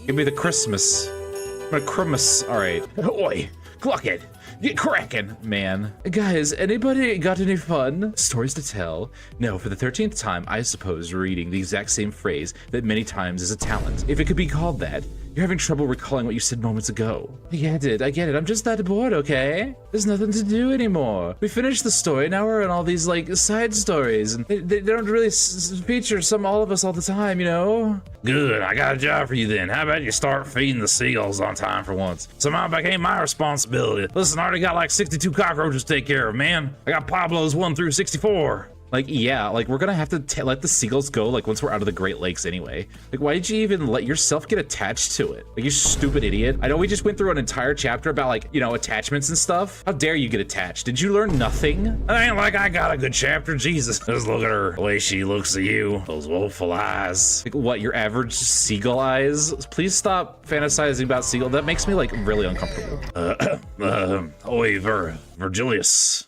Give me the Christmas. I'm gonna Christmas. All right. Oi, clock it. Get cracking, man. Guys, anybody got any fun stories to tell? No, for the 13th time, I suppose reading the exact same phrase that many times is a talent, if it could be called that. You're having trouble recalling what you said moments ago. I get it. I'm just that bored, okay? There's nothing to do anymore. We finished the story, now we're in all these, like, side stories, and they don't really feature all of us all the time, you know? Good, I got a job for you then. How about you start feeding the seagulls on time for once? Somehow it became my responsibility. Listen, I already got like 62 cockroaches to take care of, man. I got Pablo's 1 through 64. Like, yeah, like, we're gonna have to let the seagulls go, like, once we're out of the Great Lakes anyway. Like, why did you even let yourself get attached to it? Like, you stupid idiot. I know we just went through an entire chapter about, like, you know, attachments and stuff. How dare you get attached? Did you learn nothing? I ain't like I got a good chapter, Jesus. Just look at her, the way she looks at you. Those woeful eyes. Like, what, your average seagull eyes? Please stop fantasizing about seagull. That makes me, like, really uncomfortable. Oi, Virgilius.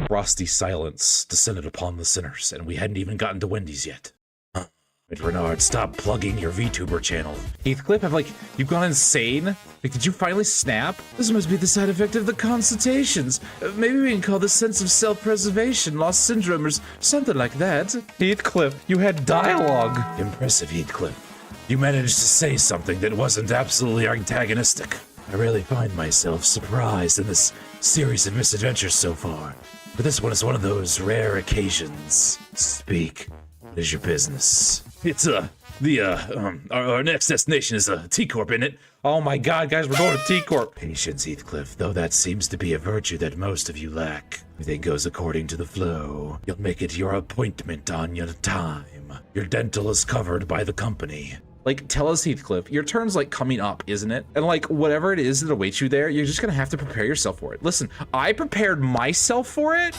Frosty silence descended upon the sinners, and we hadn't even gotten to Wendy's yet. Wait, Renard, stop plugging your VTuber channel. Heathcliff, you've gone insane? Like, did you finally snap? This must be the side effect of the consultations. Maybe we can call this sense of self-preservation lost syndrome or something like that. Heathcliff, you had dialogue. Impressive, Heathcliff. You managed to say something that wasn't absolutely antagonistic. I really find myself surprised in this series of misadventures so far, but this one is one of those rare occasions. Speak. What is your business? It's our next destination is T-Corp, isn't it? Oh my god, guys, we're going to T-Corp. Patience, Heathcliff, though that seems to be a virtue that most of you lack. Everything goes according to the flow. You'll make it your appointment on your time. Your dental is covered by the company. Like, tell us, Heathcliff, your turn's, like, coming up, isn't it? And, like, whatever it is that awaits you there, you're just gonna have to prepare yourself for it. Listen, I prepared myself for it.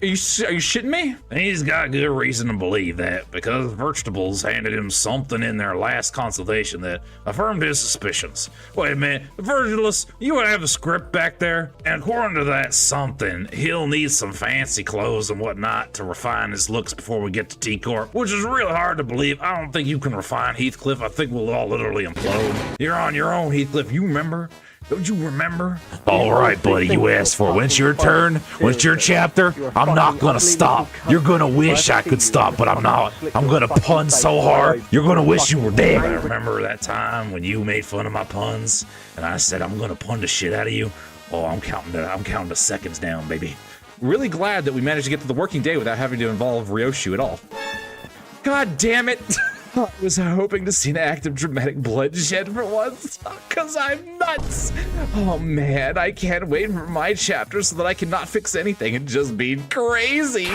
Are you shitting me? He's got good reason to believe that, because vegetables handed him something in their last consultation that affirmed his suspicions. Wait a minute, Virgilus, you have a script back there? And according to that something, he'll need some fancy clothes and whatnot to refine his looks before we get to T-Corp, which is really hard to believe. I don't think you can refine Heathcliff. I think we'll all literally implode. You're on your own, Heathcliff, you remember? Don't you remember? All right, buddy, you asked for it. When it's your turn, when it's your chapter, I'm not gonna stop. You're gonna wish I could stop, but I'm not. I'm gonna pun so hard, you're gonna wish you were there. I remember that time when you made fun of my puns, and I said I'm gonna pun the shit out of you. Oh, I'm counting the seconds down, baby. Really glad that we managed to get to the working day without having to involve Ryoshu at all. God damn it! I was hoping to see an act of dramatic bloodshed for once, because I'm nuts. Oh man, I can't wait for my chapter so that I can not fix anything and just be crazy.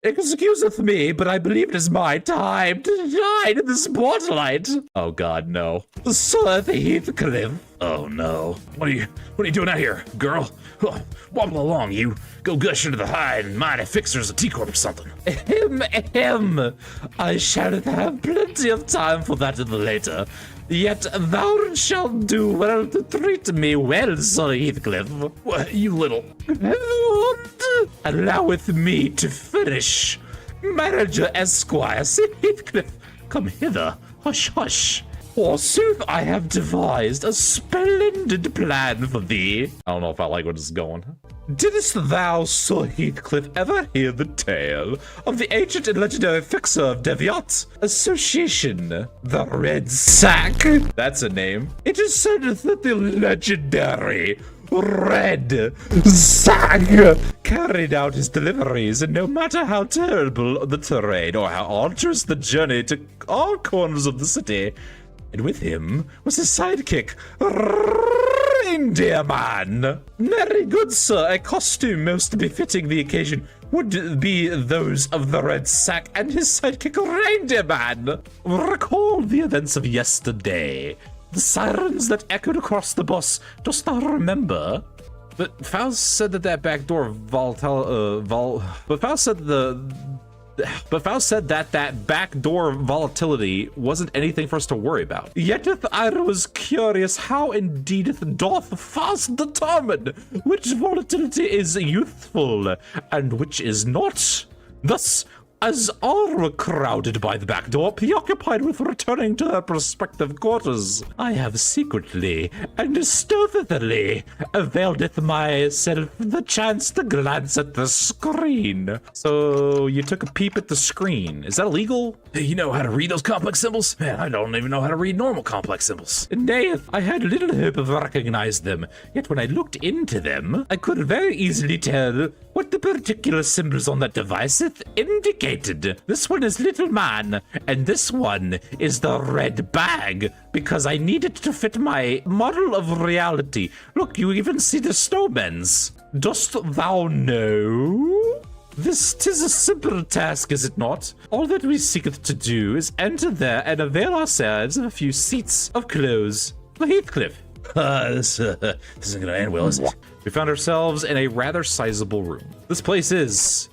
Excuseth me, but I believe it is my time to shine in the spotlight. Oh god, no. Sir Heathcliff. Oh no. What are you doing out here, girl? Oh, wobble along, you. Go gush into the hide and mind if fixers a T-Corp or something. I shall have plenty of time for that later. Yet thou shalt do well to treat me well, Sir Heathcliff. What, you little... Alloweth me to finish. Manager Esquire, Sir Heathcliff, come hither. Hush, hush. Forsooth, I have devised a splendid plan for thee. I don't know if I like where this is going. Didst thou, Sir Heathcliff, ever hear the tale of the ancient and legendary fixer of Deviot Association, the Red Sack? That's a name. It is said that the legendary Red Sack carried out his deliveries, and no matter how terrible the terrain or how arduous the journey to all corners of the city, and with him was his sidekick, Reindeer Man. Very good, sir. A costume most befitting the occasion would be those of the Red Sack and his sidekick, Reindeer Man. Recall the events of yesterday. The sirens that echoed across the bus. Dost thou remember? But Faust said that back door But Faust said But Faust said that that backdoor volatility wasn't anything for us to worry about. Yet I was curious how indeed doth Faust determine which volatility is youthful and which is not. Thus, as all were crowded by the back door, preoccupied with returning to their prospective quarters, I have secretly and stealthily availed myself the chance to glance at the screen. So you took a peep at the screen. Is that illegal? You know how to read those complex symbols? Man, I don't even know how to read normal complex symbols. Nay, I had little hope of recognizing them, yet when I looked into them, I could very easily tell what the particular symbols on that device indicated. This one is little man, and this one is the red bag, because I need it to fit my model of reality. Look, you even see the snowmen's. Dost thou know? This 'tis a simple task, is it not? All that we seeketh to do is enter there and avail ourselves of a few seats of clothes for Heathcliff. This isn't gonna end well, is it? We found ourselves in a rather sizable room. This place is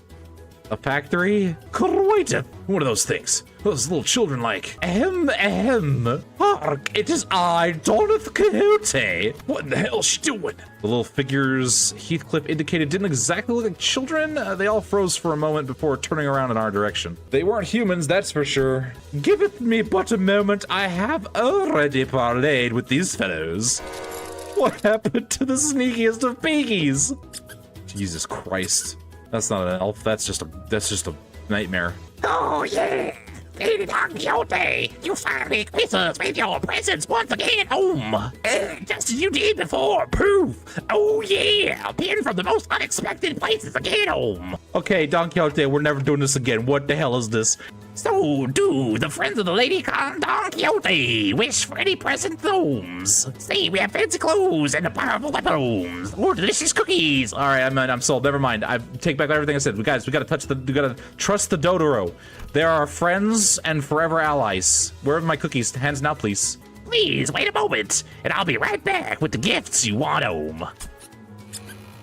a factory? Quite one of those things. Those little children like. Hark, it is I, Doneth Quixote. What in the hell is she doing? The little figures Heathcliff indicated didn't exactly look like children. They all froze for a moment before turning around in our direction. They weren't humans, that's for sure. Giveth me but a moment. I have already parlayed with these fellows. What happened to the sneakiest of piggies? Jesus Christ. That's not an elf, that's just a nightmare. Oh yeah! Lady Don Quixote, you finally grace us with your presence once again home. Just as you did before, proof. Oh yeah, appearing from the most unexpected places again home. Okay, Don Quixote, we're never doing this again. What the hell is this? So, do the friends of the Lady Don Quixote wish for any present homes? See, we have fancy clothes and powerful weapons, or delicious cookies. All right, I'm sold. Never mind. I take back everything I said. We gotta trust the Dodoro. They are our friends and forever allies. Where are my cookies? Hands now, please. Please wait a moment, and I'll be right back with the gifts you want home.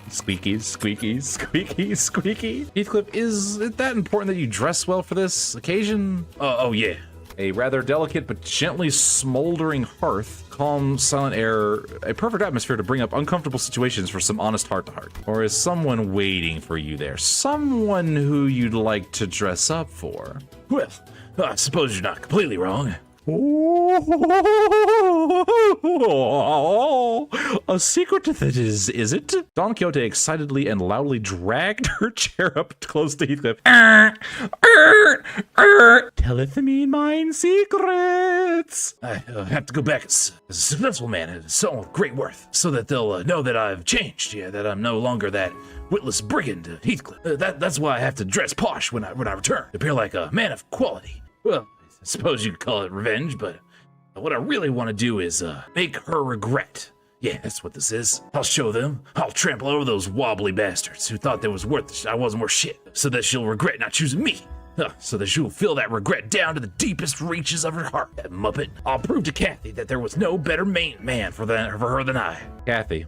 Squeaky, squeaky, squeaky, squeaky. Heathcliff, is it that important that you dress well for this occasion? Oh yeah. A rather delicate but gently smoldering hearth, calm, silent air, a perfect atmosphere to bring up uncomfortable situations for some honest heart-to-heart. Or is someone waiting for you there? Someone who you'd like to dress up for? Well, I suppose you're not completely wrong. A secret that is it? Don Quixote excitedly and loudly dragged her chair up close to Heathcliff. Telleth me mine secrets. I have to go back as a successful man and someone of great worth, so that they'll know that I've changed, that I'm no longer that witless brigand Heathcliff. That's why I have to dress posh when I return, to appear like a man of quality. Well, I suppose you could call it revenge, but what I really want to do is make her regret. Yeah, that's what this is. I'll show them. I'll trample over those wobbly bastards who thought I wasn't worth shit, so that she'll regret not choosing me. So that she'll feel that regret down to the deepest reaches of her heart. That muppet. I'll prove to Kathy that there was no better man for her than I. Kathy.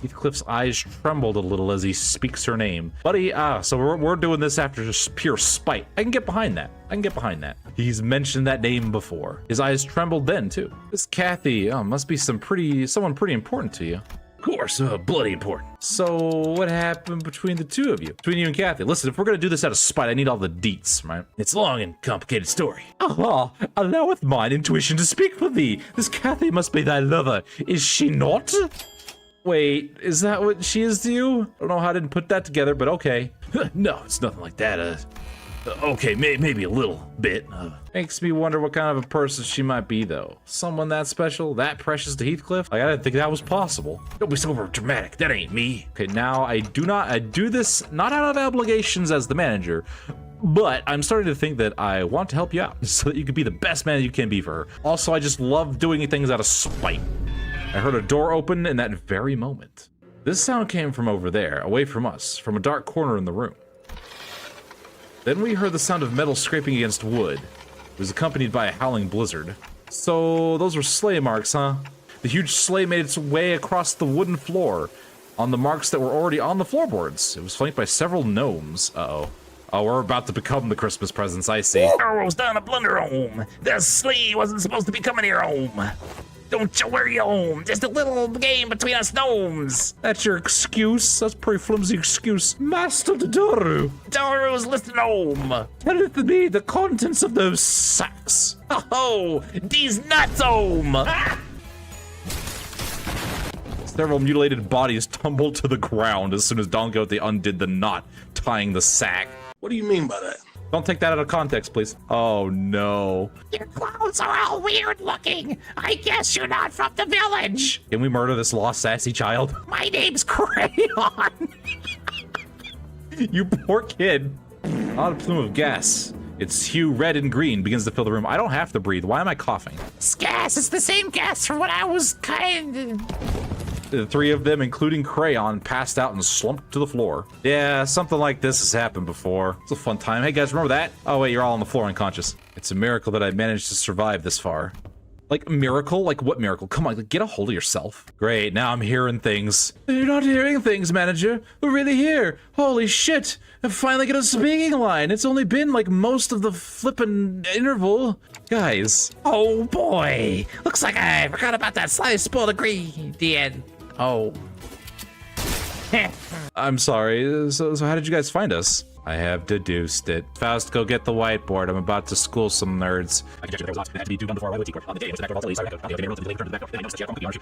Heathcliff's eyes trembled a little as he speaks her name. Buddy, so we're doing this after just pure spite. I can get behind that. He's mentioned that name before. His eyes trembled then too. This Kathy, must be someone pretty important to you. Of course, bloody important. So what happened between the two of you? Between you and Kathy? Listen, if we're gonna do this out of spite, I need all the deets, right? It's a long and complicated story. Alloweth mine intuition to speak for thee. This Kathy must be thy lover, is she not? Wait, is that what she is to you? I don't know how I didn't put that together, but okay. No, it's nothing like that. Okay, maybe a little bit. Makes me wonder what kind of a person she might be, though. Someone that special, that precious to Heathcliff? I didn't think that was possible. Don't be so over dramatic. That ain't me. Okay, now I do this not out of obligations as the manager, but I'm starting to think that I want to help you out so that you can be the best man you can be for her. Also, I just love doing things out of spite. I heard a door open in that very moment. This sound came from over there, away from us, from a dark corner in the room. Then we heard the sound of metal scraping against wood. It was accompanied by a howling blizzard. So those were sleigh marks, huh? The huge sleigh made its way across the wooden floor on the marks that were already on the floorboards. It was flanked by several gnomes. Uh-oh. Oh, we're about to become the Christmas presents, I see. Arrow's done a blunder home. The Sleigh wasn't supposed to be coming here home. Don't you worry, home. Just a little game between us gnomes. That's your excuse? That's a pretty flimsy excuse. Master Doru. Doru's listening home. Telleth me the contents of those sacks. Oh, these nuts home. Several mutilated bodies tumbled to the ground as soon as Don Quixote undid the knot tying the sack. What do you mean by that? Don't take that out of context, please. Oh, no. Your clothes are all weird looking. I guess you're not from the village. Can we murder this lost sassy child? My name's Crayon. You poor kid. Not a plume of gas. Its hue red and green begins to fill the room. I don't have to breathe. Why am I coughing? This gas is the same gas from when I was The three of them, including Crayon, passed out and slumped to the floor. Yeah, something like this has happened before. It's a fun time. Hey guys, remember that? Oh wait, you're all on the floor unconscious. It's a miracle that I managed to survive this far. Like, miracle? Like, what miracle? Come on, like, get a hold of yourself. Great, now I'm hearing things. You're not hearing things, manager. We're really here. Holy shit. I finally get a speaking line. It's only been, like, most of the flippin' interval. Guys. Oh boy. Looks like I forgot about that slightly spoiled ingredient. Oh. I'm sorry. So how did you guys find us? I have deduced it. Faust, go get the whiteboard. I'm about to school some nerds.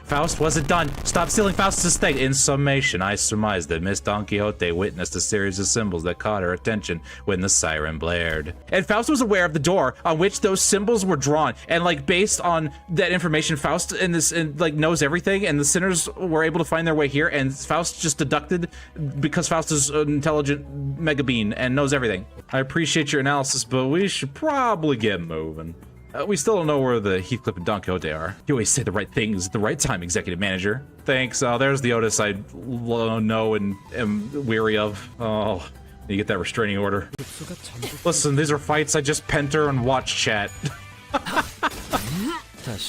Faust, was it done? Stop stealing Faust's thing. In summation, I surmised that Miss Don Quixote witnessed a series of symbols that caught her attention when the siren blared. And Faust was aware of the door on which those symbols were drawn. And like based on that information, Faust like knows everything, and the sinners were able to find their way here, and Faust just deducted because Faust is an intelligent mega being and knows everything. I appreciate your analysis, but we should probably get moving. We still don't know where the Heathcliff and Don Quixote are. You always say the right things at the right time, executive manager. Thanks. There's the Otis I know and am weary of. Oh, you get that restraining order. Listen, these are fights I just penter and watch chat.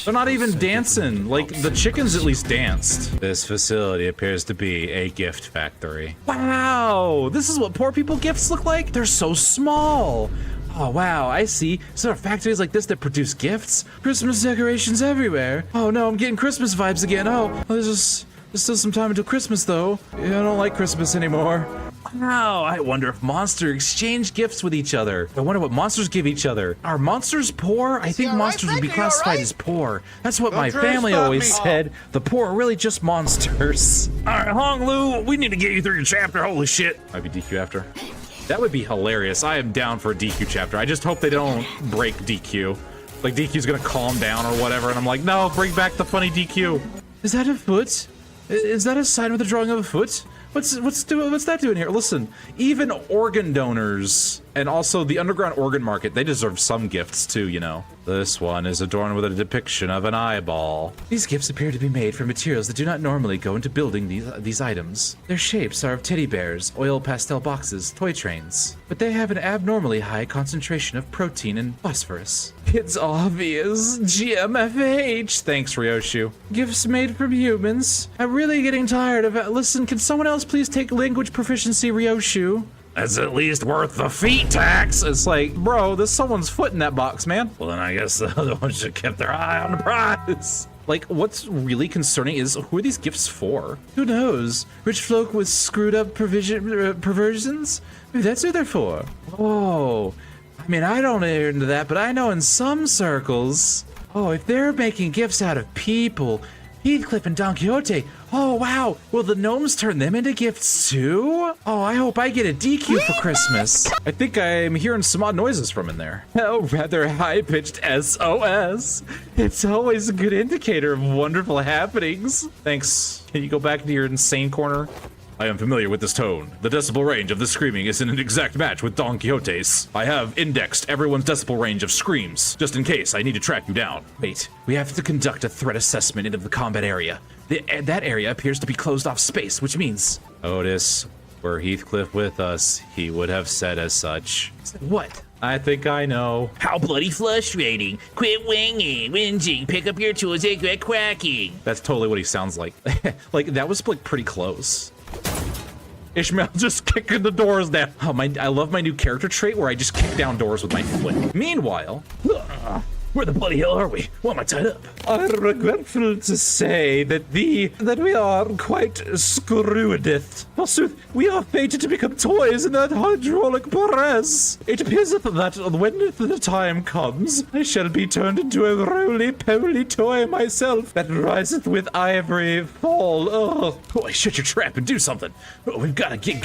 They're not even dancing. Like, the chickens at least danced. This facility appears to be a gift factory. Wow, this is what poor people gifts look like? They're so small. Oh, wow, I see. So there are factories like this that produce gifts? Christmas decorations everywhere. Oh no, I'm getting Christmas vibes again. Oh, there's still some time until Christmas though. Yeah, I don't like Christmas anymore. Wow, I wonder if monsters exchange gifts with each other. I wonder what monsters give each other. Are monsters poor? I think monsters would be classified as poor. That's what my family always said. The poor are really just monsters. All right, Hong Lu, we need to get you through your chapter. Holy shit. Might be DQ after. That would be hilarious. I am down for a DQ chapter. I just hope they don't break DQ. Like DQ's gonna calm down or whatever, and I'm like, no, bring back the funny DQ. Is that a foot? Is that a sign with a drawing of a foot? What's that doing here? Listen, even organ donors and also the underground organ market, they deserve some gifts too, you know. This one is adorned with a depiction of an eyeball. These gifts appear to be made from materials that do not normally go into building these items. Their shapes are of teddy bears, oil pastel boxes, toy trains, but they have an abnormally high concentration of protein and phosphorus. It's obvious. GMFH. Thanks, Ryoshu. Gifts made from humans. I'm really getting tired of it. Listen, can someone else please take language proficiency, Ryoshu? That's at least worth the feet tax. It's like, bro, there's someone's foot in that box, man. Well, then I guess the other ones should have kept their eye on the prize. Like, what's really concerning is, who are these gifts for? Who knows? Rich folk with screwed up perversions? Maybe that's who they're for. Oh, I mean, I don't hear into that, but I know in some circles. Oh, if they're making gifts out of people, Heathcliff and Don Quixote. Oh, wow. Will the gnomes turn them into gifts too? Oh, I hope I get a DQ for Christmas. I think I'm hearing some odd noises from in there. Oh, rather high-pitched SOS. It's always a good indicator of wonderful happenings. Thanks. Can you go back to your insane corner? I am familiar with this tone. The decibel range of the screaming is in an exact match with Don Quixote's. I have indexed everyone's decibel range of screams, just in case I need to track you down. Wait, we have to conduct a threat assessment into the combat area. That area appears to be closed off space, which means... Otis, were Heathcliff with us, he would have said as such. What? I think I know. How bloody frustrating. Quit whinging, pick up your tools and get cracking. That's totally what he sounds like. Like, that was like pretty close. Ishmael just kicking the doors down. Oh, I love my new character trait where I just kick down doors with my foot. Meanwhile, where the bloody hell are we? Why am I tied up? I'm regretful to say that we are quite screwed. Forsooth, we are fated to become toys in that hydraulic press. It appears that when the time comes, I shall be turned into a roly-poly toy myself that riseth with every fall. Oh, boy, shut your trap and do something. Oh, we've got to get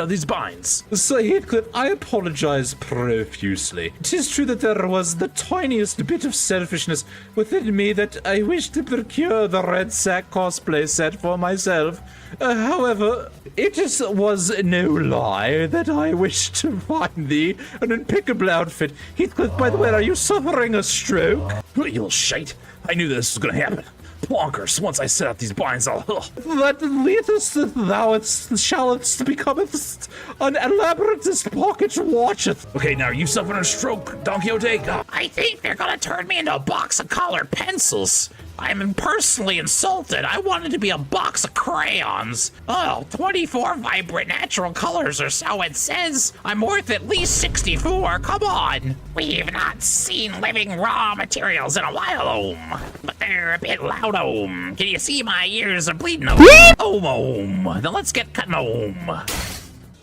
these binds. Sir Heathcliff, I apologize profusely. 'Tis true that there was the tiniest bit of selfishness within me that I wished to procure the red sack cosplay set for myself. However, it was no lie that I wished to find thee an impeccable outfit. Heathcliff, by the way, are you suffering a stroke? You little shite. I knew this was gonna happen. Plonkers, once I set out these binds, I'll... That leadest thou shalt becomest an elaboratest pocket watcheth. Okay, now are you suffering a stroke, Don Quixote? I think they're gonna turn me into a box of colored pencils. I'm personally insulted. I wanted to be a box of crayons. Oh, 24 vibrant natural colors or so it says. I'm worth at least 64, come on. We've not seen living raw materials in a while, but they're a bit loud, Can you see my ears are bleeding, Then let's get cutting,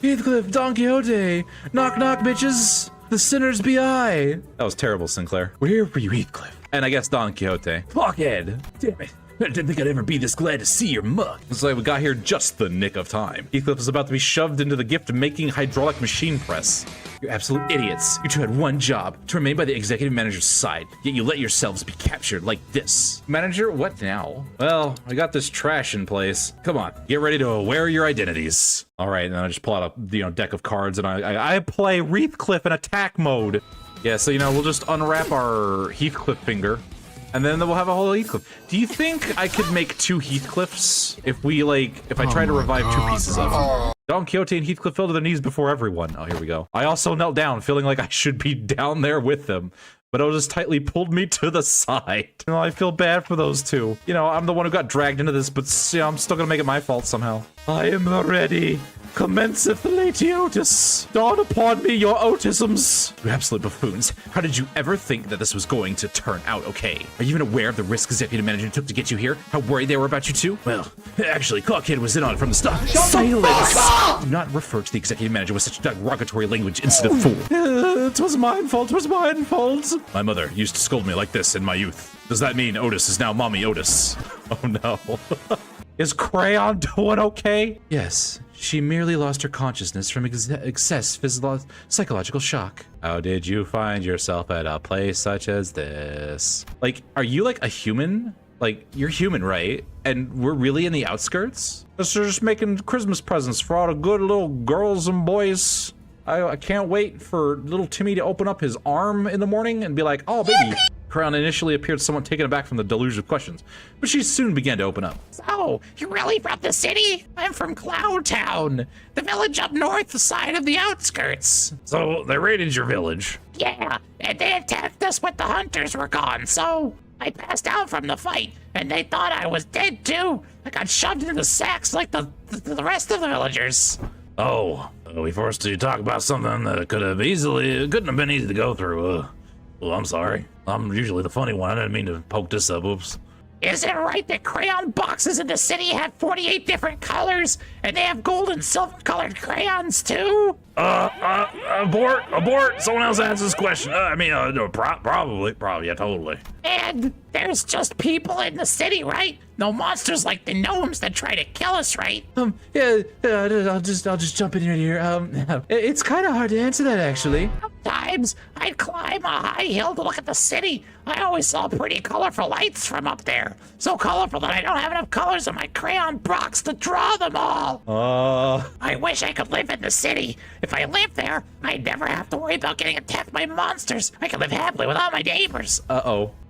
Heathcliff, Don Quixote, knock knock, bitches. The sinners be I. That was terrible, Sinclair. Where were you, Heathcliff? And I guess Don Quixote. Fuckhead. Damn it. I didn't think I'd ever be this glad to see your muck. It's like we got here just the nick of time. Heathcliff is about to be shoved into the gift of making hydraulic machine press. You're absolute idiots. You two had one job, to remain by the executive manager's side, yet you let yourselves be captured like this. Manager, what now? Well, I got this trash in place. Come on, get ready to wear your identities. All right, and then I just pull out a deck of cards and I play Heathcliff in attack mode. Yeah, so we'll just unwrap our Heathcliff finger, and then we'll have a whole Heathcliff. Do you think I could make two Heathcliffs if I try to revive two pieces of them? Don Quixote and Heathcliff fell to their knees before everyone. Oh, here we go. I also knelt down, feeling like I should be down there with them, but Otis tightly pulled me to the side. I feel bad for those two. I'm the one who got dragged into this, but I'm still gonna make it my fault somehow. I am ready. Commenceth, Lady Otis. Dawn upon me your Otisms. You absolute buffoons. How did you ever think that this was going to turn out okay? Are you even aware of the risk executive manager took to get you here? How worried they were about you too? Well, actually, Clockhead was in on it from the start. Silence! Do not refer to the executive manager with such derogatory language, insolent fool. 'Twas mine fault, 'twas mine fault. My mother used to scold me like this in my youth. Does that mean Otis is now Mommy Otis? Oh no. Is Crayon doing okay? Yes, she merely lost her consciousness from excess psychological shock. How did you find yourself at a place such as this? Are you a human? You're human, right? And we're really in the outskirts? So just making Christmas presents for all the good little girls and boys. I can't wait for little Timmy to open up his arm in the morning and be like, oh, baby. Crayon initially appeared somewhat taken aback from the deluge of questions, but she soon began to open up. So, you're really from the city? I'm from Cloud Town, the village up north side of the outskirts. So, they raided your village? Yeah, and they attacked us when the hunters were gone, so I passed out from the fight, and they thought I was dead too. I got shoved into sacks like the rest of the villagers. Oh, we forced you to talk about something that couldn't have been easy to go through. Well, I'm sorry. I'm usually the funny one. I didn't mean to poke this up. Oops. Is it right that crayon boxes in the city have 48 different colors, and they have gold and silver colored crayons too? Abort. Someone else answer this question. No, probably, yeah, totally. And there's just people in the city, right? No monsters like the gnomes that try to kill us, right? I'll just jump in here. It's kind of hard to answer that, actually. Sometimes I'd climb a high hill to look at the city. I always saw pretty colorful lights from up there. So colorful that I don't have enough colors in my crayon box to draw them all. I wish I could live in the city. If I lived there, I'd never have to worry about getting attacked by monsters. I could live happily with all my neighbors.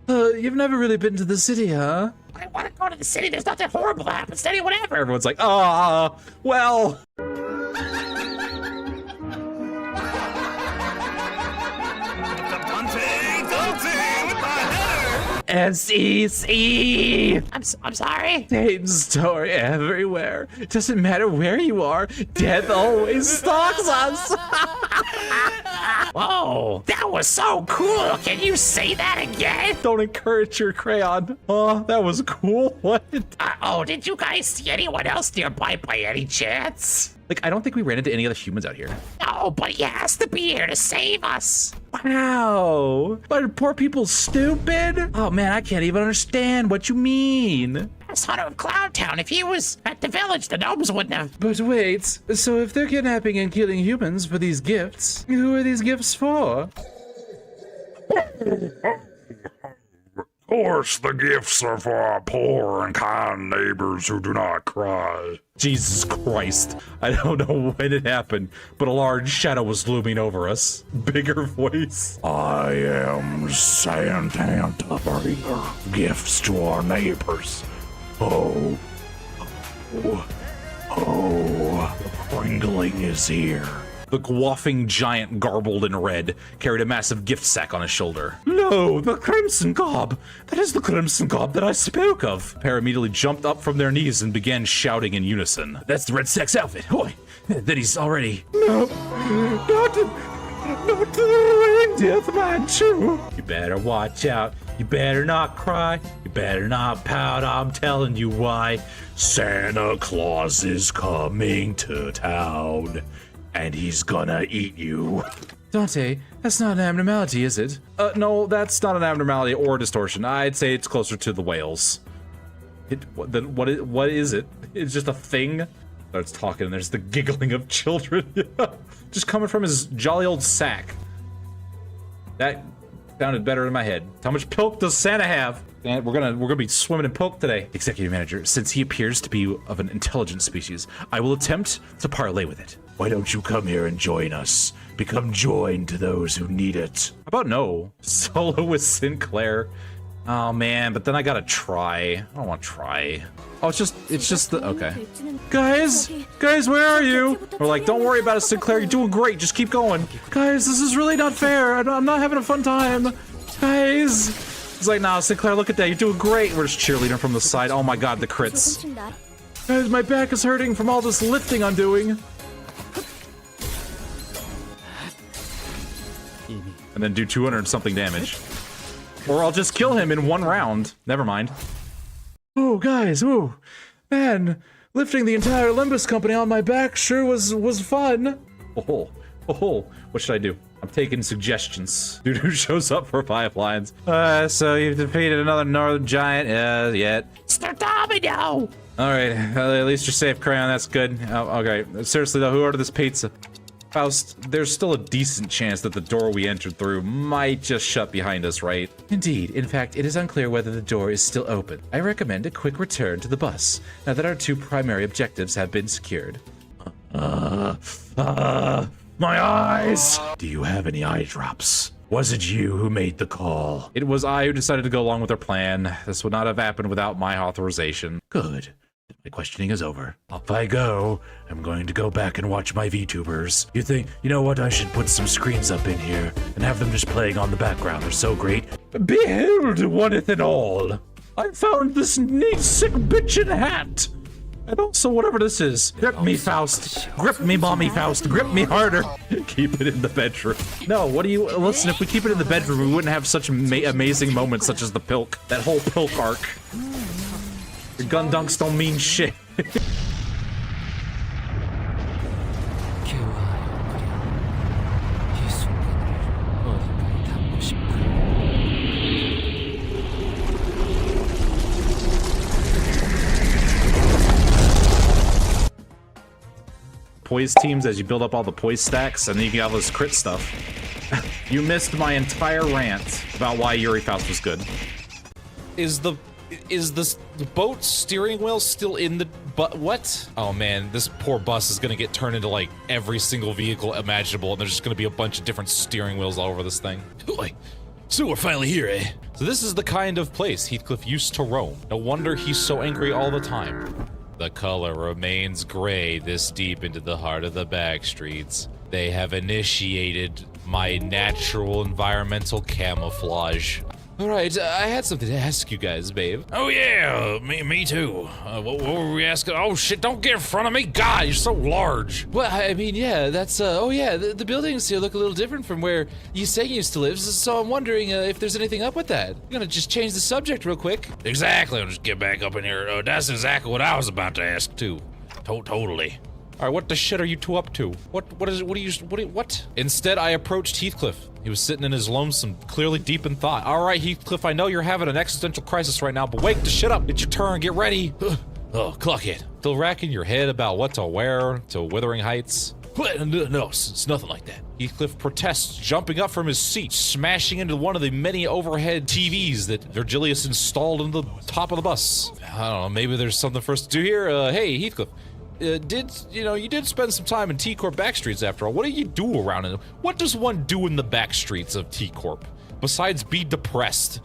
You've never really been to the city, huh? I want to go to the city. There's nothing horrible that happens to anyone ever. Everyone's like, well. S-E-C. I'm sorry. Same story everywhere. Doesn't matter where you are, death always stalks us. Whoa, that was so cool. Can you say that again? Don't encourage your Crayon. Oh, that was cool. What? Oh, did you guys see anyone else nearby by any chance? Like, I don't think we ran into any other humans out here. No, but he has to be here to save us. Wow. Are poor people stupid? Oh man, I can't even understand what you mean. Best hunter of Cloud Town. If he was at the village, the gnomes wouldn't have. But wait, so if they're kidnapping and killing humans for these gifts, who are these gifts for? Of course, the gifts are for our poor and kind neighbors who do not cry. Jesus Christ. I don't know when it happened, but a large shadow was looming over us. Bigger voice. I am Santa, bringer of gifts to our neighbors. Oh, the Pringling is here. The quaffing giant, garbled in red, carried a massive gift sack on his shoulder. No, the Crimson Gob! That is the Crimson Gob that I spoke of! The pair immediately jumped up from their knees and began shouting in unison. That's the Red Sack's outfit! Hoy! Then he's already... No! Not to the reindeer, the man too! You better watch out. You better not cry. You better not pout. I'm telling you why. Santa Claus is coming to town. And he's gonna eat you. Dante, that's not an abnormality, is it? No, that's not an abnormality or distortion. I'd say it's closer to the whales. What is it? It's just a thing? Starts talking and there's the giggling of children. Just coming from his jolly old sack. That sounded better in my head. How much pilk does Santa have? And we're gonna be swimming in pilk today. Executive manager, since he appears to be of an intelligent species, I will attempt to parlay with it. Why don't you come here and join us? Become joined to those who need it. How about no? Solo with Sinclair. Oh man, but then I gotta try. I don't want to try. Oh, it's just the, okay. Guys, where are you? We're like, don't worry about it, Sinclair. You're doing great. Just keep going. Guys, this is really not fair. I'm not having a fun time. Guys. It's like, nah, Sinclair, look at that. You're doing great. We're just cheerleading from the side. Oh my god, the crits. Guys, my back is hurting from all this lifting I'm doing. And then do 200 something damage. Or I'll just kill him in one round. Never mind. Oh, guys, ooh. Man, lifting the entire Limbus company on my back sure was fun. Oh, what should I do? I'm taking suggestions. Dude who shows up for 5 lines. So you've defeated another northern giant yet. It's the domino! Alright, at least you're safe, Crayon, that's good. Oh, okay, seriously though, who ordered this pizza? Faust, there's still a decent chance that the door we entered through might just shut behind us, right? Indeed. In fact, it is unclear whether the door is still open. I recommend a quick return to the bus, now that our 2 primary objectives have been secured. My eyes! Do you have any eye drops? Was it you who made the call? It was I who decided to go along with our plan. This would not have happened without my authorization. Good. My questioning is over. Off I go. I'm going to go back and watch my VTubers. You know what? I should put some screens up in here and have them just playing on the background. They're so great. Behold, oneth and all. I found this neat sick bitchin' hat. And also whatever this is. Grip me, Faust. Grip me, mommy Faust. Grip me harder. Keep it in the bedroom. No, what do you... Listen, if we keep it in the bedroom, we wouldn't have such amazing moments such as the pilk. That whole pilk arc. Your gun dunks don't mean shit. Poise teams as you build up all the poise stacks, and then you get all this crit stuff. You missed my entire rant about why Yuri Faust was good. Is the boat steering wheel still in the what? Oh man, this poor bus is gonna get turned into like every single vehicle imaginable, and there's just gonna be a bunch of different steering wheels all over this thing. Like, so we're finally here, eh? So this is the kind of place Heathcliff used to roam. No wonder he's so angry all the time. The color remains gray this deep into the heart of the backstreets. They have initiated my natural environmental camouflage. All right, I had something to ask you guys, babe. Oh yeah, me too. What were we asking? Oh shit, don't get in front of me. God, you're so large. Well, I mean, yeah, that's, oh yeah, the buildings here look a little different from where Usagi used to live, so I'm wondering if there's anything up with that. I'm gonna just change the subject real quick. Exactly, I'll just get back up in here. That's exactly what I was about to ask too. Totally. All right, what the shit are you two up to? What? Instead, I approached Heathcliff. He was sitting in his lonesome, clearly deep in thought. All right, Heathcliff, I know you're having an existential crisis right now, but wake the shit up. It's your turn, get ready. Oh, clock it. Still racking your head about what to wear to Wuthering Heights? What? No, it's nothing like that. Heathcliff protests, jumping up from his seat, smashing into one of the many overhead TVs that Virgilius installed in the top of the bus. I don't know, maybe there's something for us to do here. Hey, Heathcliff. You did spend some time in T-Corp backstreets after all. What do you do around it? What does one do in the backstreets of T-Corp besides be depressed?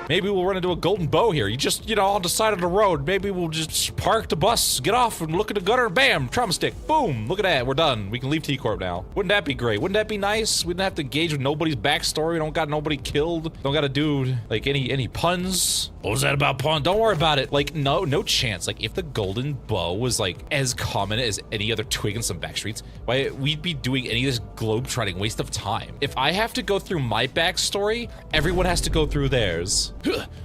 Maybe we'll run into a golden bow here. You just, on the side of the road, maybe we'll just park the bus, get off and look at the gutter, bam, trauma stick, boom, look at that, we're done. We can leave T-Corp now. Wouldn't that be great? Wouldn't that be nice? We don't have to engage with nobody's backstory, don't got nobody killed, don't gotta do, like, any puns. What was that about pun? Don't worry about it. Like, no chance. Like, if the golden bow was, like, as common as any other twig in some backstreets, why we'd be doing any of this globe-trotting waste of time. If I have to go through my backstory, everyone has to go through theirs.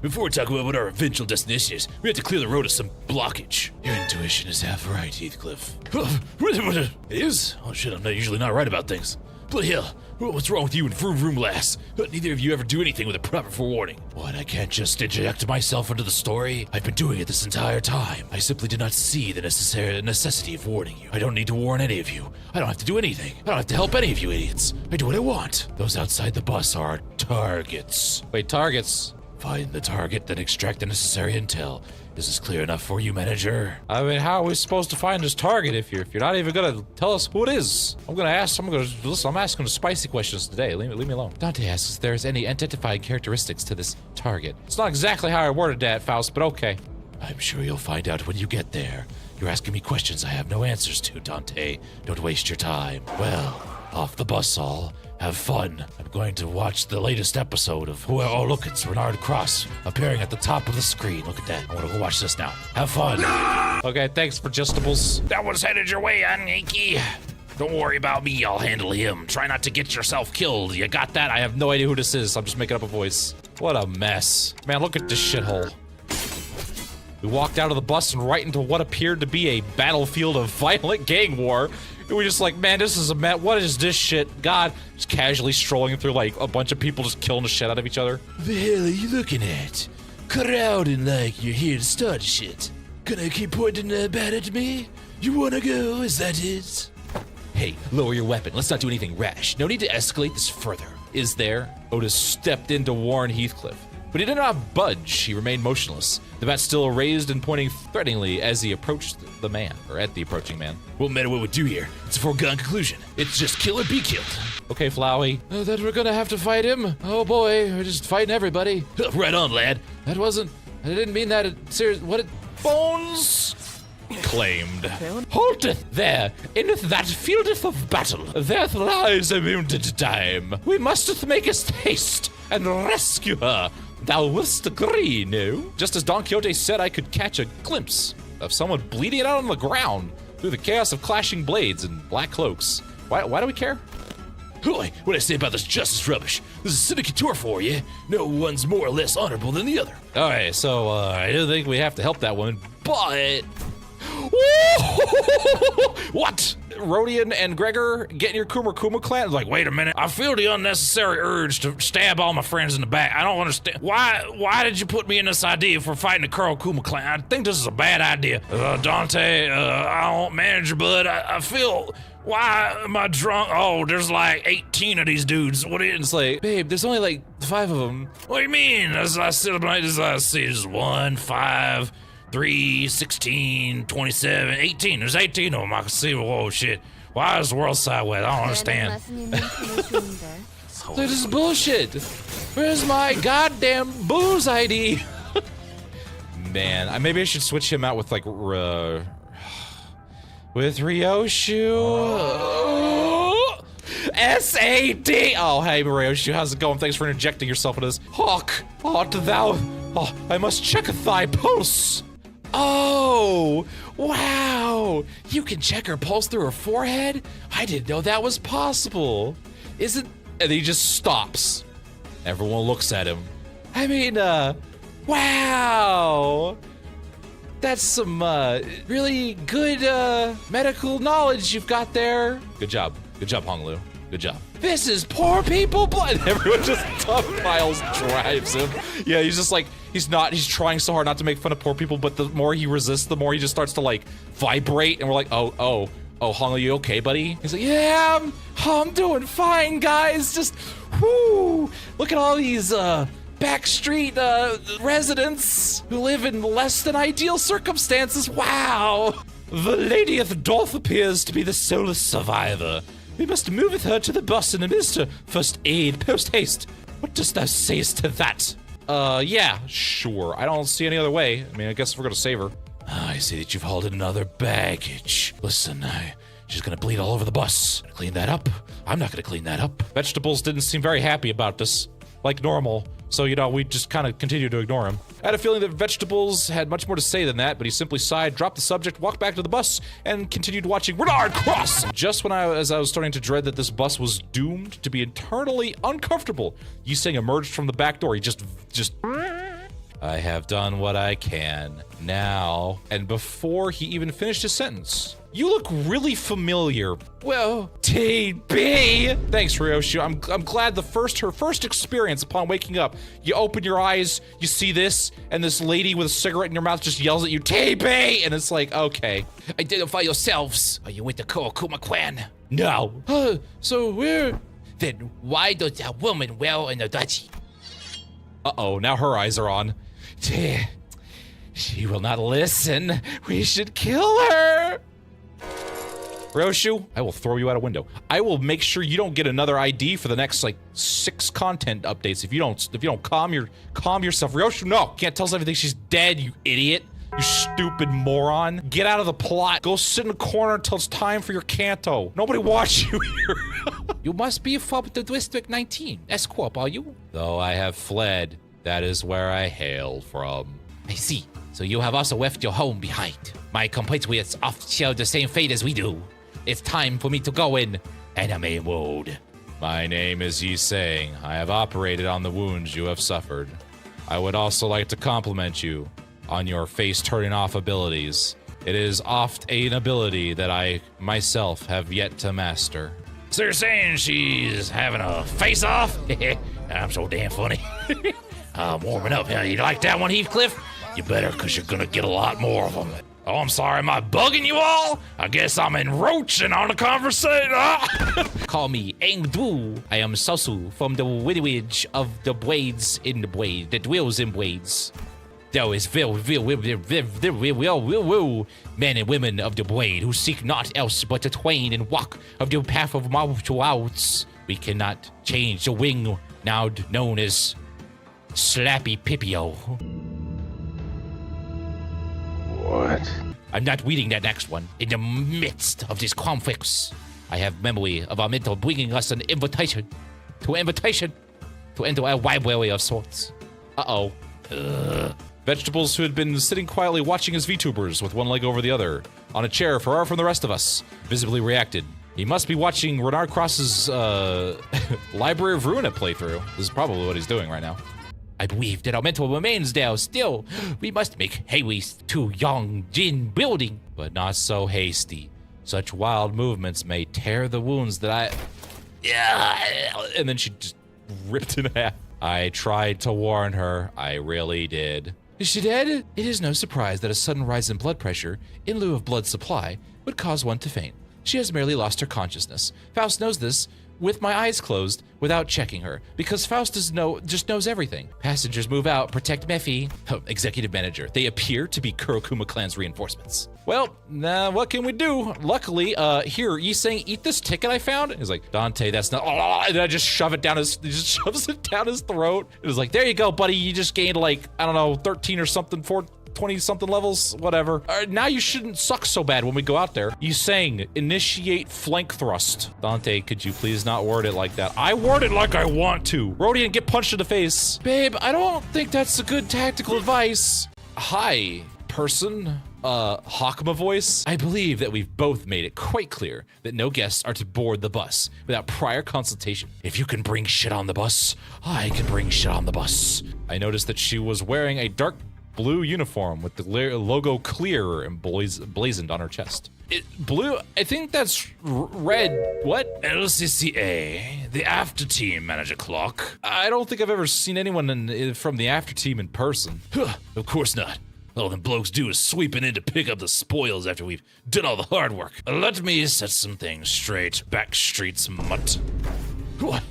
Before we talk about what our eventual destination is, we have to clear the road of some blockage. Your intuition is half right, Heathcliff. It is? Oh shit, I'm usually not right about things. Bloody hell, what's wrong with you and Vroom Lass? Neither of you ever do anything with a proper forewarning. What, I can't just interject myself into the story? I've been doing it this entire time. I simply did not see the necessity of warning you. I don't need to warn any of you. I don't have to do anything. I don't have to help any of you idiots. I do what I want. Those outside the bus are our targets. Wait, targets? Find the target, then extract the necessary intel. Is this clear enough for you, manager? I mean, how are we supposed to find this target if you're not even gonna tell us who it is? I'm asking the spicy questions today. Leave me alone. Dante asks if there's any identifying characteristics to this target. It's not exactly how I worded that, Faust, but okay. I'm sure you'll find out when you get there. You're asking me questions I have no answers to, Dante. Don't waste your time. Well, off the bus all. Have fun. I'm going to watch the latest episode of oh look, it's Renard Cross appearing at the top of the screen. Look at that. I want to go watch this now. Have fun. Okay, thanks for justables. That one's headed your way, Yankee. Don't worry about me, I'll handle him. Try not to get yourself killed. You got that? I have no idea who this is. I'm just making up a voice. What a mess. Man, look at this shithole. We walked out of the bus and right into what appeared to be a battlefield of violent gang war. And we just like, man, this is a mess. What is this shit? God, just casually strolling through like a bunch of people just killing the shit out of each other. The hell are you looking at? Crowding like you're here to start shit. Gonna keep pointing that bat at me? You wanna go? Is that it? Hey, lower your weapon. Let's not do anything rash. No need to escalate this further. Is there? Otis stepped in to warn Heathcliff. But he did not budge. He remained motionless, the bat still raised and pointing threateningly as he approached the man, or at the approaching man. Won't matter what we do here. It's a foregone conclusion. It's just kill or be killed. Okay, Flowey. That we're gonna have to fight him? Oh boy, we're just fighting everybody. Right on, lad. I didn't mean that. Serious, what? Bones claimed. Halteth there, in that fieldeth of battle. There lies a wounded time. We musteth make haste and rescue her. Thou wouldst agree, no? Just as Don Quixote said, I could catch a glimpse of someone bleeding out on the ground through the chaos of clashing blades and black cloaks. Why do we care? Boy, what I say about this justice rubbish? This is Syndicate tour for you. No one's more or less honorable than the other. Alright, so I don't think we have to help that woman, but... What? Rodian and Gregor getting your Kuma clan? Like, wait a minute. I feel the unnecessary urge to stab all my friends in the back. I don't understand. Why did you put me in this idea for fighting the Curl Kuma clan? I think this is a bad idea. Dante, I don't manage, but I feel... Why am I drunk? Oh, there's like 18 of these dudes. What is it? It's like, babe, there's only like 5 of them. What do you mean? As I sit up night, as I see, there's 1, 5, 3, 16, 27, 18. There's 18 of them. I can see, whoa, shit. Why is the world sideways? I don't understand. This is bullshit. Where's my goddamn booze ID? Man, maybe I should switch him out with like, with Ryoshu. S-A-D. Oh, hey, Ryoshi, how's it going? Thanks for interjecting yourself into this. Hawk, art thou? Oh, I must check thy pulse. Oh, wow. You can check her pulse through her forehead? I didn't know that was possible. And he just stops. Everyone looks at him. I mean, wow. That's some really good medical knowledge you've got there. Good job. Good job, Honglu. Good job. This is poor people blood. Everyone just piles drives him. Yeah, he's just like, he's trying so hard not to make fun of poor people, but the more he resists, the more he just starts to like vibrate. And we're like, oh, Honglu, you okay, buddy? He's like, yeah, I'm doing fine, guys. Just, whoo, look at all these backstreet residents who live in less than ideal circumstances. Wow. The Lady of the Dolph appears to be the sole survivor. We must move with her to the bus and administer first aid post haste. What dost thou sayest to that? Yeah, sure. I don't see any other way. I mean, I guess we're gonna save her. I see that you've hauled in another baggage. Listen, she's gonna bleed all over the bus. Clean that up. I'm not gonna clean that up. Vegetables didn't seem very happy about this, like normal. So, you know, we just kind of continued to ignore him. I had a feeling that Vegetables had much more to say than that, but he simply sighed, dropped the subject, walked back to the bus, and continued watching Renard cross. Just as I was starting to dread that this bus was doomed to be internally uncomfortable, Yuseng emerged from the back door. He just I have done what I can. Now, and before he even finished his sentence, you look really familiar. Well, TB! Thanks, Ryoshi. I'm glad her first experience upon waking up, you open your eyes, you see this, and this lady with a cigarette in your mouth just yells at you, TB! And it's like, okay. Identify yourselves. Are you with the Kurokuma clan? No. So we're... Then why does that woman wear an adachi? Uh-oh, now her eyes are on. She will not listen. We should kill her. Ryoshu, I will throw you out a window. I will make sure you don't get another ID for the next like 6 content updates if you don't calm yourself. Ryoshu, no, can't tell us everything. She's dead, you idiot. You stupid moron. Get out of the plot. Go sit in the corner until it's time for your Canto. Nobody wants you here. You must be from the District 19. S-Corp, are you? Though I have fled, that is where I hail from. I see. So you have also left your home behind. My compatriots oft share the same fate as we do. It's time for me to go in anime mode. My name is Yuseng. I have operated on the wounds you have suffered. I would also like to compliment you on your face-turning off abilities. It is oft an ability that I myself have yet to master. So you're saying she's having a face-off? I'm so damn funny. I'm warming up. You like that one, Heathcliff? You better, because you're going to get a lot more of them. Oh, I'm sorry. Am I bugging you all? I guess I'm encroaching on the conversation. Call me Aeng-du. I am Sosu from the lineage of the blades in the blade that dwells in blades. There is men and women of the blade who seek not else but to twain and walk of the path of mouth to outs. We cannot change the wing now known as Slappy Pipio. What? I'm not reading that next one. In the midst of these conflicts, I have memory of our mentor bringing us an invitation to enter a library of sorts. Uh-oh. Vegetables, who had been sitting quietly watching his VTubers with one leg over the other, on a chair far from the rest of us, visibly reacted. He must be watching Renard Cross's, Library of Ruin playthrough. This is probably what he's doing right now. I believe that our mentor remains there still. We must make haste to Yong-jin building. But not so hasty. Such wild movements may tear the wounds that I... And then she just ripped in half. I tried to warn her. I really did. Is she dead? It is no surprise that a sudden rise in blood pressure, in lieu of blood supply, would cause one to faint. She has merely lost her consciousness. Faust knows this with my eyes closed without checking her, because Faust just knows everything. Passengers move out, protect Mephi. Oh, executive manager. They appear to be Kurokuma clan's reinforcements. Well, what can we do? Luckily, here, Yuseng, eat this ticket I found. He's like, Dante, that's not, and I just shove it down he just shoves it down his throat. It was like, there you go, buddy. You just gained like, I don't know, 13 or something, 20-something levels, whatever. Now you shouldn't suck so bad when we go out there. You saying, initiate flank thrust. Dante, could you please not word it like that? I word it like I want to. Rodian, get punched in the face. Babe, I don't think that's a good tactical advice. Hi, person. Hakma voice. I believe that we've both made it quite clear that no guests are to board the bus without prior consultation. If you can bring shit on the bus, I can bring shit on the bus. I noticed that she was wearing a dark blue uniform with the logo clear and blazoned on her chest. Blue? I think that's red. What? LCCA, the after team, Manager Clock. I don't think I've ever seen anyone from the after team in person. Of course not. All them blokes do is sweeping in to pick up the spoils after we've done all the hard work. Let me set some things straight, backstreets mutt. What?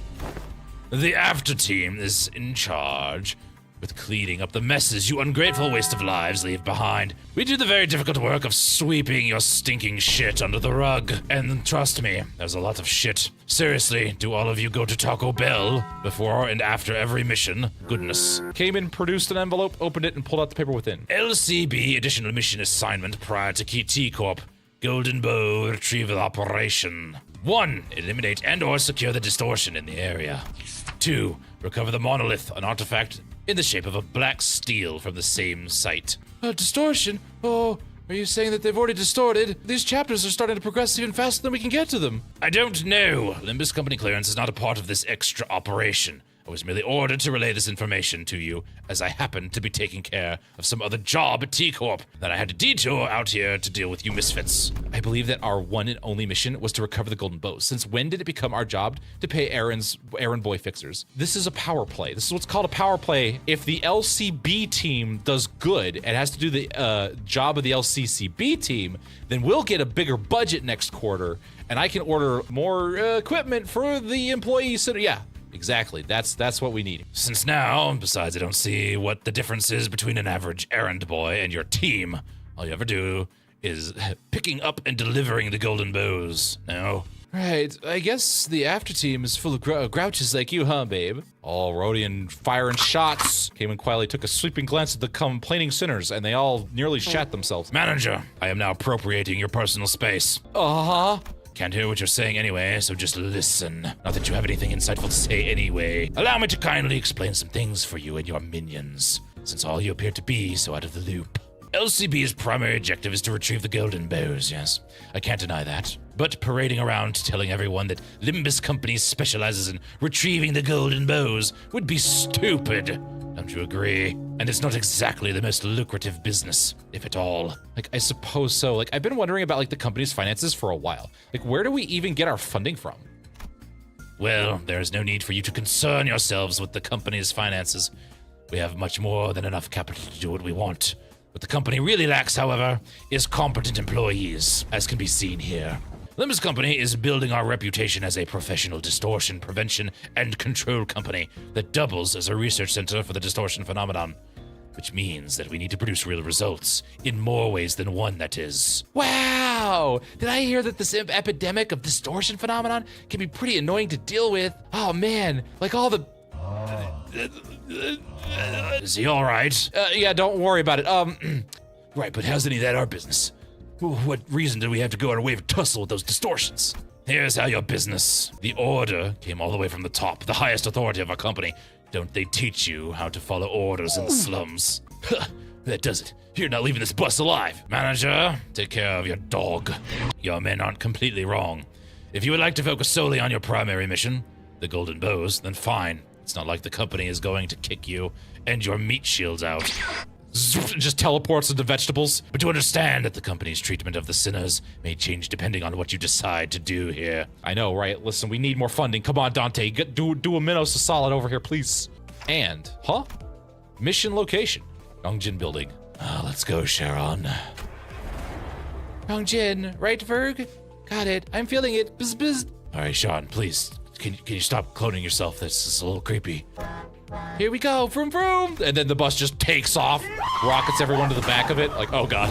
The after team is in charge with cleaning up the messes you ungrateful waste of lives leave behind. We do the very difficult work of sweeping your stinking shit under the rug. And trust me, there's a lot of shit. Seriously, do all of you go to Taco Bell before and after every mission? Goodness. Came in, produced an envelope, opened it, and pulled out the paper within. LCB additional mission assignment prior to KT Corp. Golden Bow retrieval operation. 1. Eliminate and or secure the distortion in the area. 2. Recover the monolith, an artifact in the shape of a black steel from the same site. Distortion? Oh, are you saying that they've already distorted? These chapters are starting to progress even faster than we can get to them. I don't know. Limbus Company clearance is not a part of this extra operation. I was merely ordered to relay this information to you, as I happened to be taking care of some other job at T-Corp that I had to detour out here to deal with you misfits. I believe that our one and only mission was to recover the golden bows. Since when did it become our job to pay errand boy fixers? This is a power play. This is what's called a power play. If the LCB team does good and has to do the job of the LCCB team, then we'll get a bigger budget next quarter, and I can order more equipment for the employee center. Yeah. Exactly. That's what we need. Since now, besides I don't see what the difference is between an average errand boy and your team, all you ever do is picking up and delivering the golden bows. No? Right. I guess the after team is full of grouches like you, huh, babe? All Rodian firing shots. Came in quietly, took a sweeping glance at the complaining sinners, and they all nearly shat themselves. Manager, I am now appropriating your personal space. Uh-huh. Can't hear what you're saying anyway, so just listen. Not that you have anything insightful to say anyway. Allow me to kindly explain some things for you and your minions, since all you appear to be so out of the loop. LCB's primary objective is to retrieve the golden bows, yes. I can't deny that. But parading around telling everyone that Limbus Company specializes in retrieving the golden bows would be stupid. Don't you agree? And it's not exactly the most lucrative business, if at all. Like, I suppose so. Like, I've been wondering about, like, the company's finances for a while. Like, where do we even get our funding from? Well, there is no need for you to concern yourselves with the company's finances. We have much more than enough capital to do what we want. What the company really lacks, however, is competent employees, as can be seen here. Limbus Company is building our reputation as a professional distortion prevention and control company that doubles as a research center for the distortion phenomenon. Which means that we need to produce real results, in more ways than one, that is. Wow! Did I hear that this epidemic of distortion phenomenon can be pretty annoying to deal with? Oh man, like all the... Is he alright? Yeah, don't worry about it. Right, but how's any of that our business? What reason did we have to go out of our way to tussle with those distortions? Here's how your business. The order came all the way from the top, the highest authority of our company. Don't they teach you how to follow orders in the slums? That does it. You're not leaving this bus alive. Manager, take care of your dog. Your men aren't completely wrong. If you would like to focus solely on your primary mission, the golden bows, then fine. It's not like the company is going to kick you and your meat shields out. Just teleports into vegetables. But to understand that the company's treatment of the sinners may change depending on what you decide to do here. I know, right? Listen, we need more funding. Come on, Dante. Do a Minos a solid over here, please. And, mission location. Yong-jin building. Let's go, Sharon. Yong-jin, right, Verg? Got it. I'm feeling it. Bzz, bzz. All right, Sean, please. Can you stop cloning yourself? That's just a little creepy. Here we go, vroom vroom! And then the bus just takes off, rockets everyone to the back of it, like, oh god.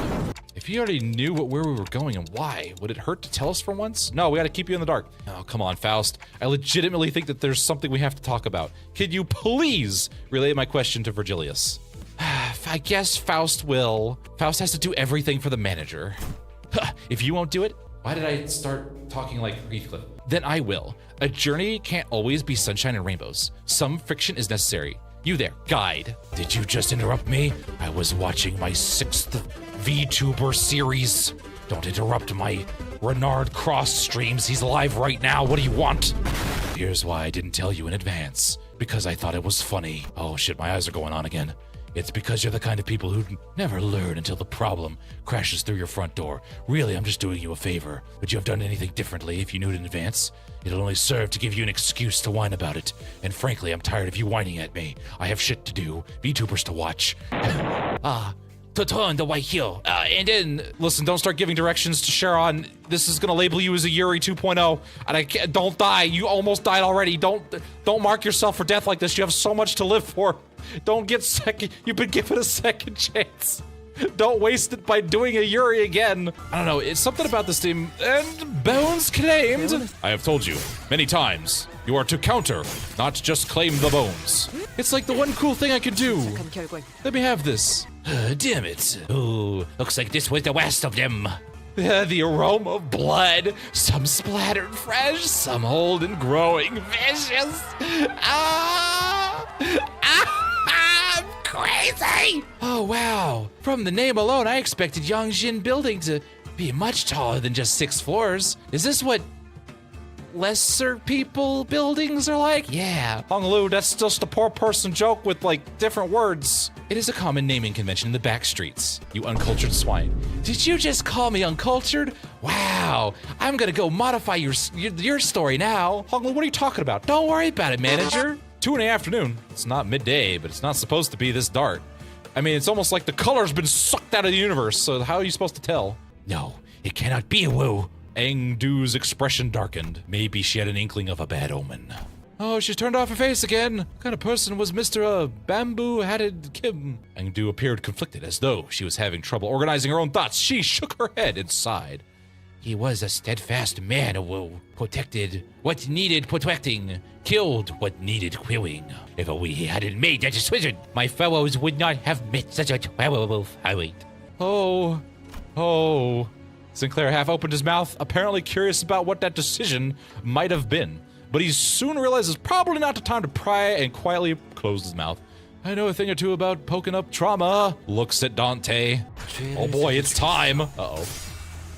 If you already knew where we were going and why, would it hurt to tell us for once? No, we gotta keep you in the dark. Oh, come on, Faust. I legitimately think that there's something we have to talk about. Could you please relay my question to Virgilius? I guess Faust will. Faust has to do everything for the manager. If you won't do it, why did I start talking like Heathcliff? Then I will. A journey can't always be sunshine and rainbows. Some friction is necessary. You there, guide. Did you just interrupt me? I was watching my 6th VTuber series. Don't interrupt my Renard cross streams. He's live right now. What do you want? Here's why I didn't tell you in advance. Because I thought it was funny. Oh shit, my eyes are going on again. It's because you're the kind of people who never learn until the problem crashes through your front door. Really, I'm just doing you a favor. Would you have done anything differently if you knew it in advance? It'll only serve to give you an excuse to whine about it. And frankly, I'm tired of you whining at me. I have shit to do, VTubers to watch. To turn the way here. And then, listen, don't start giving directions to Sharon. This is gonna label you as a Yuri 2.0. And I can't, don't die. You almost died already. Don't mark yourself for death like this. You have so much to live for. Don't get second. You've been given a second chance. Don't waste it by doing a Yuri again. I don't know. It's something about this team. And bones claimed. I have told you many times. You are to counter, not just claim the bones. It's like the one cool thing I can do. Let me have this. Damn it. Ooh, looks like this was the worst of them. The aroma of blood. Some splattered fresh, some old and growing vicious. I'm crazy! Oh, wow. From the name alone, I expected Yong-jin building to be much taller than just 6 floors. Is this what lesser people buildings are like? Yeah. Honglu, that's just a poor person joke with, like, different words. It is a common naming convention in the backstreets. You uncultured swine. Did you just call me uncultured? Wow. I'm gonna go modify your story now. Honglu, what are you talking about? Don't worry about it, manager. 2 in the afternoon. It's not midday, but it's not supposed to be this dark. I mean, it's almost like the color's been sucked out of the universe, so how are you supposed to tell? No, it cannot be a Wu. Aeng-du's expression darkened. Maybe she had an inkling of a bad omen. Oh, she's turned off her face again. What kind of person was Mr. Bamboo-hatted Kim? Aeng-du appeared conflicted, as though she was having trouble organizing her own thoughts. She shook her head and sighed. He was a steadfast man, a Wu. Protected what needed protecting. Killed what needed killing. If we hadn't made that decision, my fellows would not have met such a terrible fate. Oh. Sinclair half opened his mouth, apparently curious about what that decision might have been. But he soon realized it's probably not the time to pry and quietly closed his mouth. I know a thing or two about poking up trauma. Looks at Dante. Oh boy, it's time. Uh-oh.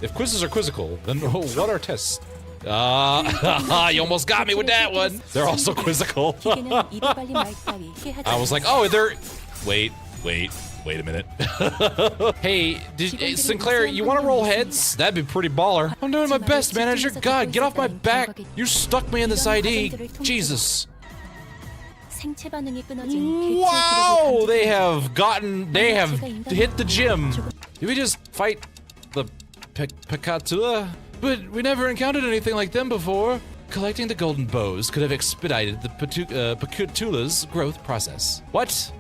If quizzes are quizzical, then what are tests? You almost got me with that one. They're also quizzical. I was like, oh, they're... Wait a minute. Hey, Sinclair, you want to roll heads? That'd be pretty baller. I'm doing my best, manager. God, get off my back. You stuck me in this ID. Jesus. Wow, they have hit the gym. Did we just fight the Pekatula? But we never encountered anything like them before. Collecting the golden bows could have expedited the Pekatula's growth process. What?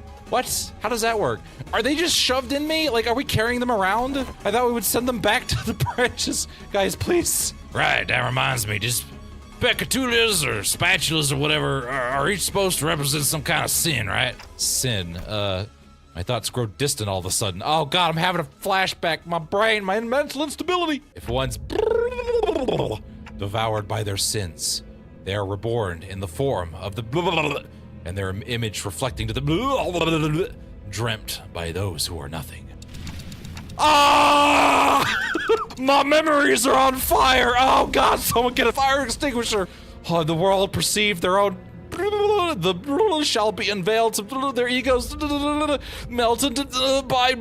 How does that work? Are they just shoved in me? Like, are we carrying them around? I thought we would send them back to the branches. Guys, please. Right, that reminds me. Just Pekatulas or spatulas or whatever are each supposed to represent some kind of sin, right? Sin. My thoughts grow distant all of a sudden. Oh god, I'm having a flashback. My brain, my mental instability. If one's devoured by their sins, they are reborn in the form of the and their image reflecting to the dreamt by those who are nothing. Ah! My memories are on fire! Oh god, someone get a fire extinguisher! Oh, the world perceived their own the shall be unveiled to their egos melted by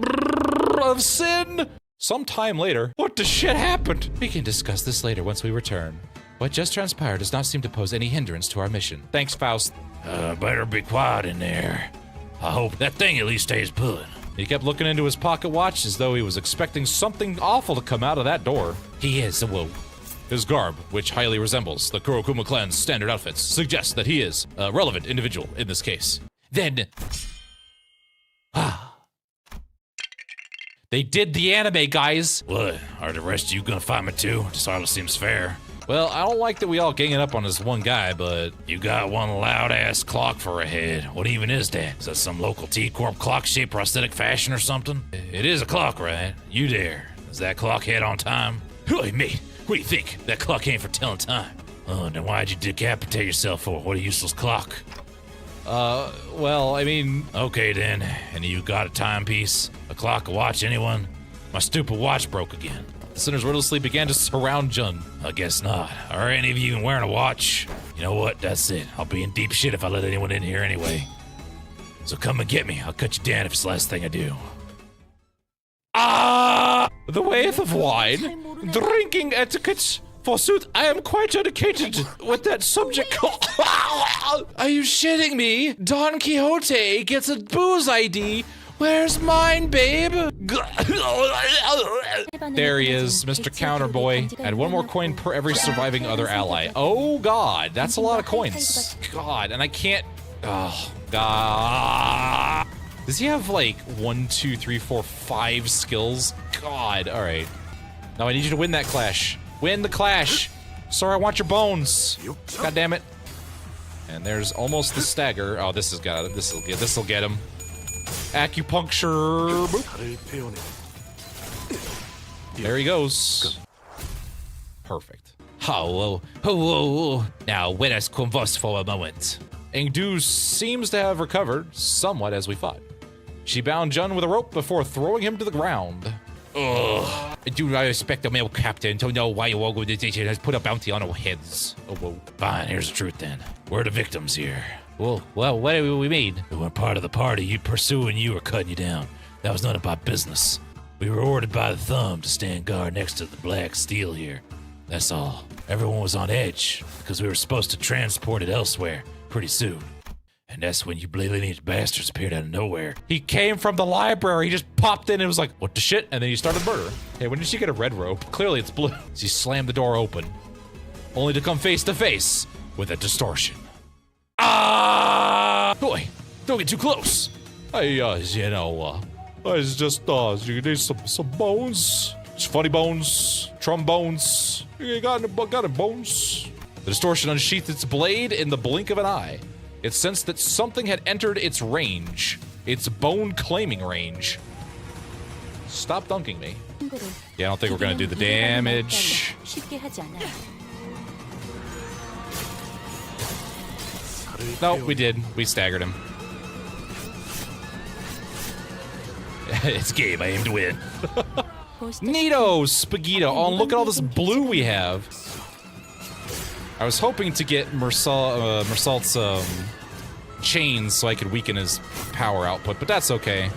of sin. Some time later, what the shit happened? We can discuss this later once we return. What just transpired does not seem to pose any hindrance to our mission. Thanks, Faust. Better be quiet in there. I hope that thing at least stays put. He kept looking into his pocket watch as though he was expecting something awful to come out of that door. He is a Wu. His garb, which highly resembles the Kurokuma clan's standard outfits, suggests that he is a relevant individual in this case. Then... They did the anime, guys. What? Are the rest of you gonna fight me too? This hardly seems fair. Well, I don't like that we all ganging up on this one guy, but you got one loud-ass clock for a head. What even is that? Is that some local T-Corp clock-shaped prosthetic fashion or something? It is a clock, right? You there. Is that clock head on time? Hey, mate, what do you think? That clock ain't for telling time. Oh, then why'd you decapitate yourself for? What a useless clock. Well, I mean... Okay, then. And you got a timepiece? A clock, a watch, anyone? My stupid watch broke again. The sinners wordlessly began to surround Jun. I guess not. Are any of you even wearing a watch? You know what? That's it. I'll be in deep shit if I let anyone in here anyway. So come and get me. I'll cut you down if it's the last thing I do. The waif of wine, drinking etiquette. Forsooth, I am quite educated with that subject. Are you shitting me? Don Quixote gets a booze ID. Where's mine, babe? There he is, Mr. Counterboy. Add one more coin per every surviving other ally. Oh god, that's a lot of coins. God, and I can't... Oh, god. Does he have like 1, 2, 3, 4, 5 skills? God, alright. Now I need you to win that clash. Win the clash. Sorry, I want your bones. God damn it. And there's almost the stagger. Oh, this will get him. Acupuncture. Boop. There he goes. Perfect. Hello. Hello. Now, let us converse for a moment. Aeng-du seems to have recovered somewhat as we fought. She bound Jun with a rope before throwing him to the ground. Ugh. I do not expect a male captain to know why your organization has put a bounty on our heads. Oh, whoa. Fine, here's the truth then. We're the victims here. Well, what do we mean? We weren't part of the party. You pursuing you or cutting you down. That was none of our business. We were ordered by the thumb to stand guard next to the black steel here. That's all. Everyone was on edge because we were supposed to transport it elsewhere pretty soon. And that's when you blatantly bastards appeared out of nowhere. He came from the library. He just popped in and was like, what the shit? And then he started murder. Hey, when did she get a red rope? Clearly it's blue. She slammed the door open, only to come face to face with a distortion. Boy, don't get too close. I just, you need some bones. Some funny bones, trombones. You got any bones? The distortion unsheathed its blade in the blink of an eye. It sensed that something had entered its range. Its bone-claiming range. Stop dunking me. Yeah, I don't think we're gonna do the damage. No, we did. We staggered him. It's game. I aim to win. Neato, Spaghetti. Oh, look at all this blue we have. I was hoping to get Mersault's chains so I could weaken his power output, but that's okay.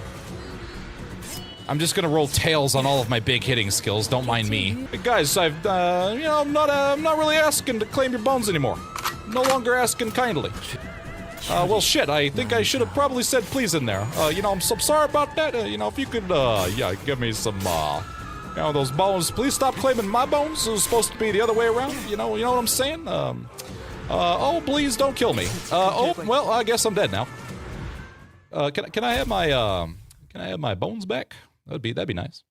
I'm just gonna roll tails on all of my big hitting skills. Don't mind me. Hey guys, I'm not really asking to claim your bones anymore. No longer asking kindly. Well, shit. I think I should have probably said please in there. I'm so sorry about that. If you could, give me some, those bones. Please stop claiming my bones. It was supposed to be the other way around. You know what I'm saying? Oh, please don't kill me. Oh, well, I guess I'm dead now. Can I have my bones back? That'd be nice.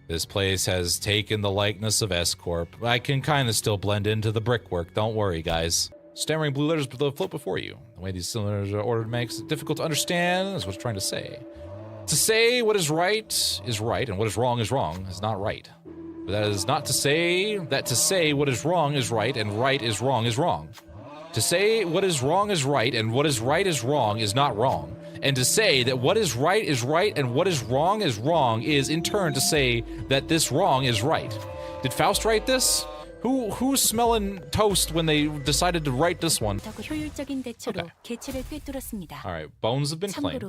This place has taken the likeness of S-Corp. I can kind of still blend into the brickwork. Don't worry, guys. Stammering blue letters float before you. The way these cylinders are ordered makes it difficult to understand. That's what it's trying to say. To say what is right, and what is wrong is not right. But that is not to say that to say what is wrong is right, and right is wrong is wrong. To say what is wrong is right, and what is right is wrong is not wrong. And to say that what is right, and what is wrong is in turn to say that this wrong is right. Did Faust write this? Who's smelling toast when they decided to write this one? Okay. Alright, bones have been claimed.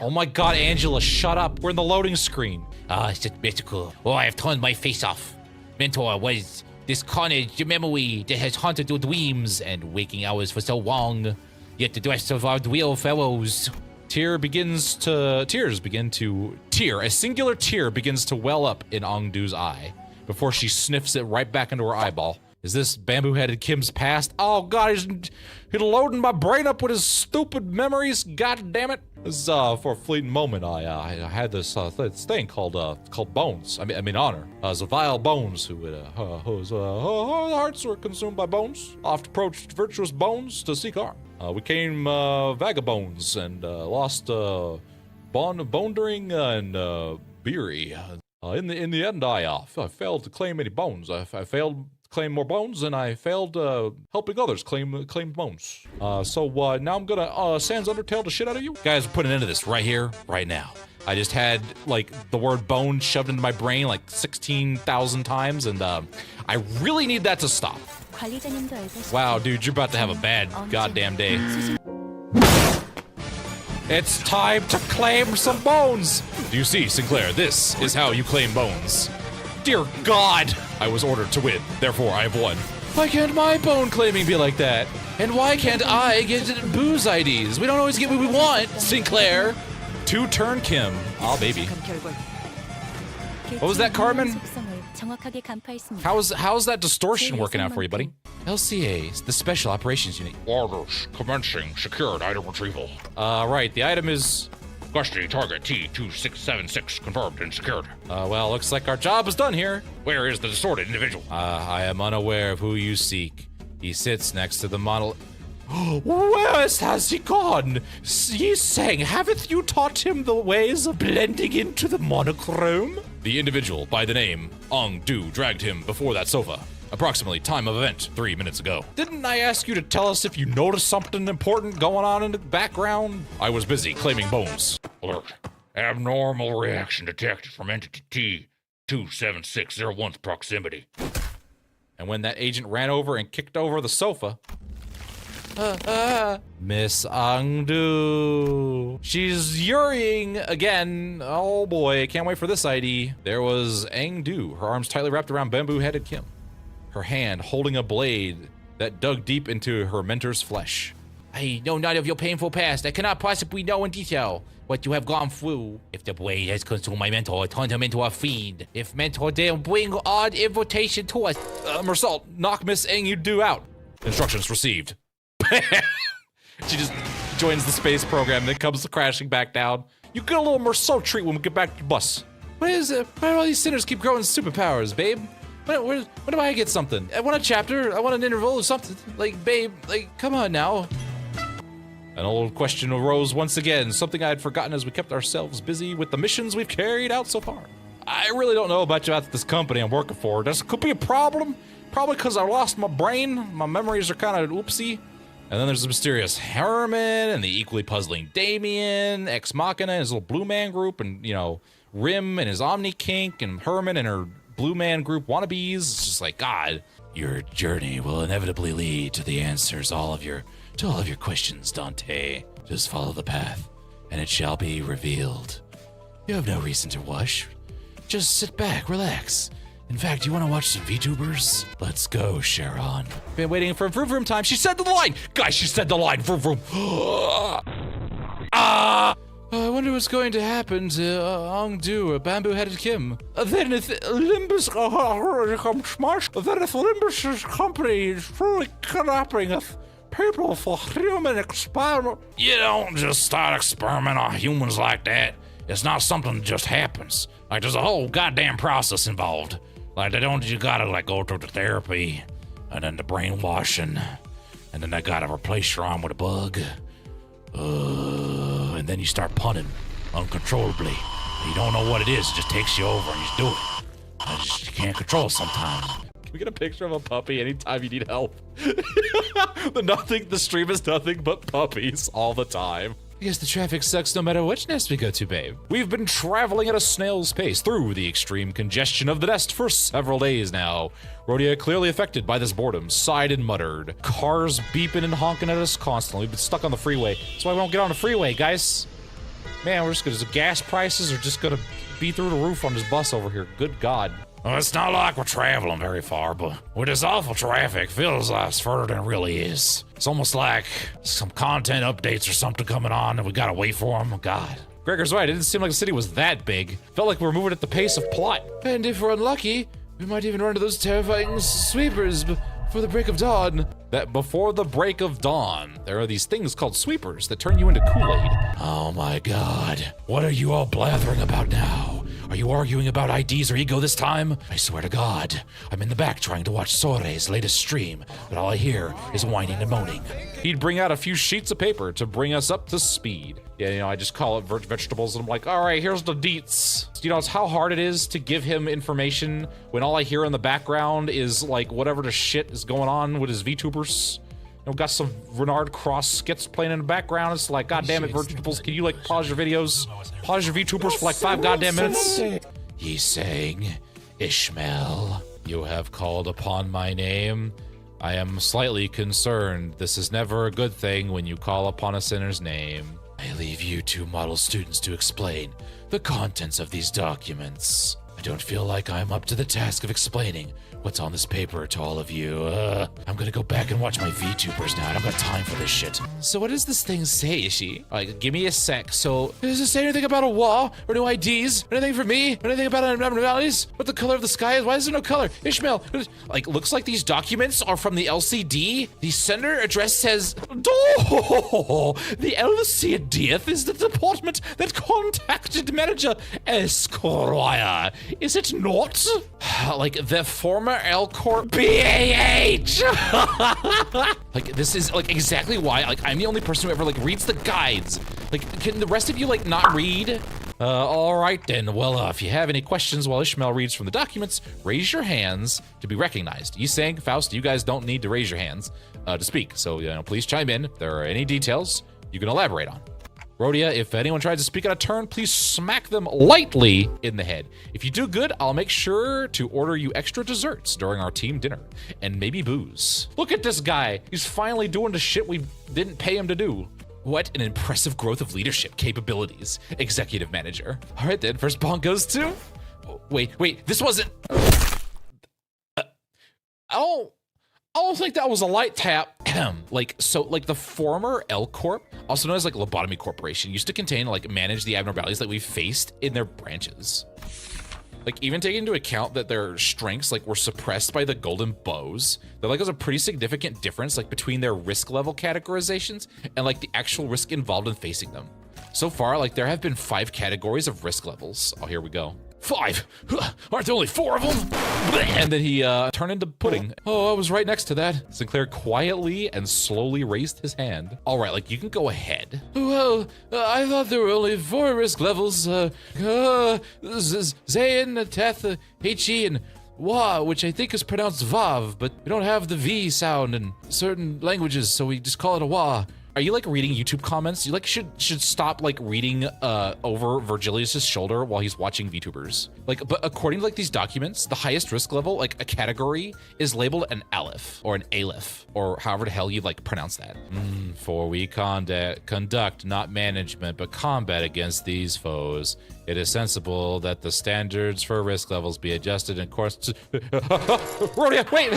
Oh my god, Angela, shut up. We're in the loading screen. It's just mystical. Oh, I have torn my face off. Mentor was this carnage memory that has haunted the dreams and waking hours for so long. Yet the rest of our real fellows. A singular tear begins to well up in Aeng-du's eye before she sniffs it right back into her eyeball. Is this bamboo-headed Kim's past? Oh God, he's loading my brain up with his stupid memories. God damn it! This, for a fleeting moment, I had this thing called bones. I mean honor. It was a vile bones whose hearts were consumed by bones. Oft approached virtuous bones to seek harm. We came vagabonds and lost bondering and beery. In the end, I failed to claim any bones. I failed to claim more bones, and I failed helping others claim bones. So now I'm gonna sans undertale the shit out of you. Guys, we're putting an end to this right here, right now. I just had like the word bone shoved into my brain like 16,000 times, and I really need that to stop. Wow, dude, you're about to have a bad goddamn day. It's time to claim some bones! Do you see, Sinclair? This is how you claim bones. Dear God! I was ordered to win, therefore I have won. Why can't my bone claiming be like that? And why can't I get booze IDs? We don't always get what we want, Sinclair! Two-turn Kim. Oh, baby. What was that, Carmen? How's that distortion working out for you, buddy? LCA, the Special Operations Unit. Orders commencing secured item retrieval. Right, the item is... Questioning target T2676 confirmed and secured. Well, looks like our job is done here. Where is the distorted individual? I am unaware of who you seek. He sits next to the model... Where has he gone? He's saying, haven't you taught him the ways of blending into the monochrome? The individual by the name Aeng-du dragged him before that sofa. Approximately time of event 3 minutes ago. Didn't I ask you to tell us if you noticed something important going on in the background? I was busy claiming bones. Alert. Abnormal reaction detected from entity T27601's proximity. And when that agent ran over and kicked over the sofa... Miss Aeng-du. She's yuriing again. Oh boy, I can't wait for this ID. There was Aeng-du, her arms tightly wrapped around bamboo-headed Kim. Her hand holding a blade that dug deep into her mentor's flesh. I know none of your painful past. I cannot possibly know in detail what you have gone through. If the blade has consumed my mentor, turn him into a fiend. If mentor dare bring odd invitation to us. Mersault, knock Miss Aeng-du out. Instructions received. She just joins the space program and then comes crashing back down. You get a little Mersault treat when we get back to the bus. What is it? Why do all these sinners keep growing superpowers, babe? When do I get something? I want a chapter, I want an interval or something. Like, babe, like, come on now. An old question arose once again, something I had forgotten as we kept ourselves busy with the missions we've carried out so far. I really don't know about this company I'm working for. This could be a problem. Probably because I lost my brain. My memories are kind of oopsie. And then there's the mysterious Herman and the equally puzzling Damien, Ex Machina and his little Blue Man group, and, you know, Rim and his Omni Kink, and Herman and her Blue Man group wannabes. It's just like, God, your journey will inevitably lead to the answers to all of your questions, Dante. Just follow the path, and it shall be revealed. You have no reason to rush. Just sit back, relax. In fact, you want to watch some VTubers? Let's go, Sharon. Been waiting for vroom vroom time. She said the line! Guys, she said the line! Vroom vroom. I wonder what's going to happen to Aeng-du or bamboo-headed Kim. Then if Limbus company is truly kidnapping of people for human experiment. You don't just start experimenting on humans like that. It's not something that just happens. Like, there's a whole goddamn process involved. Like, you gotta, like, go through the therapy, and then the brainwashing, and then they gotta replace your arm with a bug. And then you start punning uncontrollably. You don't know what it is, it just takes you over and you do it. You can't control it sometimes. Can we get a picture of a puppy anytime you need help? The stream is nothing but puppies all the time. I guess the traffic sucks no matter which nest we go to, babe. We've been traveling at a snail's pace through the extreme congestion of the nest for several days now. Rhodia, clearly affected by this boredom, sighed and muttered. Cars beeping and honking at us constantly. We've been stuck on the freeway. That's why we don't get on the freeway, guys. Man, we're just gonna, gas prices are just gonna be through the roof on this bus over here. Good God. Well, it's not like we're traveling very far, but with this awful traffic, feels like it's further than it really is. It's almost like some content updates or something coming on and we gotta wait for them. God. Gregor's right, it didn't seem like the city was that big. Felt like we were moving at the pace of plot. And if we're unlucky, we might even run into those terrifying sweepers. before the break of dawn. That before the break of dawn, there are these things called sweepers that turn you into Kool-Aid. Oh my god. What are you all blathering about now? Are you arguing about IDs or ego this time? I swear to God, I'm in the back trying to watch Sore's latest stream, but all I hear is whining and moaning. He'd bring out a few sheets of paper to bring us up to speed. Yeah, you know, I just call it vegetables, and I'm like, all right, here's the deets. You know, it's how hard it is to give him information when all I hear in the background is like whatever the shit is going on with his VTubers. You know, got some Renard cross skits playing in the background. It's like, God damn it, vegetables, can you like pause your videos? Pause your VTubers for like 5 goddamn minutes? He's saying, Ishmael. You have called upon my name. I am slightly concerned. This is never a good thing when you call upon a sinner's name. I leave you two model students to explain the contents of these documents. I don't feel like I'm up to the task of explaining what's on this paper to all of you. I'm gonna go back and watch my VTubers now. I don't got time for this shit. So what does this thing say, Ishi? Like, give me a sec. So, does it say anything about a wall? Or no IDs? Anything for me? Anything about abnormalities? What the color of the sky is? Why is there no color? Ishmael! Like, looks like these documents are from the LCD. The sender address says, oh, the LCD is the department that contacted manager Esquire. Is it not? Like, the former L Corp BAH. Like, this is like exactly why like I'm the only person who ever like reads the guides. Like, can the rest of you like not read? All right then. Well, if you have any questions while Ishmael reads from the documents, raise your hands to be recognized. Yisang, Faust, you guys don't need to raise your hands to speak. So, you know, please chime in if there are any details you can elaborate on. Rhodia, if anyone tries to speak out of turn, please smack them lightly in the head. If you do good, I'll make sure to order you extra desserts during our team dinner. And maybe booze. Look at this guy. He's finally doing the shit we didn't pay him to do. What an impressive growth of leadership capabilities, executive manager. All right then, first bong goes to... Wait, this wasn't... I don't think that was a light tap. Like the former L Corp, also known as like Lobotomy Corporation, used to contain like manage the abnormalities that we faced in their branches. Like, even taking into account that their strengths like were suppressed by the golden bows, there like was a pretty significant difference like between their risk level categorizations and like the actual risk involved in facing them. So far, like there have been 5 categories of risk levels. Oh, here we go. 5? Aren't there only 4 of them? And then he turned into pudding. Oh, I was right next to that. Sinclair quietly and slowly raised his hand. All right, like you can go ahead. Well, I thought there were only 4 risk levels. Zayn, Teth, Heichi, and Wa, which I think is pronounced Vav, but we don't have the V sound in certain languages, so we just call it a Wa. Are you like reading YouTube comments? You like should stop like reading over Virgilius's shoulder while he's watching VTubers. Like, but according to like these documents, the highest risk level, like a category, is labeled an Aleph or an Aleph or however the hell you like pronounce that. For we conduct not management but combat against these foes. It is sensible that the standards for risk levels be adjusted in course to. Rhodia, wait.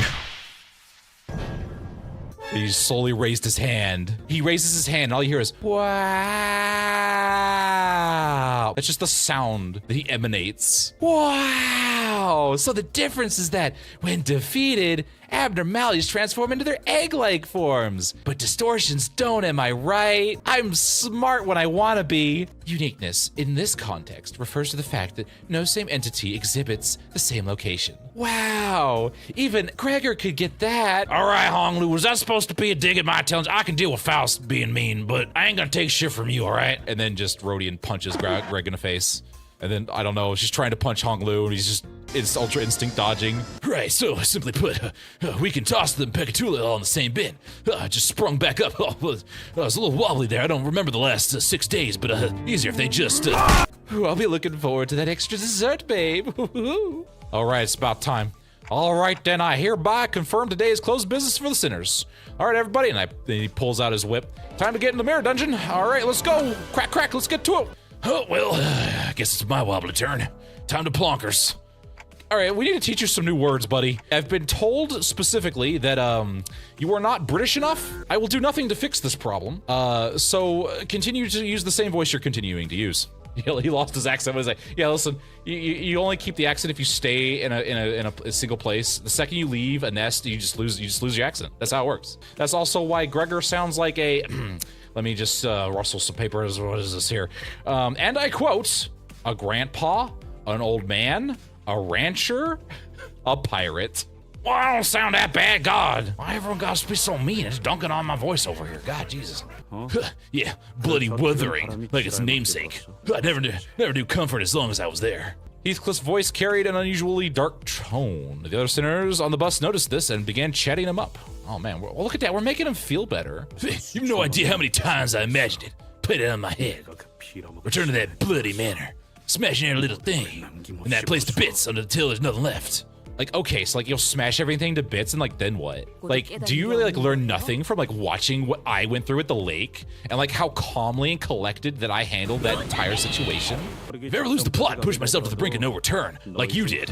He slowly raised his hand. He raises his hand, and all you hear is, wow. That's just the sound that he emanates. Wow. So the difference is that when defeated, abnormalities transform into their egg-like forms. But distortions don't, am I right? I'm smart when I want to be. Uniqueness, in this context, refers to the fact that no same entity exhibits the same location. Wow, even Gregor could get that. All right, Honglu, was that supposed to be a dig at my intelligence? I can deal with Faust being mean, but I ain't gonna take shit from you, all right? And then just Rodian punches Greg in the face. And then, I don't know, she's trying to punch Honglu, and he's just, it's ultra instinct dodging. Right, so simply put, we can toss them Pecatula all in the same bin. Just sprung back up. I was a little wobbly there. I don't remember the last 6 days, but easier if they just... Ooh, I'll be looking forward to that extra dessert, babe. All right, it's about time. All right, then, I hereby confirm today is closed business for the sinners. All right, everybody, and then he pulls out his whip. Time to get in the mirror dungeon. All right, let's go. Crack, crack, let's get to it. Oh, well, I guess it's my wobbly turn. Time to plonkers. All right, we need to teach you some new words, buddy. I've been told specifically that you are not British enough. I will do nothing to fix this problem. So continue to use the same voice you're continuing to use. He lost his accent. But he's like, yeah, listen, you only keep the accent if you stay in a single place. The second you leave a nest, you just lose your accent. That's how it works. That's also why Gregor sounds like a. Let me just rustle some papers. What is this here? And I quote: a grandpa, an old man, a rancher, a pirate. Well, I don't sound that bad, God. Why everyone got to be so mean? It's dunking on my voice over here. God, Jesus. Yeah, bloody Wuthering, like its namesake. I never knew comfort as long as I was there. Heathcliff's voice carried an unusually dark tone. The other sinners on the bus noticed this and began chatting him up. Oh man, well, look at that. We're making him feel better. You've no idea how many times I imagined it. Played it on my head. Return to that bloody manor. Smashing every little thing. And that place to bits until there's nothing left. Like, okay, so like you'll smash everything to bits and like then what? Like, do you really like learn nothing from like watching what I went through at the lake and like how calmly and collected that I handled that entire situation? If I ever lose the plot, push myself to the brink of no return, like you did.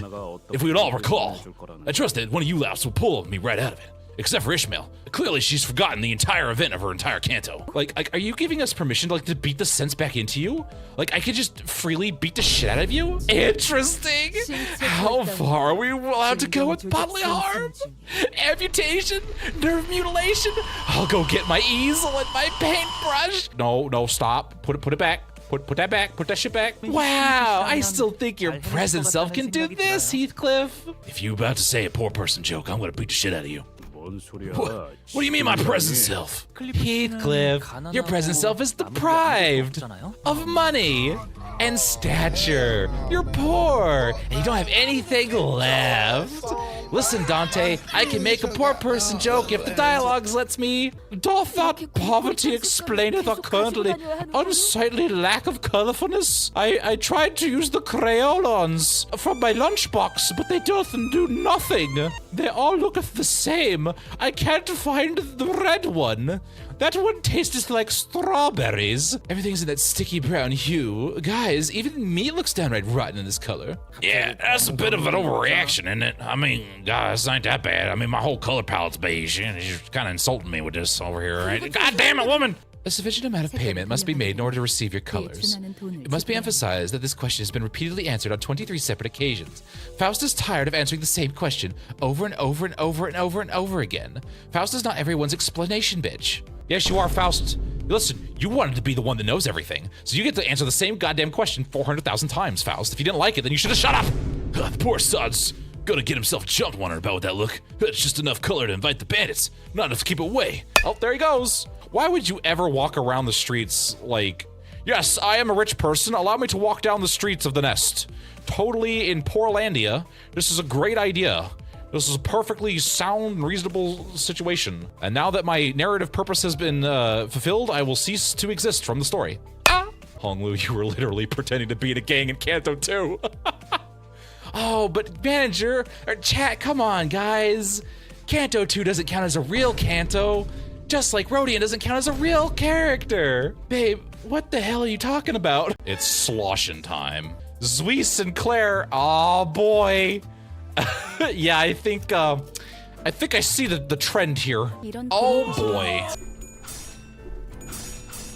If we would all recall, I trust that one of you louts will pull me right out of it. Except for Ishmael. Clearly, she's forgotten the entire event of her entire canto. Like, are you giving us permission to like to beat the sense back into you? Like, I could just freely beat the shit out of you? Interesting. How far are we allowed to go with bodily harm? Amputation? Nerve mutilation? I'll go get my easel and my paintbrush. No, stop. Put it back. Put that back. Put that shit back. Wow, I still think your present self can do this, Heathcliff. If you about to say a poor person joke, I'm gonna beat the shit out of you. What do you mean my present self? Heathcliff, your present self is deprived of money and stature. You're poor, and you don't have anything left. Listen, Dante, I can make a poor person joke if the dialogues lets me. Doth that poverty explaineth a currently unsightly lack of colorfulness? I tried to use the crayons from my lunchbox, but they doth do nothing. They all looketh the same. I can't find the red one. That one tastes like strawberries. Everything's in that sticky brown hue. Guys, even meat looks downright rotten in this color. Yeah, that's a bit of an overreaction, isn't it? I mean, guys, it ain't that bad. I mean, my whole color palette's beige, and you're kind of insulting me with this over here, right? God damn it, woman! A sufficient amount of payment must be made in order to receive your colors. It must be emphasized that this question has been repeatedly answered on 23 separate occasions. Faust is tired of answering the same question over and over and over and over and over again. Faust is not everyone's explanation bitch. Yes, you are, Faust. Listen, you wanted to be the one that knows everything, so you get to answer the same goddamn question 400,000 times, Faust. If you didn't like it, then you should have shut up. The poor sod's gonna get himself jumped wondering about with that look. That's just enough color to invite the bandits, not enough to keep away. Oh, there he goes. Why would you ever walk around the streets like, yes, I am a rich person, allow me to walk down the streets of the nest. Totally in Portlandia. This is a great idea. This is a perfectly sound, reasonable situation. And now that my narrative purpose has been fulfilled, I will cease to exist from the story. Ah! Honglu, you were literally pretending to be in a gang in Canto too. Oh, but manager, or chat, come on, guys. Canto 2 doesn't count as a real Canto. Just like Rodion doesn't count as a real character. Babe, what the hell are you talking about? It's sloshin' time. Zui Sinclair, oh boy. Yeah, I think I see the trend here. Oh boy.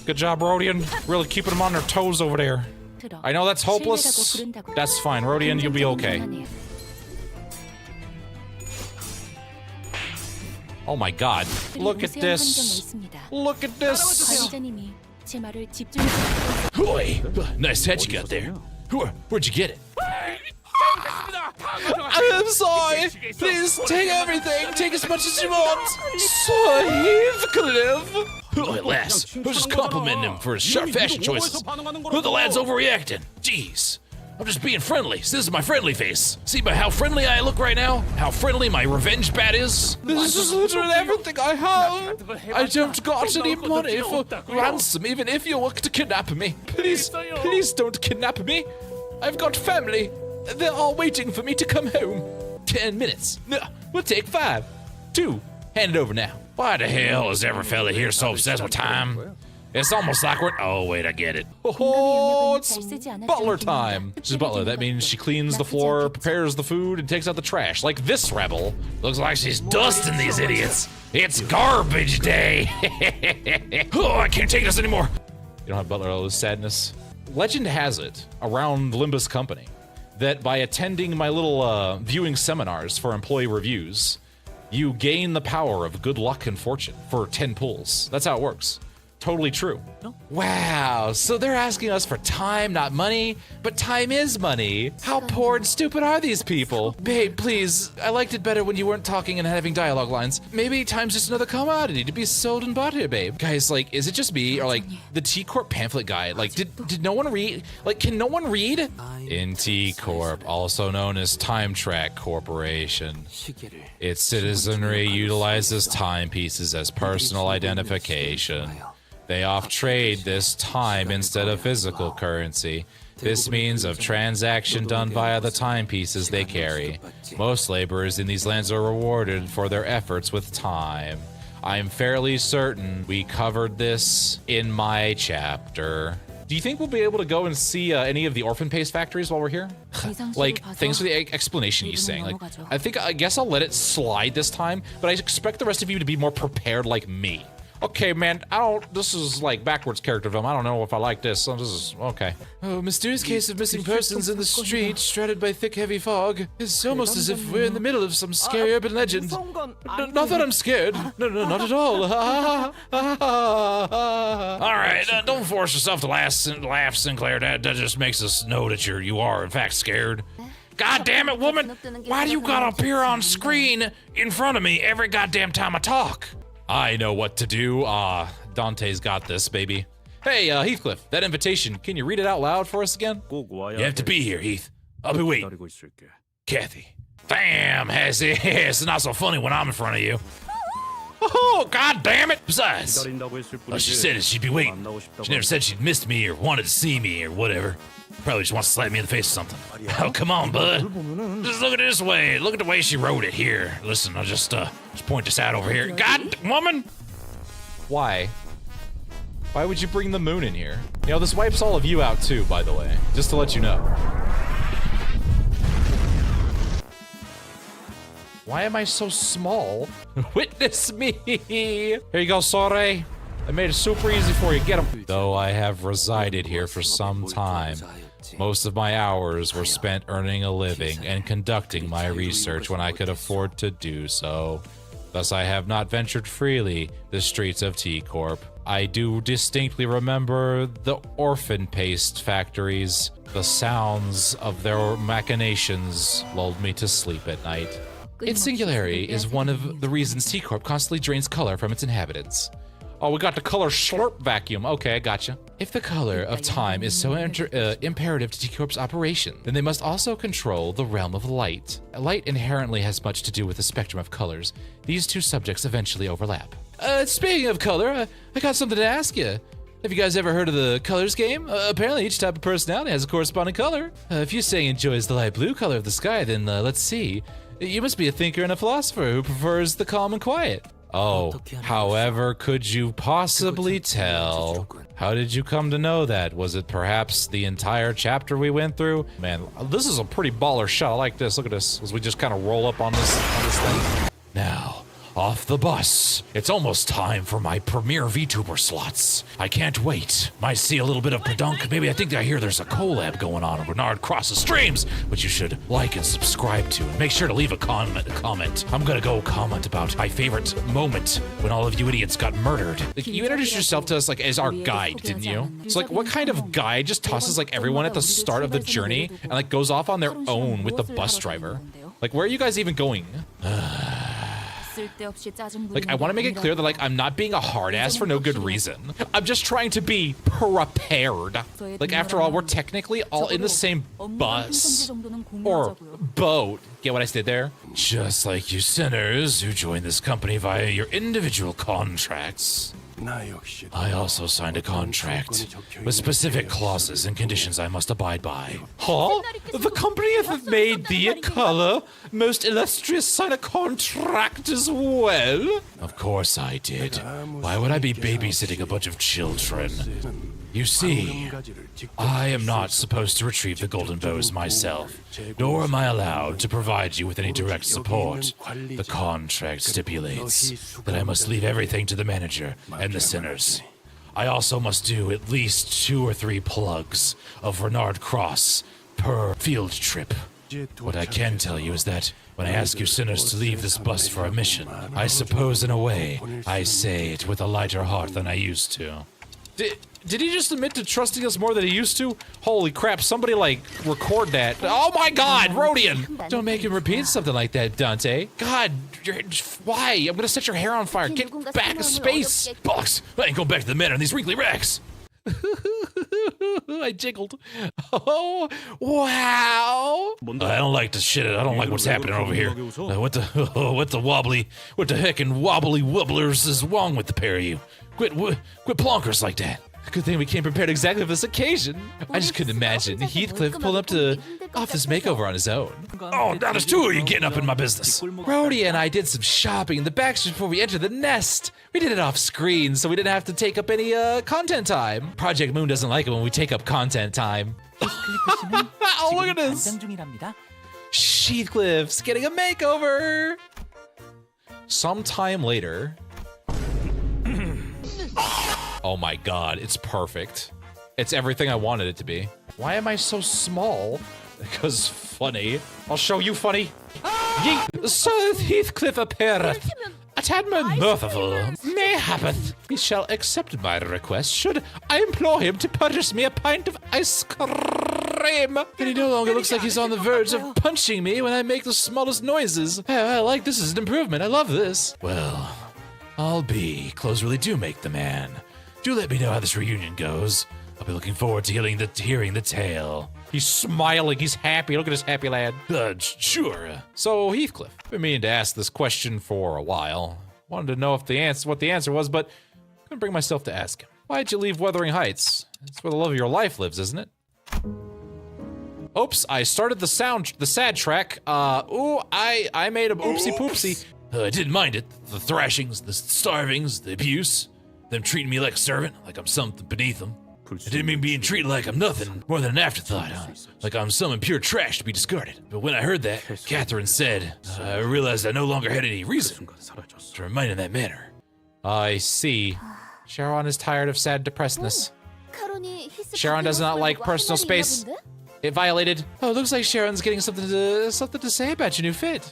Good job, Rodion. Really keeping them on their toes over there. I know that's hopeless. That's fine, Rodion, you'll be okay. Oh my god. Look at this. Look at this. Oi, nice hat you got there. Where'd you get it? I'm sorry. Please take everything. Take as much as you want. Sir Heathcliff. At last, I was just complimenting him for his sharp fashion choices. The lad's overreacting. Jeez. I'm just being friendly. So this is my friendly face. See by how friendly I look right now? How friendly my revenge bat is? This is literally everything I have. I don't got any money for ransom, even if you were to kidnap me. Please don't kidnap me. I've got family. They're all waiting for me to come home. 10 minutes. No, we'll take 5. 2. Hand it over now. Why the hell is every fella here so obsessed with time? It's almost like we're... Oh, wait, I get it. Oh, it's butler time. She's butler. That means she cleans the floor, prepares the food, and takes out the trash. Like this rebel. Looks like she's dusting these idiots. It's garbage day. Oh, I can't take this anymore. You don't have butler, all this sadness. legend has it around Limbus Company that by attending my little viewing seminars for employee reviews, you gain the power of good luck and fortune for 10 pulls. That's how it works. Totally true. Wow, so they're asking us for time, not money, but time is money. How poor and stupid are these people? Babe, please, I liked it better when you weren't talking and having dialogue lines. Maybe time's just another commodity to be sold and bought here, babe. Guys, like, is it just me, or like, the T-Corp pamphlet guy, like, did no one read? Like, can no one read? In T-Corp, also known as Time Track Corporation, its citizenry utilizes timepieces as personal identification. They off-trade this time instead of physical currency. This means of transaction done via the timepieces they carry. Most laborers in these lands are rewarded for their efforts with time. I'm fairly certain we covered this in my chapter. Do you think we'll be able to go and see any of the orphan paste factories while we're here? Like, thanks for the explanation he's saying. Like, I guess I'll let it slide this time, but I expect the rest of you to be more prepared like me. Okay, man, this is like backwards character film. I don't know if I like this. So this is, okay. Oh, mysterious case of missing persons in the street, shrouded by thick, heavy fog. It's almost as if we're in the middle of some scary urban legend. Not that I'm scared. No, not at all. All right, don't force yourself to laugh, Sinclair. That just makes us know that you are in fact scared. God damn it, woman! Why do you gotta appear on screen in front of me every goddamn time I talk? I know what to do. Dante's got this, baby. Hey, Heathcliff, that invitation, can you read it out loud for us again? You have to be here, Heath. I'll be waiting. Kathy. Damn, Hassie, it's not so funny when I'm in front of you. Oh, god damn it! Besides, all she said is she'd be waiting. She never said she'd missed me or wanted to see me or whatever. Probably just wants to slap me in the face or something. Oh, come on, bud. Just look at it this way. Look at the way she wrote it here. Listen, I'll just point this out over here. God, woman! Why? Why would you bring the moon in here? You know, this wipes all of you out too, by the way. Just to let you know. Why am I so small? Witness me! Here you go, Sore. I made it super easy for you. Get him. Though I have resided here for some time, most of my hours were spent earning a living and conducting my research when I could afford to do so. Thus I have not ventured freely the streets of T-Corp. I do distinctly remember the orphan paste factories. The sounds of their machinations lulled me to sleep at night. Its singularity is one of the reasons T-Corp constantly drains color from its inhabitants. Oh, we got the color slurp vacuum. Okay, I gotcha. If the color of time is so imperative to T-Corp's operation, then they must also control the realm of light. Light inherently has much to do with the spectrum of colors. These two subjects eventually overlap. Speaking of color, I got something to ask you. Have you guys ever heard of the colors game? Apparently each type of personality has a corresponding color. If you say enjoys the light blue color of the sky, then let's see. You must be a thinker and a philosopher who prefers the calm and quiet. Oh, however could you possibly tell? How did you come to know that? Was it perhaps the entire chapter we went through? Man, this is a pretty baller shot. I like this. Look at this as we just kind of roll up on this thing. Now, off the bus. It's almost time for my premiere VTuber slots. I can't wait. Might see a little bit of Pedunk. Maybe I think I hear there's a collab going on Renard crosses streams, which you should like and subscribe to. And make sure to leave a comment. I'm gonna go comment about my favorite moment when all of you idiots got murdered. Like, you introduced yourself to us like as our guide, didn't you? So like, what kind of guide just tosses like everyone at the start of the journey and like goes off on their own with the bus driver? Like, where are you guys even going? Like, I want to make it clear that, like, I'm not being a hard ass for no good reason. I'm just trying to be prepared. Like, after all, we're technically all in the same bus. Or boat. Get what I did there? Just like you sinners who join this company via your individual contracts. I also signed a contract with specific clauses and conditions I must abide by. Huh? The company hath made thee a color, most illustrious, sign a contract as well? Of course I did. Why would I be babysitting a bunch of children? You see, I am not supposed to retrieve the golden bows myself, nor am I allowed to provide you with any direct support. The contract stipulates that I must leave everything to the manager and the sinners. I also must do at least 2 or 3 plugs of Renard Cross per field trip. What I can tell you is that when I ask you sinners to leave this bus for a mission, I suppose in a way, I say it with a lighter heart than I used to. Did he just admit to trusting us more than he used to? Holy crap, somebody like record that. Oh my god, Rodian! Don't make him repeat something like that, Dante. God, why? I'm gonna set your hair on fire. Get back to space! Bollocks! I ain't going back to the manor in these wrinkly racks! I jiggled. Oh, wow! I don't like this shit. I don't like what's happening over here. What the heckin' wobbly wobblers is wrong with the pair of you? Quit plonkers like that. Good thing we came prepared exactly for this occasion. I just couldn't imagine Heathcliff pulled up to office makeover on his own. Oh, now there's 2 of you getting up in my business. Rhodey and I did some shopping in the backstreets before we entered the nest. We did it off screen so we didn't have to take up any content time. Project Moon doesn't like it when we take up content time. Oh, look at this. Heathcliff's getting a makeover. Sometime later. Oh my god, it's perfect. It's everything I wanted it to be. Why am I so small? Because funny. I'll show you funny. Yeet. So Heathcliff appeareth. A tad more mirthful. Mayhappeth he shall accept my request should I implore him to purchase me a pint of ice cream. And he no longer looks like he's on the verge of punching me when I make the smallest noises. I like this is an improvement. I love this. Well, I'll be. Clothes really do make the man. Do let me know how this reunion goes. I'll be looking forward to hearing the tale. He's smiling. He's happy. Look at this happy lad. Sure. So Heathcliff, been meaning to ask this question for a while. Wanted to know if what the answer was, but couldn't bring myself to ask him. Why'd you leave Wuthering Heights? It's where the love of your life lives, isn't it? Oops, I started the sad track. I made a oopsie poopsie. I didn't mind it. The thrashings, the starvings, the abuse. Them treating me like a servant, like I'm something beneath them. I didn't mean being treated like I'm nothing, more than an afterthought, like I'm some impure trash to be discarded. But when I heard that, Catherine said, I realized I no longer had any reason to remain in that manner. I see. Sharon is tired of sad depressedness. Sharon does not like personal space. It violated. Oh, looks like Sharon's getting something to say about your new fit.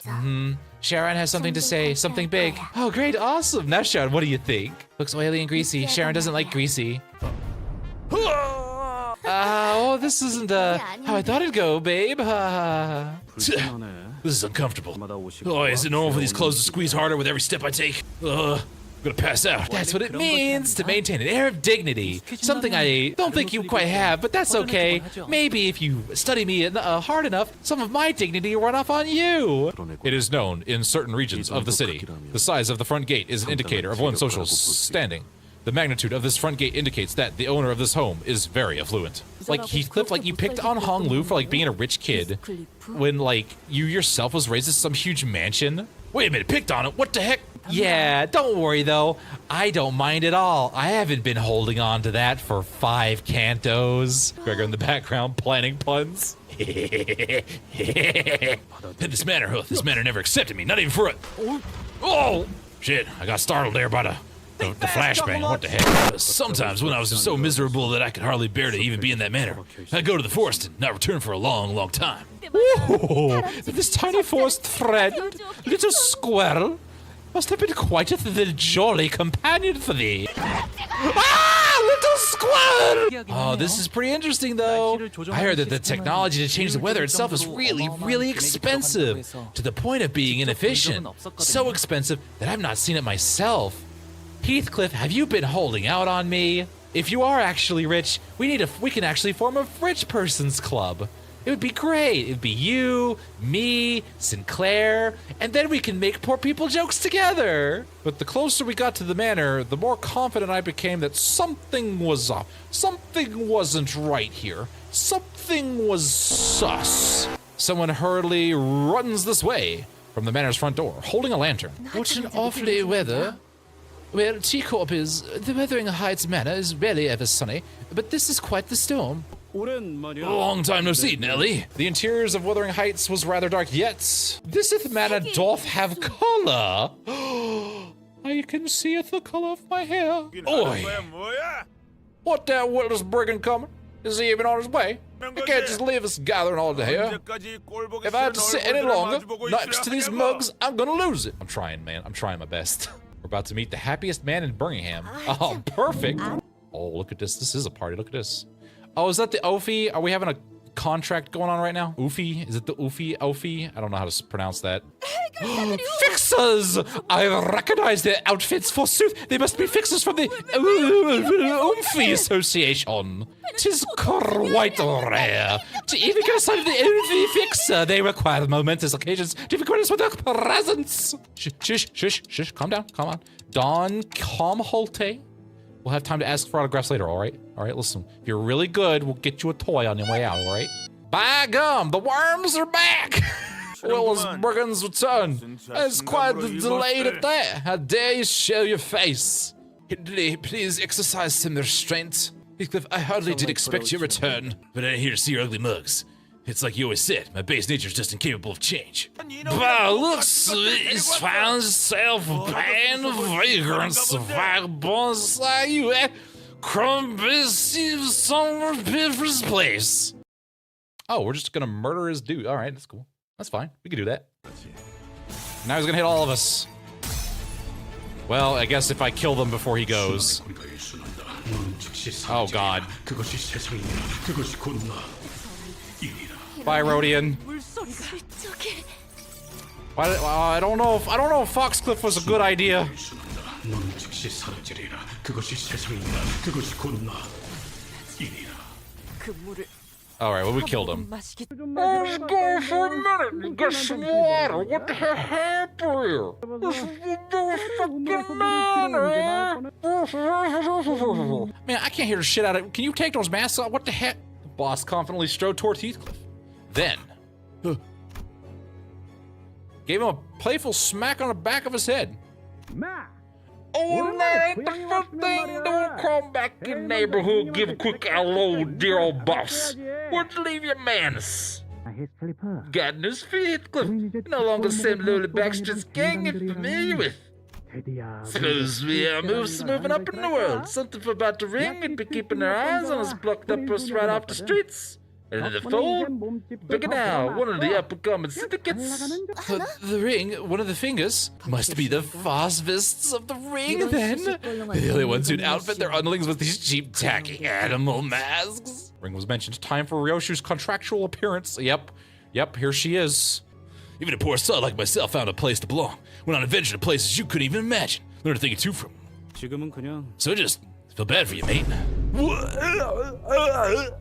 Sharon has something to say, something big. Oh, great, awesome. Now, Sharon, what do you think? Looks oily and greasy. Sharon doesn't like greasy. Oh, this isn't how I thought it'd go, babe. This is uncomfortable. Oh, is it normal for these clothes to squeeze harder with every step I take? I'm gonna pass out. That's what it means to maintain an air of dignity. Something I don't think you quite have, but that's okay. Maybe if you study me hard enough, some of my dignity will run off on you. It is known in certain regions of the city, the size of the front gate is an indicator of one's social standing. The magnitude of this front gate indicates that the owner of this home is very affluent. Like Heathcliff, like you picked on Hong Lu for like being a rich kid, when like you yourself was raised in some huge mansion. Wait a minute, picked on him? What the heck? Yeah, don't worry though. I don't mind at all. I haven't been holding on to that for 5 cantos. Gregor in the background planning puns. This manor never accepted me, not even for a... Oh! Shit, I got startled there by the flashbang. What the heck? Sometimes when I was so miserable that I could hardly bear to even be in that manor, I'd go to the forest and not return for a long, long time. Whoa! This tiny forest friend, little squirrel, must have been quite the jolly companion for thee. Ah, little squirrel! Oh, this is pretty interesting, though. I heard that the technology to change the weather itself is really, really expensive, to the point of being inefficient. So expensive that I've not seen it myself. Heathcliff, have you been holding out on me? If you are actually rich, we can actually form a rich person's club. It would be great. It'd be you, me, Sinclair, and then we can make poor people jokes together. But the closer we got to the manor, the more confident I became that something was off. Something wasn't right here. Something was sus. Someone hurriedly runs this way from the manor's front door, holding a lantern. What an awfully weather. Well, T-Corp is, the Wuthering Heights Manor is rarely ever sunny, but this is quite the storm. Long time no see, Nelly. The interiors of Wuthering Heights was rather dark, yet thiseth manor doth have color. I I can see the color of my hair. Oi! What the hell is Brigand coming? Is he even on his way? You can't just leave us gathering all day here. If I have to sit any longer next to these mugs, I'm gonna lose it. I'm trying, man. I'm trying my best. We're about to meet the happiest man in Birmingham. Oh, perfect. Oh, look at this. This is a party. Look at this. Oh, is that the Ophie? Are we having a contract going on right now? Ophie? Is it the Ophie? Ophie? I don't know how to pronounce that. Fixers! I recognize their outfits, forsooth. They must be fixers from the Ophie Association. 'Tis quite rare to even get a sight of the Ophie fixer. They require momentous occasions to be gracious with their presence. Shush. Calm down. Come on. Don Comholte. We'll have time to ask for autographs later, all right? All right, listen. If you're really good, we'll get you a toy on your way out, all right? By gum, the worms are back! Willis Brigand's return. It's quite delayed at that. How dare you show your face? Hindley, please exercise some restraint. Heathcliff, I hardly did expect your return. But I ain't here to see your ugly mugs. It's like you always said, my base nature's just incapable of change. But looks, he's found himself a band of vagrants, vagabonds like you, crumbs somewhere for his place. Oh, we're just gonna murder his dude. All right, that's cool. That's fine. We can do that. Now he's gonna hit all of us. Well, I guess if I kill them before he goes. Oh, God. Bye, Rodian. I don't know if Foxcliff was a good idea. All right, well, we killed him. Let's go for a minute. Get some water. What the hell happened here? This is the fucking manor. Man, I can't hear the shit out of it. Can you take those masks off? What the heck? The boss confidently strode toward Heathcliff. Then, gave him a playful smack on the back of his head. Oh, that ain't the first thing. Don't come back in neighborhood. Give a quick hello, dear old boss. Where'd you leave your manners? Got news for Heathcliff. No longer same lowly backstreets gang you're familiar with. Suppose we are moving up in the world. Something for about to ring and be keeping their eyes on us plucked up us right off the streets. And in the fold, bigger now, one of the up-and-coming syndicates. The ring, one of the fingers, must be the fastest of the ring, then. The only ones who'd outfit their underlings with these cheap, tacky animal masks. Ring was mentioned. Time for Ryoshu's contractual appearance. Yep, here she is. Even a poor son like myself found a place to belong. Went on adventure to places you couldn't even imagine. Learned a thing or two from him. So just feel bad for you, mate.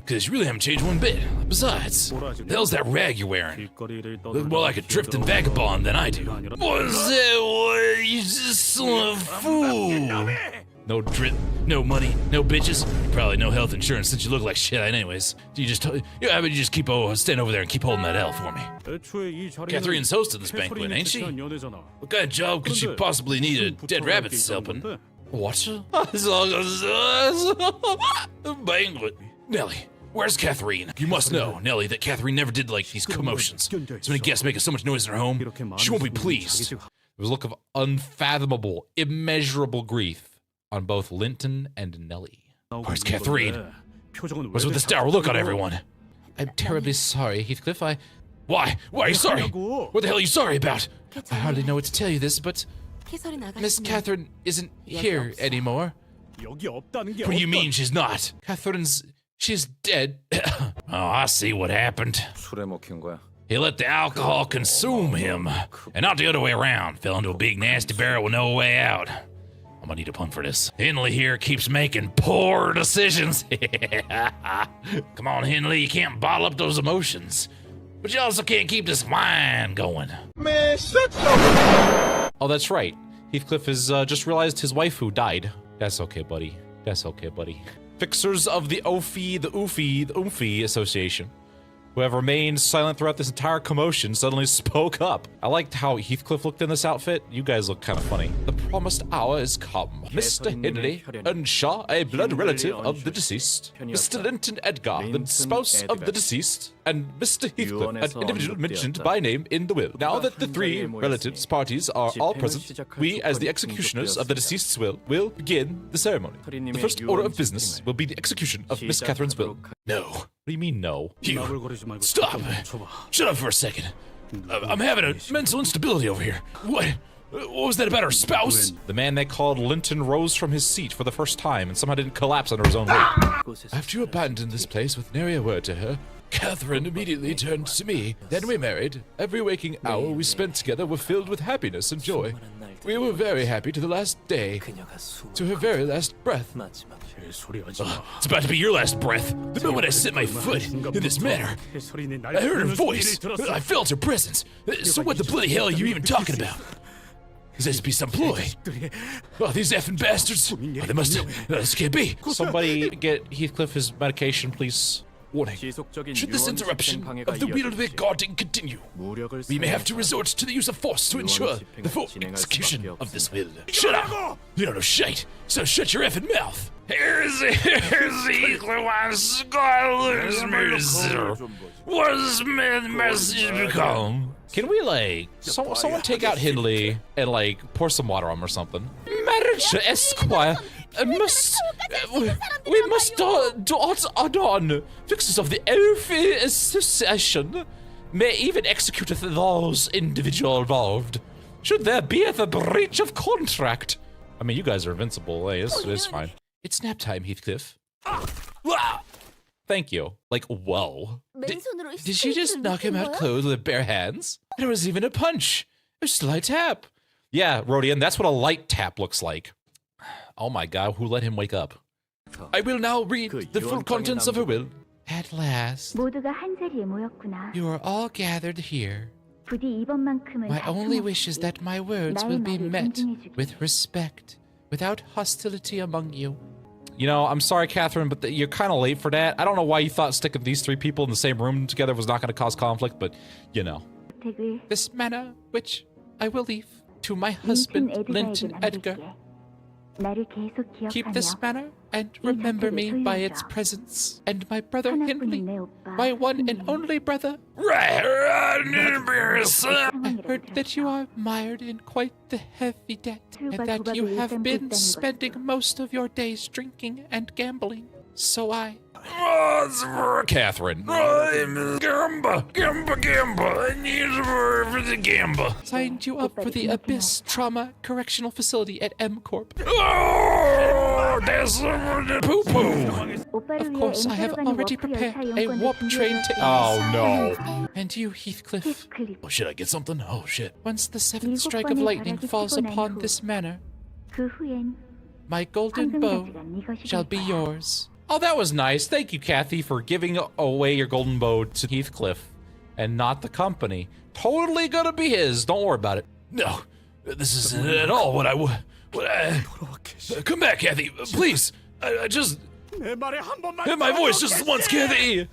Because you really haven't changed one bit. Besides, the hell's that rag you're wearing? Look more like a drifting vagabond than I do. What's that? You just a fool. No drip, no money, no bitches, probably no health insurance since you look like shit anyways. You just keep stand over there and keep holding that L for me. Catherine's hosting this banquet, ain't she? What kind of job could she possibly need a dead rabbit's helping? What? Banquet. Nellie, where's Catherine? You must know, Nellie, that Catherine never did like these commotions. So many guests making so much noise in her home, she won't be pleased. There was a look of unfathomable, immeasurable grief on both Linton and Nellie. Where's Catherine? What's with this dour look on everyone? I'm terribly sorry, Heathcliff. Why? Why are you sorry? What the hell are you sorry about? I hardly know what to tell you this, but Miss Catherine isn't here anymore. What do you mean she's not? She's dead. Oh, I see what happened. He let the alcohol consume him, and not the other way around. Fell into a big nasty barrel with no way out. I'm gonna need a pun for this. Henley here keeps making poor decisions. Come on, Henley, you can't bottle up those emotions. But you also can't keep this wine going. Man, shut your... Oh, that's right. Heathcliff has just realized his waifu died. That's okay, buddy. That's okay, buddy. Fixers of the Oomphy Association, who have remained silent throughout this entire commotion, suddenly spoke up. I liked how Heathcliff looked in this outfit. You guys look kind of funny. The promised hour is come. Mr. Henley and Shaw, a blood relative of the deceased. Mr. Linton Edgar, the spouse of the deceased. and Mr. Heathcliff, an individual mentioned by name in the will. Now that the three relatives parties are all present, we, as the executioners of the deceased's will begin the ceremony. The first order of business will be the execution of Miss Catherine's will. No. What do you mean, no? You, stop! Shut up for a second. I'm having a mental instability over here. What was that about her spouse? The man they called Linton rose from his seat for the first time and somehow didn't collapse under his own weight. After you abandoned this place with nary a word to her, Catherine immediately turned to me. Then we married. Every waking hour we spent together were filled with happiness and joy. We were very happy to the last day, to her very last breath. It's about to be your last breath. The moment I set my foot in this manor, I heard her voice. I felt her presence. So what the bloody hell are you even talking about? Is this be some ploy? Oh, these effing bastards. Oh, they must. No, this can't be. Somebody get Heathcliff his medication, please. Warning. Should this interruption of the wheel we're guarding continue, we may have to resort to the use of force to ensure the full execution of this will. Shut up! You don't know shite, so shut your effing mouth. Here's Heathcliff was Scarlet's mercer. Was message become? Can we, like, someone take out Hindley and, like, pour some water on him or something? Marriage, Esquire, we must dot on fixes of the Elf Association may even execute those individual involved. Should there be the breach of contract? I mean, you guys are invincible. Hey, it's fine. It's nap time, Heathcliff. Thank you. Like, whoa. Did she just knock him out cold with bare hands? There was even a punch. A slight tap. Yeah, Rodian, that's what a light tap looks like. Oh my god, who let him wake up? I will now read the full contents of her will. At last, you are all gathered here. My only wish is that my words will be met with respect, without hostility among you. You know, I'm sorry, Catherine, but you're kind of late for that. I don't know why you thought sticking these three people in the same room together was not going to cause conflict, but, you know. This manor, which I will leave to my husband, Linton Edgar. Keep this manor and remember me by its presence, and my brother Hindley, my one and only brother. I heard that you are mired in quite the heavy debt, and that you have been spending most of your days drinking and gambling. So Catherine. Gamba. I need for the gamba. Signed you up for the Abyss Trauma Correctional Facility at M Corp. Oh, that's poo-poo. Of course, I have already prepared a warp train to... Oh, no. And you, Heathcliff. Oh, shit, I get something? Oh, shit. Once the seventh strike of lightning falls upon this manor, my golden bow shall be yours. Oh, that was nice. Thank you, Kathy, for giving away your golden bow to Heathcliff and not the company. Totally gonna be his. Don't worry about it. No, this isn't at all what I come back, Kathy, please. I just... Hit my voice just once, Kathy.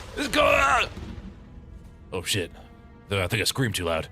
Oh, shit. I think I screamed too loud.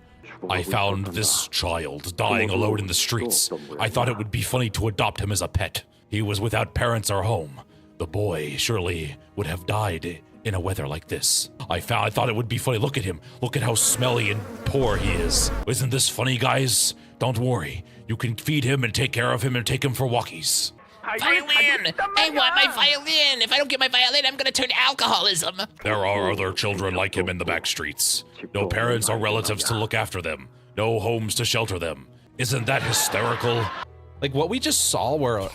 I found this child dying alone in the streets. I thought it would be funny to adopt him as a pet. He was without parents or home. The boy surely would have died in a weather like this. I thought it would be funny. Look at him. Look at how smelly and poor he is. Isn't this funny, guys? Don't worry. You can feed him and take care of him and take him for walkies. Violin! I want my violin! If I don't get my violin, I'm gonna turn to alcoholism. There are other children like him in the back streets. No parents or relatives to look after them. No homes to shelter them. Isn't that hysterical? Like, what we just saw were,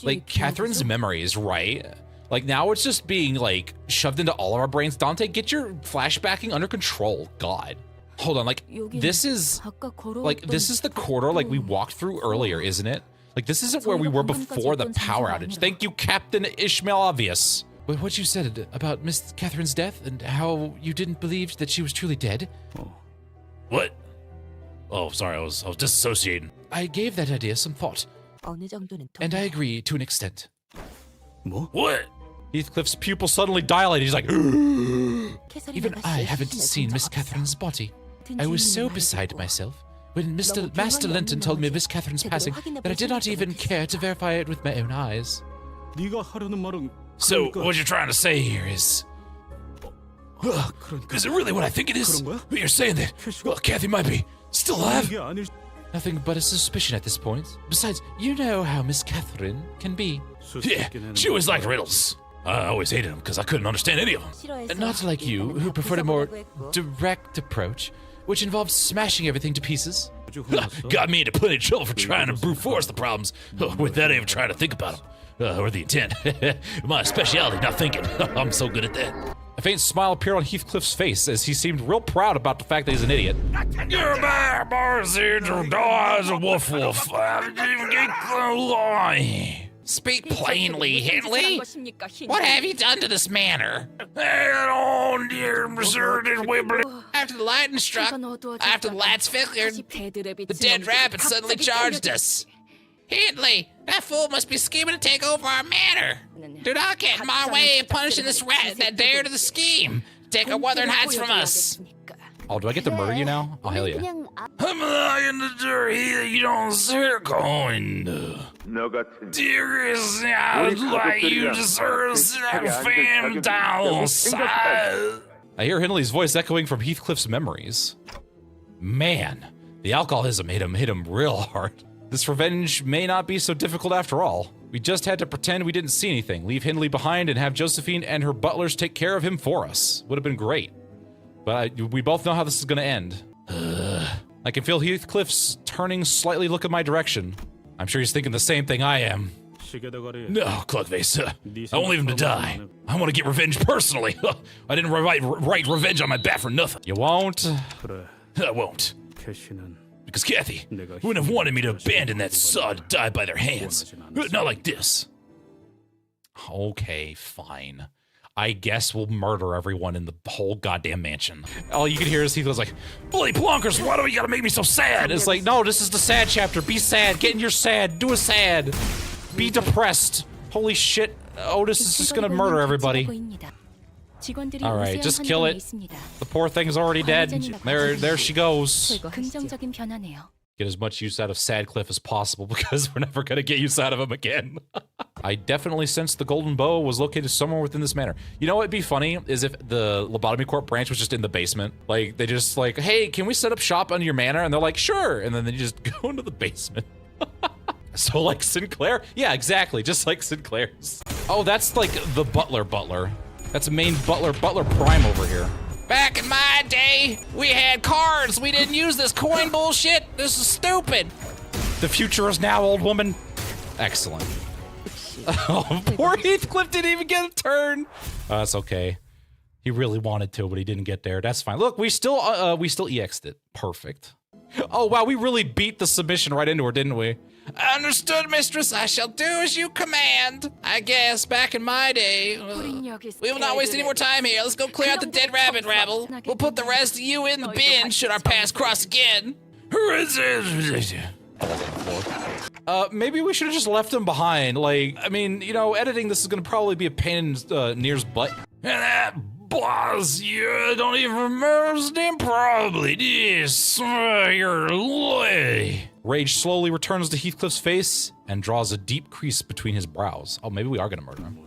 like, Catherine's memories, right? Like, now it's just being, like, shoved into all of our brains. Dante, get your flashbacking under control. God. Hold on, like, this is the corridor, like, we walked through earlier, isn't it? Like, this isn't where we were before the power outage. Thank you, Captain Ishmael Obvious. But what you said about Miss Catherine's death and how you didn't believe that she was truly dead? What? Oh, sorry, I was disassociating. I gave that idea some thought, and I agree to an extent. What? Heathcliff's pupil suddenly dilated. He's like, even I haven't seen Miss Catherine's body. I was so beside myself when Master Linton told me of Miss Catherine's passing that I did not even care to verify it with my own eyes. So, what you're trying to say here is... Is it really what I think it is? But you're saying that, well, Kathy might be still alive? Nothing but a suspicion at this point. Besides, you know how Miss Catherine can be. Yeah, she always liked riddles. I always hated them because I couldn't understand any of them. Not like you, who preferred a more direct approach, which involves smashing everything to pieces. Got me into plenty of trouble for trying to brute force the problems without even trying to think about them. Or the intent. My specialty, not thinking. I'm so good at that. A faint smile appeared on Heathcliff's face as he seemed real proud about the fact that he's an idiot. You're back, woof. I didn't even get the lie. Speak plainly, Hindley. What have you done to this manor? After the lightning struck, after the lights flickered, the dead rabbit suddenly charged us. Hindley, that fool must be scheming to take over our manor. Do not get in my way of punishing this rat that dared to the scheme. Take our Wuthering Heights from us. Oh, do I get to murder you now? Oh, hell yeah. I'm lying to dirty, you don't see going. Dearest, I'd like you to serve that fan downside. I hear Hindley's voice echoing from Heathcliff's memories. Man, the alcoholism hit him real hard. This revenge may not be so difficult after all. We just had to pretend we didn't see anything, leave Hindley behind, and have Josephine and her butlers take care of him for us. Would have been great. But we both know how this is gonna end. I can feel Heathcliff's turning slightly look in my direction. I'm sure he's thinking the same thing I am. No, Cluckface, I won't leave him to die. I want to get revenge personally. I didn't write revenge on my bat for nothing. You won't? I won't. Because Kathy wouldn't have wanted me to abandon that sod to die by their hands. Not like this. Okay, fine. I guess we'll murder everyone in the whole goddamn mansion. All you can hear is Heathcliff's like, bloody plonkers, why do you gotta make me so sad? And it's like, no, this is the sad chapter. Be sad. Get in your sad. Do a sad. Be depressed. Holy shit. Otis is just gonna murder everybody. Alright, just kill it. The poor thing's already dead. There she goes. Get as much use out of Sadcliffe as possible because we're never gonna get use out of him again. I definitely sensed the golden bow was located somewhere within this manor. You know what'd be funny is if the Lobotomy Corp branch was just in the basement. Like, they just like, hey, can we set up shop on your manor? And they're like, sure. And then they just go into the basement. So like Sinclair? Yeah, exactly. Just like Sinclair's. Oh, that's like the butler. That's a main butler prime over here. Back in my day, we had cards. We didn't use this coin bullshit. This is stupid. The future is now, old woman. Excellent. Oh, poor Heathcliff didn't even get a turn. That's okay. He really wanted to, but he didn't get there. That's fine. Look, we still EX'd it. Perfect. Oh, wow, we really beat the submission right into her, didn't we? Understood, mistress. I shall do as you command. I guess back in my day. We will not waste any more time here. Let's go clear out the dead rabbit rabble. We'll put the rest of you in the bin should our paths cross again. Maybe we should have just left him behind. Like, I mean, you know, editing this is gonna probably be a pain in Nier's butt. And that boss, you don't even remember his name, probably. This, your lay. Rage slowly returns to Heathcliff's face and draws a deep crease between his brows. Oh, maybe we are gonna murder him.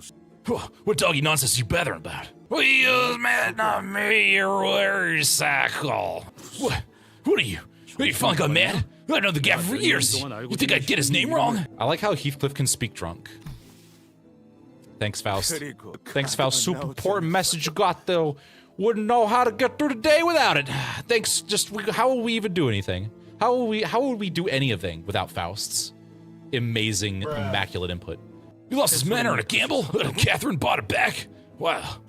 What doggy nonsense are you bathering about? We use man, not me, you're very cycle. What are you? Are you finally got mad? I've known the guy for years. You think I'd get his name wrong? I like how Heathcliff can speak drunk. Thanks, Faust. Thanks, Faust. Super important message you got, though. Wouldn't know how to get through the day without it. Thanks. How will we even do anything? How will we do anything without Faust's amazing, immaculate input? He lost his manor in a gamble. Catherine bought it back. Wow.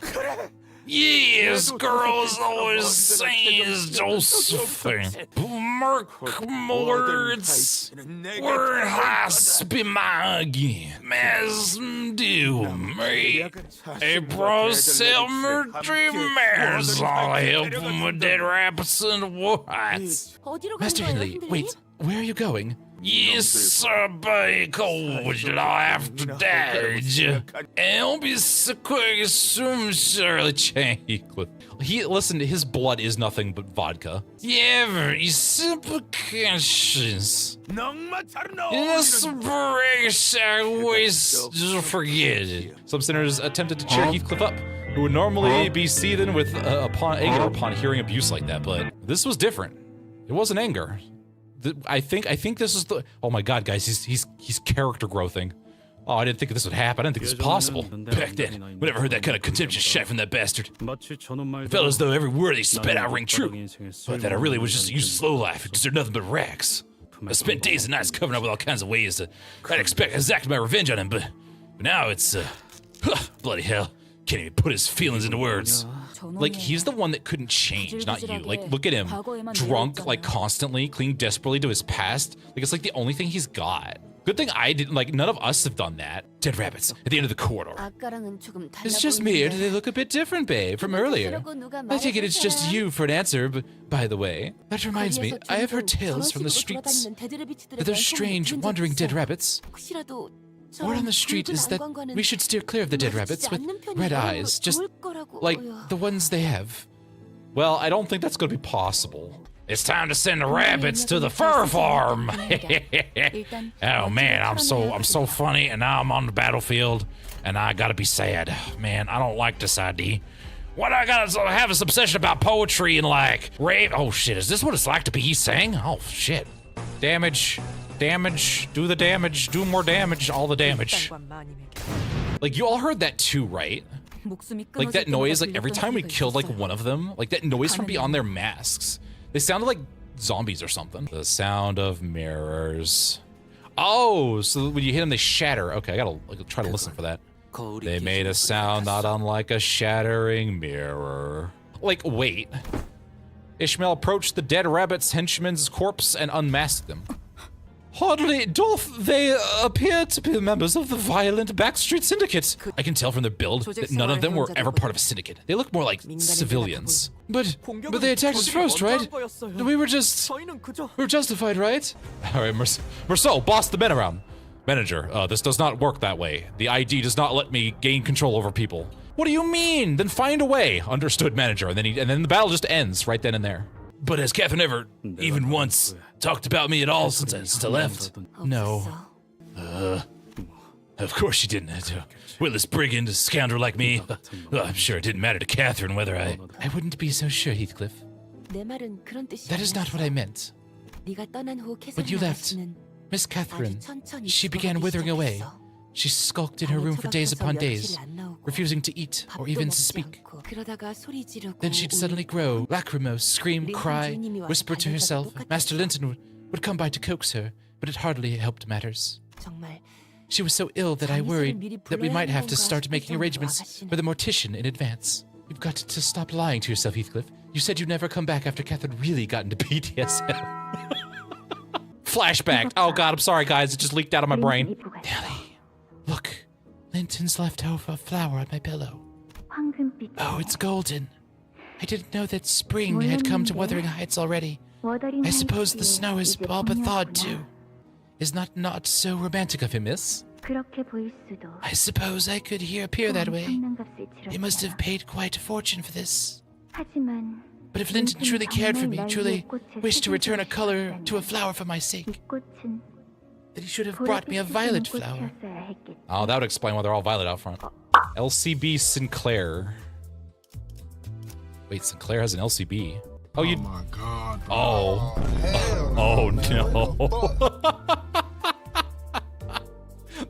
Yes, girls always saying Josephine. Words were haspimagi. Mesmdu me. A proselmer dreamers. I'll help him with dead rabbits and whites. Master Hindley, wait, where are you going? Yes, sir, by cold, I'll have to dodge. I'll be so quick as soon, Shirley Change. Listen, his blood is nothing but vodka. Yeah, you simple conscience. Inspiration, I always just forget it. Some sinners attempted to cheer Heathcliff up, who would normally be seething with upon anger upon hearing abuse like that, but this was different. It wasn't anger. I think this is the. Oh my God, guys, he's character growthing. Oh, I didn't think this would happen. I didn't think this was possible. Back then, we never heard that kind of contemptuous shit from that bastard. It felt as though every word he spat out rang true, but that I really was just a useless lowlife because they're nothing but rags. I spent days and nights covering up with all kinds of ways to try to exact my revenge on him, but now it's bloody hell. Can't even put his feelings into words. Like, he's the one that couldn't change, not you. Like, look at him, drunk, like, constantly, clinging desperately to his past. Like, it's like the only thing he's got. Good thing I didn't, like, none of us have done that. Dead rabbits at the end of the corridor. It's just me, or do they look a bit different, babe, from earlier? I take it it's just you for an answer, but by the way, that reminds me, I have heard tales from the streets that those strange, wandering dead rabbits. Word on the street is that we should steer clear of the dead rabbits with red eyes, just like the ones they have. Well, I don't think that's going to be possible. It's time to send the rabbits to the fur farm. Oh man, I'm so funny, and now I'm on the battlefield, and I gotta be sad. Man, I don't like this ID. Why do I gotta have this obsession about poetry and like rave? Oh shit, is this what it's like to be sang? Oh shit. Damage, do the damage, do more damage, all the damage. Like, you all heard that too, right? Like that noise, like every time we killed like one of them, like that noise from beyond their masks. They sounded like zombies or something. The sound of mirrors. Oh, so when you hit them, they shatter. Okay, I gotta like, try to listen for that. They made a sound not unlike a shattering mirror. Like, wait. Ishmael approached the dead rabbit's henchman's corpse and unmasked them. Hardly doth they appear to be members of the violent backstreet syndicate. I can tell from their build that none of them were ever part of a syndicate. They look more like civilians. But they attacked us first, right? We were justified, right? All right, Marceau, boss the men around. Manager, this does not work that way. The ID does not let me gain control over people. What do you mean? Then find a way. Understood, manager. And then the battle just ends right then and there. But has Catherine ever, even once, talked about me at all since I left? No. Of course she didn't. Witless brigand, a scoundrel like me. I'm sure it didn't matter to Catherine whether I wouldn't be so sure, Heathcliff. That is not what I meant. When you left, Miss Catherine, she began withering away. She skulked in her room for days upon days, refusing to eat or even to speak. Then she'd suddenly grow, lachrymose, scream, cry, whisper to herself. Master Linton would come by to coax her, but it hardly helped matters. She was so ill that I worried that we might have to start making arrangements with a mortician in advance. You've got to stop lying to yourself, Heathcliff. You said you'd never come back after Catherine really got into PTSD. Flashback. Oh god, I'm sorry guys, it just leaked out of my brain. Nellie, look. Linton's left over a flower on my pillow. Oh, it's golden. I didn't know that spring had come to Wuthering Heights already. I suppose the snow is all but thawed too. Is not so romantic of him, miss? I suppose I could appear that way. He must have paid quite a fortune for this. But if Linton truly cared for me, truly wished to return a color to a flower for my sake, then he should have brought me a violet flower. Oh, that would explain why they're all violet out front. LCB Sinclair. Wait, Sinclair has an LCB. Oh, you. Oh my god. Oh. Oh no.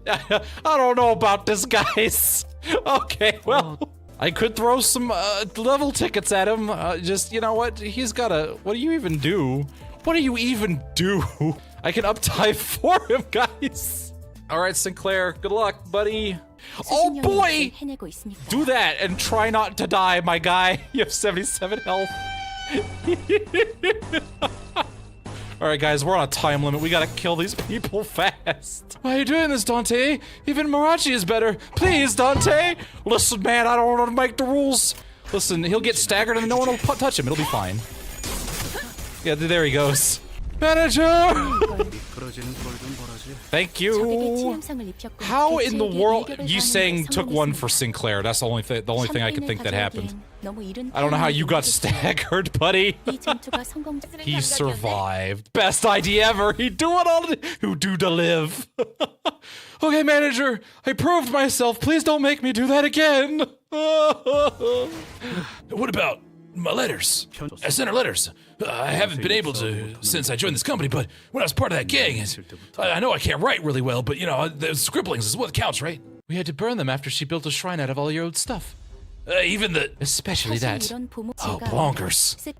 I don't know about this, guys. Okay, well, I could throw some level tickets at him. Just, you know what? He's got a. What do you even do? What do you even do? I can uptype for him, guys. All right, Sinclair. Good luck, buddy. Oh boy! Do that and try not to die, my guy. You have 77 health. Alright guys, we're on a time limit. We gotta kill these people fast. Why are you doing this, Dante? Even Marachi is better. Please, Dante! Listen, man, I don't want to make the rules. Listen, he'll get staggered and no one will touch him. It'll be fine. Yeah, there he goes. Manager! Thank you. How in the world? Yusang took one for Sinclair. That's the only thing I could think that happened. I don't know how you got staggered, buddy. He survived. Best idea ever. He do it all. Who do to live? Okay, manager. I proved myself. Please don't make me do that again. What about my letters? I sent her letters. I haven't been able to since I joined this company, but when I was part of that gang, I know I can't write really well, but you know, the scribblings is what counts, right? We had to burn them after she built a shrine out of all your old stuff. Even the... Especially that. Oh, bonkers.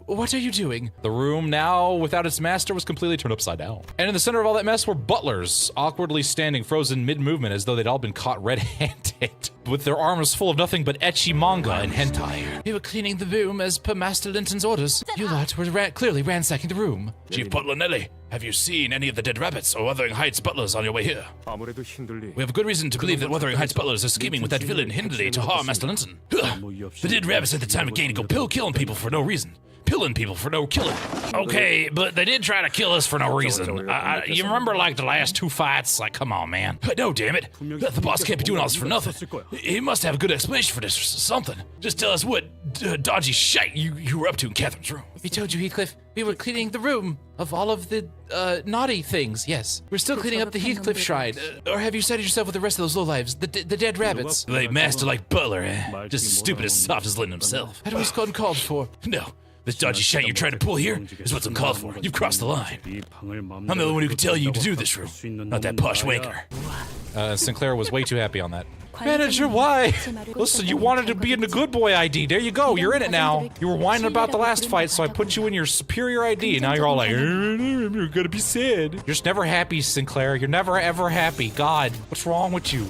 What are you doing? The room now, without its master, was completely turned upside down. And in the center of all that mess were butlers, awkwardly standing frozen mid-movement as though they'd all been caught red-handed, with their arms full of nothing but ecchi manga and hentai. We were cleaning the room as per Master Linton's orders. You lot were clearly ransacking the room. Chief Butler Nelly, have you seen any of the dead rabbits or Wuthering Heights butlers on your way here? We have a good reason to believe that Wuthering Heights butlers are scheming with that villain Hindley to harm Master Linton. The dead rabbits at the time of gaining go killing people for no reason. Pilling people for no killing. Okay, but they did try to kill us for no reason. You remember like the last 2 fights? Like, come on, man. No, damn it. The boss can't be doing all this for nothing. He must have a good explanation for this or something. Just tell us what dodgy shite you were up to in Catherine's room. We told you, Heathcliff. We were cleaning the room of all of the naughty things, yes. We're still cleaning up the Heathcliff shrine. Or have you sided yourself with the rest of those lowlives, the dead rabbits? They master like Butler, eh? Just as stupid as soft as Linton himself. That was uncalled for. No. This dodgy shit you're trying to pull here is what's uncalled for. You've crossed the line. I'm the only one who can tell you to do this room, not that posh wanker. Sinclair was way too happy on that. Manager, why? Listen, you wanted to be in the good boy ID. There you go, you're in it now. You were whining about the last fight, so I put you in your superior ID, and now you're all like, you're gonna be sad. You're just never happy, Sinclair. You're never ever happy. God, what's wrong with you?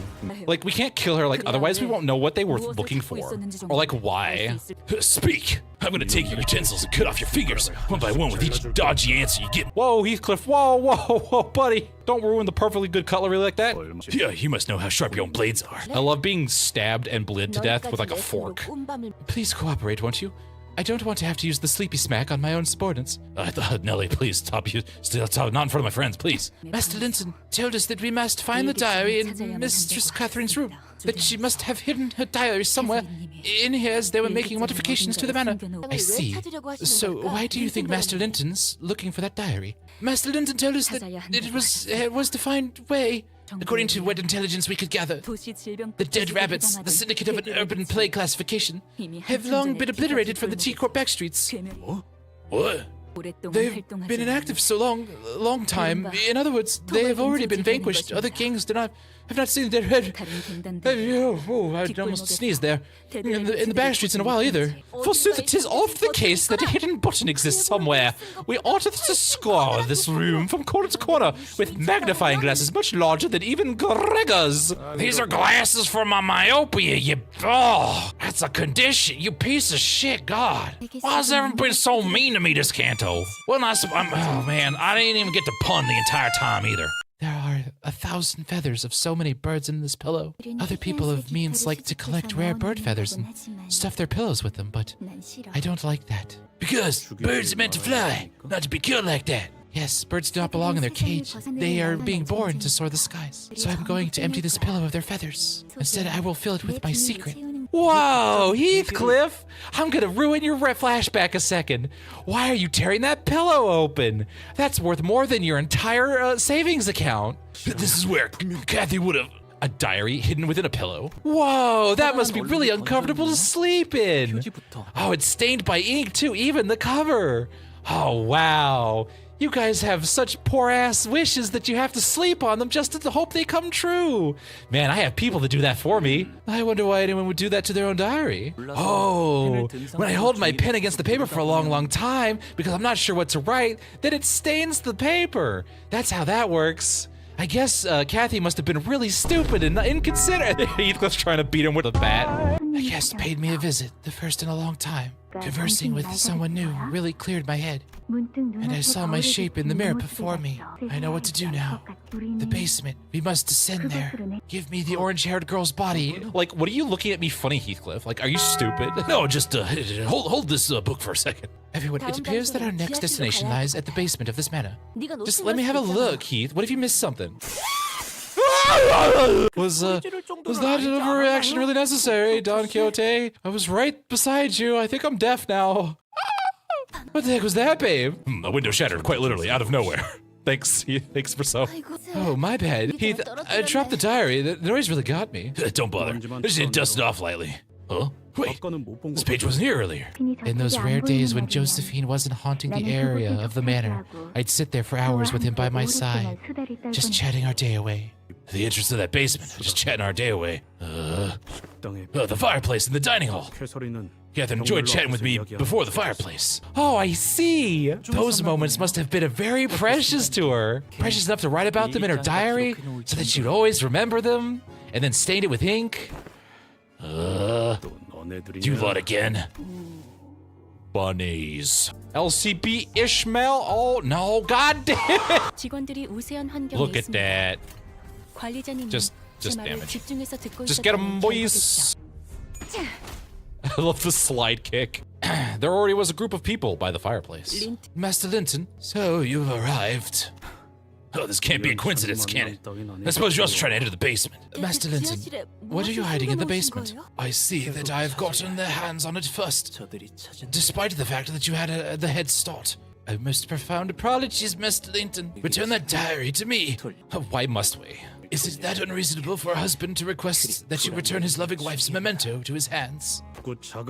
Like, we can't kill her, like, otherwise we won't know what they were looking for. Or like, why? Speak! I'm gonna take your utensils and cut off your fingers, one by one with each dodgy answer you get. Whoa, Heathcliff, whoa, buddy. Don't ruin the perfectly good cutlery like that. Yeah, you must know how sharp your own blades are. I love being stabbed and bled to death with like a fork. Please cooperate, won't you? I don't want to have to use the sleepy smack on my own subordinates. Nelly, please stop, not in front of my friends, please. Master Linton told us that we must find the diary in Mistress Catherine's room. That she must have hidden her diary somewhere in here as they were making modifications to the manor. I see. So why do you think Master Linton's looking for that diary? Master Linton told us that it was to find way. According to what intelligence we could gather, the dead rabbits, the syndicate of an urban plague classification, have long been obliterated from the T-Corp backstreets. What? They've been inactive so long time. In other words, they have already been vanquished. Other kings have not seen their head. Oh, I almost sneezed there. In the backstreets in a while either. Forsooth, it is oft the case that a hidden button exists somewhere. We ought to scour this room from corner to corner with magnifying glasses much larger than even Gregor's. These are glasses for my myopia, that's a condition, you piece of shit, God. Why has everyone been so mean to me this Canto? Well, oh man, I didn't even get to pun the entire time either. There are 1,000 feathers of so many birds in this pillow. Other people of means like to collect rare bird feathers and stuff their pillows with them, but I don't like that. Because birds are meant to fly, not to be killed like that. Yes, birds do not belong in their cage. They are being born to soar the skies. So I'm going to empty this pillow of their feathers. Instead, I will fill it with my secret. Whoa, Heathcliff! I'm gonna ruin your flashback a second. Why are you tearing that pillow open? That's worth more than your entire savings account. This is where Kathy would have... A diary hidden within a pillow? Whoa, that must be really uncomfortable to sleep in. Oh, it's stained by ink too, even the cover. Oh, wow. You guys have such poor-ass wishes that you have to sleep on them just to hope they come true. Man, I have people that do that for me. I wonder why anyone would do that to their own diary. Oh, when I hold my pen against the paper for a long time because I'm not sure what to write, then it stains the paper. That's how that works. I guess Kathy must have been really stupid and inconsiderate. Heathcliff's trying to beat him with a bat. A guest paid me a visit, the first in a long time. Conversing with someone new really cleared my head. And I saw my shape in the mirror before me. I know what to do now. The basement. We must descend there. Give me the orange-haired girl's body. Like, what are you looking at me funny, Heathcliff? Like, are you stupid? No, just hold this book for a second. Everyone, it appears that our next destination lies at the basement of this manor. Just let me have a look, Heath. What if you missed something? Was that an overreaction really necessary, Don Quixote? I was right beside you. I think I'm deaf now. What the heck was that, babe? The window shattered quite literally out of nowhere. Thanks, Heath. Thanks for so. Oh, my bad. Heath, I dropped the diary. The noise really got me. Don't bother. I just need to dust it off lightly. Huh? Wait, this page wasn't here earlier. In those rare days when Josephine wasn't haunting the area of the manor, I'd sit there for hours with him by my side, just chatting our day away. The entrance to that basement, just chatting our day away. The fireplace in the dining hall. Catherine enjoyed chatting with me before the fireplace. Oh, I see. Those moments must have been very precious to her. Precious enough to write about them in her diary so that she'd always remember them and then stain it with ink. You lot again. Bunnies. LCB Ishmael? Oh, no, god damn it. Look at that. Just damage. Just get them, boys. I love the slide kick. There already was a group of people by the fireplace. Master Linton, so you've arrived. Oh, this can't be a coincidence, can it? I suppose you're also trying to enter the basement. Master Linton, what are you hiding in the basement? I see that I've gotten their hands on it first, despite the fact that you had the head start. Oh, most profound apologies, Master Linton. Return that diary to me. Why must we? Is it that unreasonable for a husband to request that you return his loving wife's memento to his hands? Tell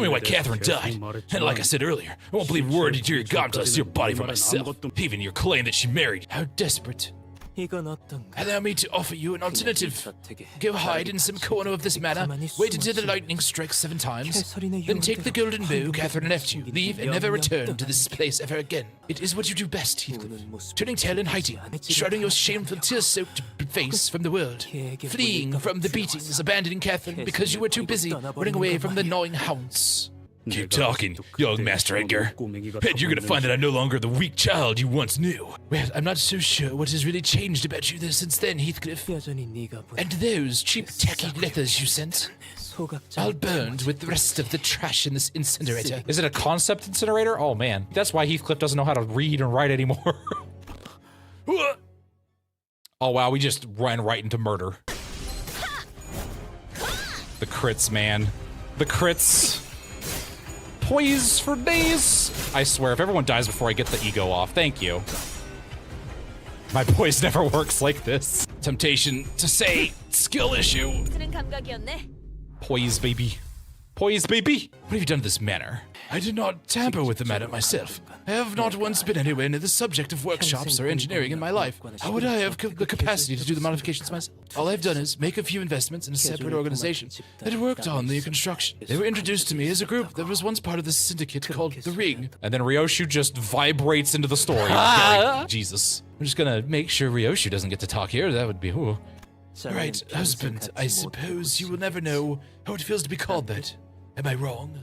me why Catherine died. And like I said earlier, I won't believe word into your god until I see your body for myself. Even your claim that she married. How desperate. Allow me to offer you an alternative. Go hide in some corner of this manor, wait until the lightning strikes 7 times, then take the golden bow Catherine left you, leave and never return to this place ever again. It is what you do best, Heathcliff. Turning tail and hiding, shrouding your shameful tear-soaked face from the world, fleeing from the beatings, abandoning Catherine because you were too busy running away from the gnawing hounds. Keep talking, young Master Edgar, and you're gonna find that I'm no longer the weak child you once knew. Well, I'm not so sure what has really changed about you since then, Heathcliff. And those cheap tacky letters you sent, all burned with the rest of the trash in this incinerator. Is it a concept incinerator? Oh man, that's why Heathcliff doesn't know how to read and write anymore. Oh wow, we just ran right into murder. The crits, man. The crits. Poise for days. I swear, if everyone dies before I get the ego off, thank you. My poise never works like this. Temptation to say skill issue. Poise, baby. Poise, baby. What have you done to this manor? I did not tamper with the manor myself. I have not once been anywhere near the subject of workshops or engineering in my life. How would I have the capacity to do the modifications myself? All I've done is make a few investments in a separate organization that worked on the construction. They were introduced to me as a group that was once part of the syndicate called the Ring. And then Ryoshu just vibrates into the story. Jesus. I'm just gonna make sure Ryoshu doesn't get to talk here. That would be, ooh. Right, husband, I suppose you will never know how it feels to be called that. Am I wrong?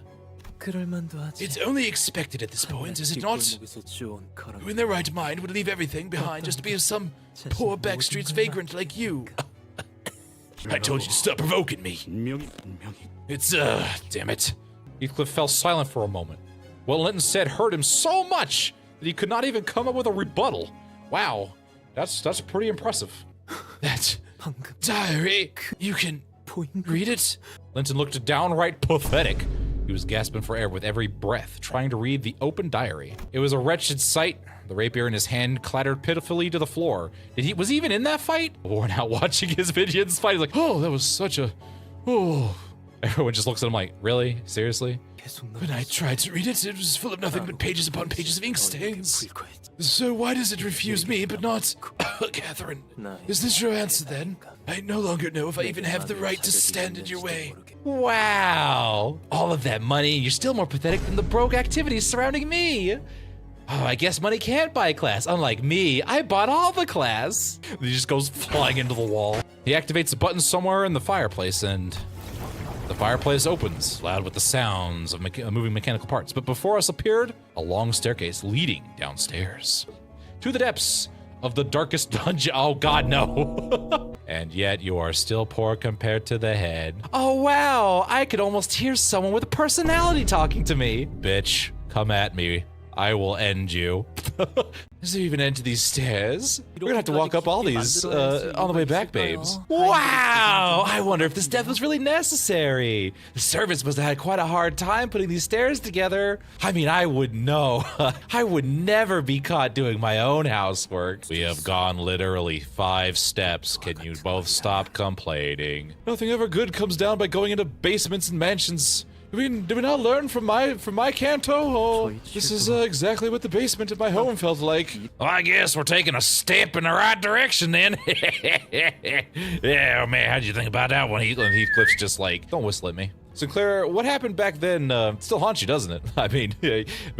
It's only expected at this point, is it not? Who in their right mind would leave everything behind just to be some poor backstreets vagrant like you? I told you to stop provoking me. It's, damn it. Heathcliff fell silent for a moment. What Linton said hurt him so much that he could not even come up with a rebuttal. Wow, that's pretty impressive. That diary, you can read it? Linton looked downright pathetic. He was gasping for air with every breath, trying to read the open diary. It was a wretched sight. The rapier in his hand clattered pitifully to the floor. Was he even in that fight? Worn out watching his minions fight. He's like, oh, that was such a, oh. Everyone just looks at him like, really? Seriously? When I tried to read it, it was full of nothing but pages upon pages of ink stains. So why does it refuse me, but not Catherine? Is this your answer then? I no longer know if I even have the right to stand in your way. Wow. All of that money, and you're still more pathetic than the broke activities surrounding me. Oh, I guess money can't buy class. Unlike me, I bought all the class. He just goes flying into the wall. He activates a button somewhere in the fireplace, and the fireplace opens, loud with the sounds of moving mechanical parts. But before us appeared a long staircase leading downstairs to the depths of the darkest dungeon. Oh God, no. And yet you are still poor compared to the head. Oh wow, I could almost hear someone with a personality talking to me. Bitch, come at me. I will end you. Is there even an end to these stairs? We're gonna have to walk up all these on the way back, babes. Wow! I wonder if this death was really necessary. The servants must have had quite a hard time putting these stairs together. I mean, I would know. I would never be caught doing my own housework. We have gone literally 5 steps. Can you both stop complaining? Nothing ever good comes down by going into basements and mansions. I mean, did we not learn from my Canto? Oh, this is exactly what the basement of my home felt like. Well, I guess we're taking a step in the right direction then. Yeah, man, how'd you think about that one? Heathcliff's just like, don't whistle at me. Sinclair, what happened back then still haunts you, doesn't it? I mean,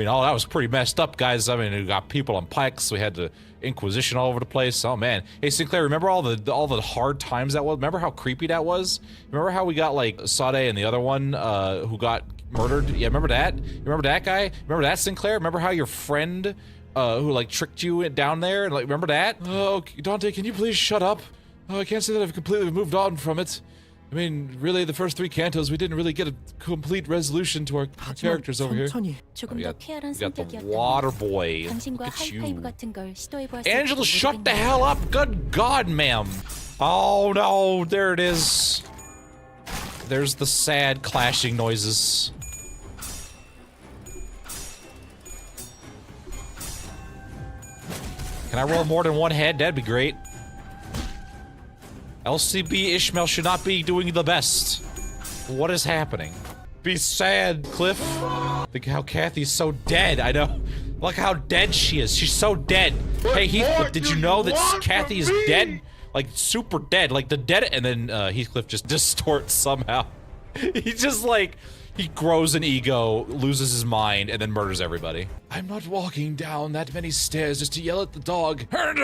all that was pretty messed up, guys. I mean, we got people on pikes. We had the Inquisition all over the place. Oh man. Hey, Sinclair, remember all the hard times that was? Remember how creepy that was? Remember how we got like Sade and the other one who got murdered? Yeah, remember that? Remember that guy? Remember that, Sinclair? Remember how your friend who like tricked you down there? And like, remember that? Oh, Dante, can you please shut up? Oh, I can't say that I've completely moved on from it. I mean, really, the first 3 cantos, we didn't really get a complete resolution to our characters over here. We got the water boy. Look at you. Angela, shut the hell up! Good God, ma'am! Oh no, there it is. There's the sad clashing noises. Can I roll more than one head? That'd be great. LCB Ishmael should not be doing the best. What is happening? Be sad, Cliff. Look how Kathy's so dead. I know. Look how dead she is. She's so dead. Hey, Heathcliff, did you know that Kathy is dead? Like, super dead. Like, the dead. And then Heathcliff just distorts somehow. He just, like, he grows an ego, loses his mind, and then murders everybody. I'm not walking down that many stairs just to yell at the dog. I don't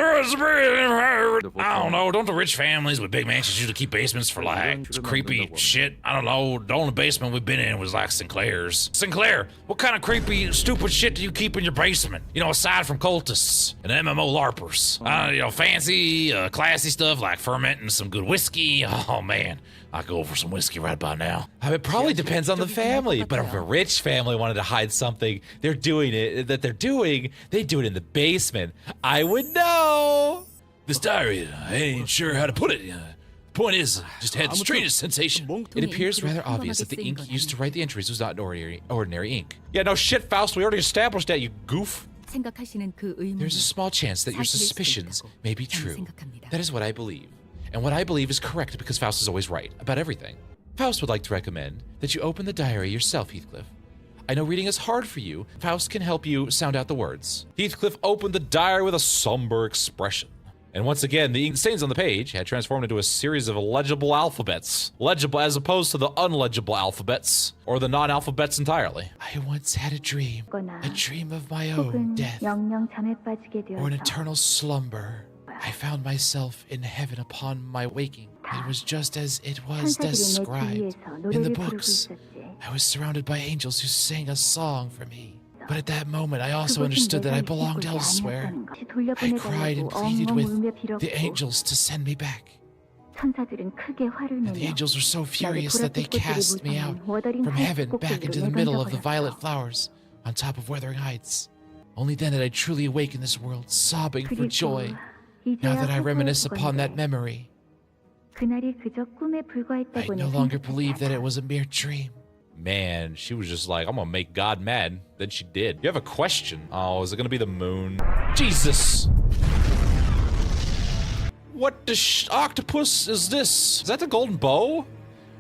know, don't the rich families with big mansions usually keep basements for like creepy shit? I don't know, the only basement we've been in was like Sinclair's. Sinclair, what kind of creepy, stupid shit do you keep in your basement? You know, aside from cultists and MMO LARPers. You know, fancy, classy stuff like fermenting some good whiskey. Oh man, I go for some whiskey right about now. I mean, it probably depends on the family, but if a rich family wanted to hide something, they do it in the basement. I would know. This diary, I ain't sure how to put it. The point is, just had the strangest sensation. It appears rather obvious that the ink used to write the entries was not ordinary ink. Yeah, no shit, Faust, we already established that, you goof. There's a small chance that your suspicions may be true. That is what I believe. And what I believe is correct because Faust is always right about everything. Faust would like to recommend that you open the diary yourself, Heathcliff. I know reading is hard for you. Faust can help you sound out the words. Heathcliff opened the diary with a somber expression. And once again, the ink stains on the page had transformed into a series of legible alphabets. Legible as opposed to the unlegible alphabets, or the non-alphabets entirely. I once had a dream of my own death, or an eternal slumber. I found myself in heaven upon my waking. It was just as it was described in the books. I was surrounded by angels who sang a song for me. But at that moment, I also understood that I belonged elsewhere. I cried and pleaded with the angels to send me back. And the angels were so furious that they cast me out from heaven back into the middle of the violet flowers on top of Wuthering Heights. Only then did I truly awake in this world, sobbing for joy. Now that I reminisce upon that memory, I no longer believe that it was a mere dream. Man, she was just like, I'm gonna make God mad. Then she did. You have a question. Oh, is it gonna be the moon? Jesus! What the octopus is this? Is that the golden bow?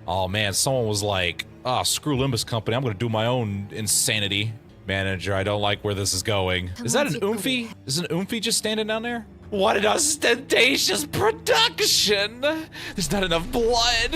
Oh man, someone was like, ah, screw Limbus Company, I'm gonna do my own insanity. Manager, I don't like where this is going. Is that an Oomphy? Is an Oomphy just standing down there? What an ostentatious production! There's not enough blood!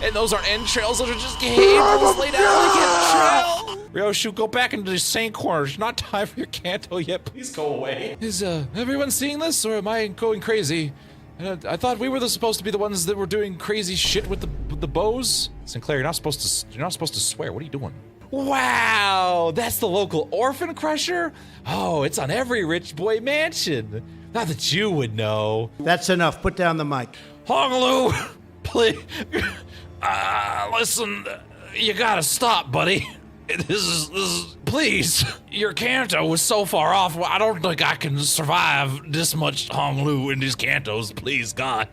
And those aren't entrails, those are just cables laid out like entrails! Ryoshu, go back into the same corner. It's not time for your Canto yet. Please go away. Is everyone seeing this, or am I going crazy? I thought we were supposed to be the ones that were doing crazy shit with the bows. Sinclair, you're not supposed to swear. What are you doing? Wow, that's the local orphan crusher? Oh, it's on every rich boy mansion. Not that you would know. That's enough. Put down the mic. Honglu, please. Listen, you gotta stop, buddy. This is, please. Your Canto was so far off. I don't think I can survive this much Honglu in these Cantos. Please, God.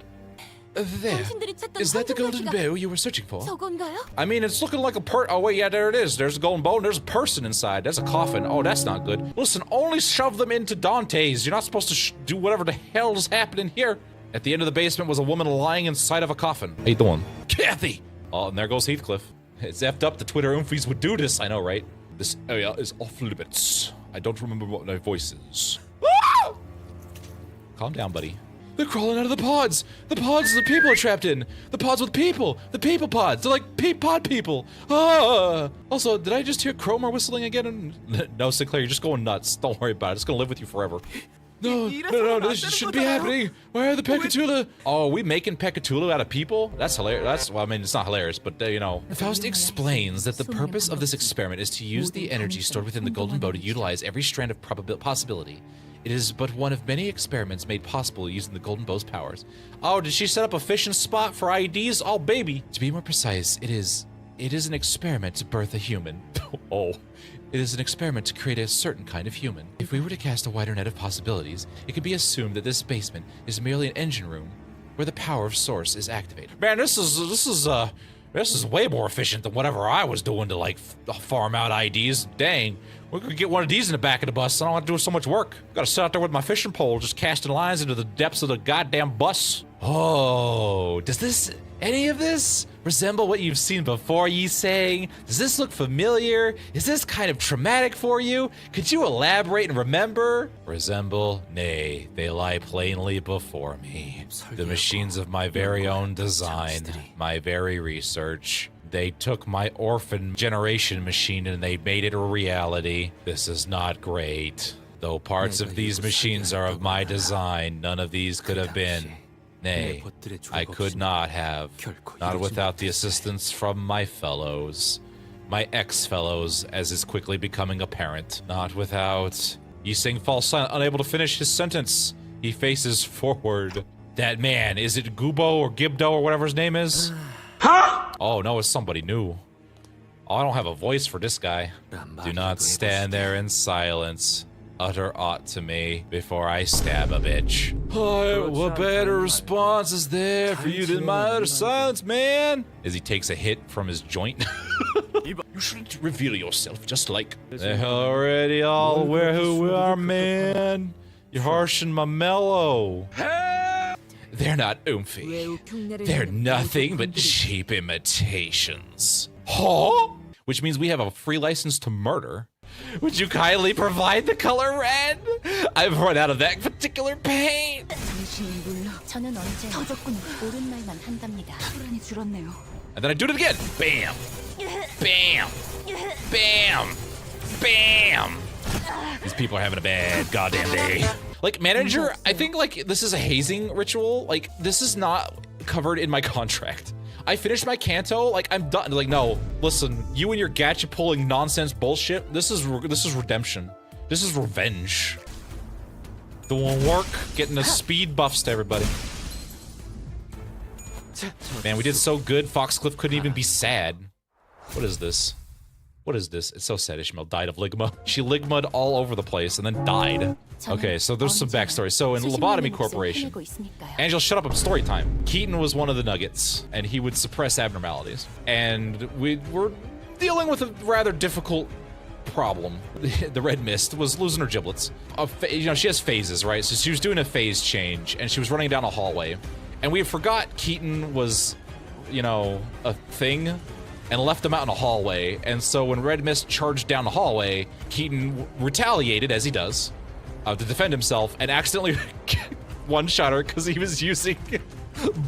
There. 당신들이 찾던 Is that the golden 황금가시가 bow you were searching for? 저건가요? I mean, it's looking like a oh wait, yeah, there it is. There's a golden bow and there's a person inside. There's a coffin. Oh, that's not good. Listen, only shove them into Dante's. You're not supposed to do whatever the hell is happening here. At the end of the basement was a woman lying inside of a coffin. How you doing? Kathy. Oh, and there goes Heathcliff. It's effed up the Twitter oomfies would do this, I know, right? This area is off limits. I don't remember what my voice is. Calm down, buddy. They're crawling out of the pods! The pods the people are trapped in! The pods with people! The people pods! They're like pod people! Ah! Also, did I just hear Cromer whistling again? No, Sinclair, you're just going nuts. Don't worry about it. It's gonna live with you forever. No, this shouldn't be happening. Where are the Pecatula? Oh, are we making Pecatula out of people? That's hilarious. Well, I mean, it's not hilarious, but you know. Faust explains that the purpose of this experiment is to use the energy stored within the golden bow to utilize every strand of possibility. It is but one of many experiments made possible using the golden bow's powers. Oh, did she set up a fishing spot for IDs? Oh, baby. To be more precise, it is an experiment to birth a human. Oh. It is an experiment to create a certain kind of human. If we were to cast a wider net of possibilities, it could be assumed that this basement is merely an engine room where the power of source is activated. Man, this is way more efficient than whatever I was doing to like farm out IDs. Dang, we could get one of these in the back of the bus. I don't have to do so much work. Gotta sit out there with my fishing pole, just casting lines into the depths of the goddamn bus. Oh, does any of this resemble what you've seen before, ye saying? Does this look familiar? Is this kind of traumatic for you? Could you elaborate and remember? Resemble? Nay, they lie plainly before me. The machines of my very own design, my very research. They took my orphan generation machine and they made it a reality. This is not great. Though parts of these machines are of my design, none of these could have been. Nay, I could not have, not without the assistance from my fellows, my ex-fellows, as is quickly becoming apparent. Not without... Yiseng falls silent, unable to finish his sentence. He faces forward. That man, is it Gubo or Gibdo or whatever his name is? Huh? Oh no, it's somebody new. Oh, I don't have a voice for this guy. Do not stand there in silence. Utter aught to me before I stab a bitch. Oh, what better response is there for you than my utter silence, man? As he takes a hit from his joint. You shouldn't reveal yourself just like... They're already all aware who we are, man. You're harshing my mellow. They're not oomphy. They're nothing but cheap imitations. Huh? Which means we have a free license to murder. Would you kindly provide the color red? I've run out of that particular paint. 저는 언제 터졌군 옳은 말만 한답니다. 소란이 줄었네요. And then I do it again. Bam. Bam. Bam. Bam. These people are having a bad goddamn day. Like, manager, I think, like, this is a hazing ritual. Like, this is not covered in my contract. I finished my Canto, like, I'm done. Like, no, listen, you and your gacha pulling nonsense bullshit, this is redemption. This is revenge. Doing work, getting the speed buffs to everybody. Man, we did so good, Foxcliff couldn't even be sad. What is this? What is this? It's so sad Ishmael died of ligma. She ligma'd all over the place and then died. Okay, so there's some backstory. So in Lobotomy Corporation, Angel, shut up, story time. Keaton was one of the nuggets, and he would suppress abnormalities. And we were dealing with a rather difficult problem. The Red Mist was losing her giblets. You know, she has phases, right? So she was doing a phase change, and she was running down a hallway. And we forgot Keaton was, you know, a thing, and left him out in a hallway. And so when Red Mist charged down the hallway, Keaton retaliated, as he does, to defend himself, and accidentally one-shot her because he was using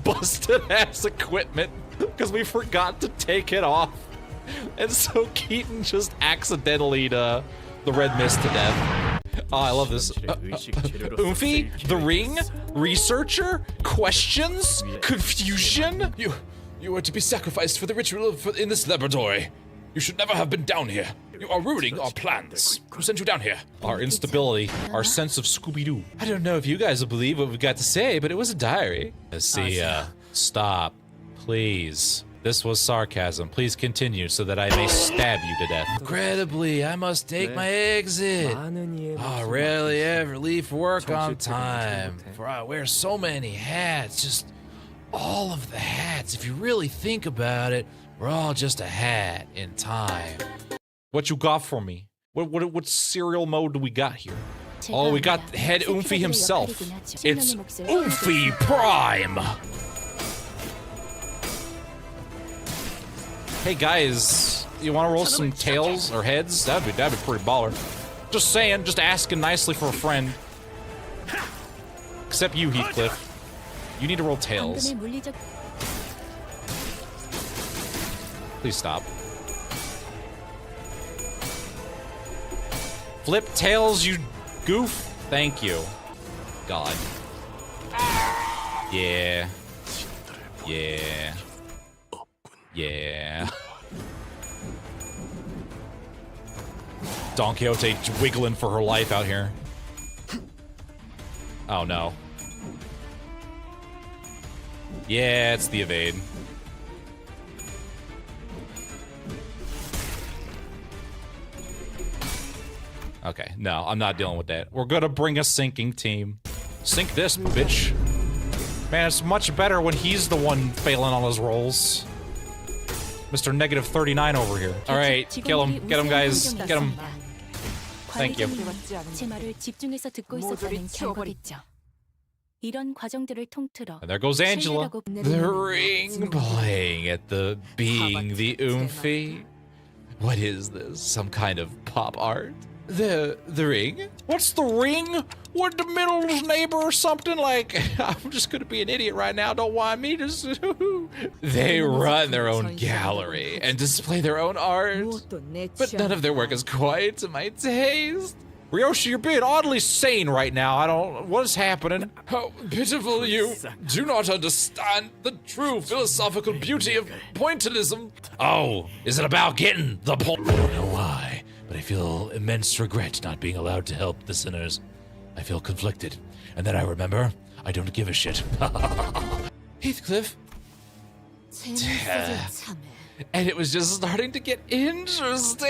busted-ass equipment because we forgot to take it off. And so Keaton just accidentally the Red Mist to death. Oh, I love this. Oomphy, the ring, researcher, questions, confusion. You are to be sacrificed for the ritual in this laboratory. You should never have been down here. You are ruining our plans. Who sent you down here? Our instability, our sense of Scooby-Doo. I don't know if you guys will believe what we got to say, but it was a diary. Let's see, stop, please. This was sarcasm. Please continue so that I may stab you to death. Incredibly, I must take my exit. I rarely ever leave for work on time, for I wear so many hats. Just all of the hats. If you really think about it, we're all just a hat in time. What you got for me? What serial mode do we got here? Oh, we got head Oomphy himself. It's Oomphy Prime. Hey guys, you want to roll some tails or heads? That'd be pretty baller. Just saying, just asking nicely for a friend. Except you, Heathcliff. You need to roll tails. Please stop. Flip tails, you goof. Thank you. God. Yeah. Yeah. Yeah. Don Quixote wiggling for her life out here. Oh no. Yeah, it's the evade. Okay, no, I'm not dealing with that. We're gonna bring a sinking team. Sink this, bitch. Man, it's much better when he's the one failing on his rolls. Mr. Negative 39 over here. All right, kill him. Get him, guys. Get him. Thank you. And there goes Angela. The ring playing at the being the Oomphy. What is this? Some kind of pop art? The ring? What's the ring? What, the middle's neighbor or something? Like, I'm just gonna be an idiot right now, don't want me to. They run their own gallery and display their own art, but none of their work is quite to my taste. Ryoshi, you're being oddly sane right now. What is happening? How pitiful you do not understand the true philosophical beauty of pointillism. Oh, is it about getting the point? I don't know why, but I feel immense regret not being allowed to help the sinners. I feel conflicted, and then I remember I don't give a shit. Heathcliff. And it was just starting to get interesting.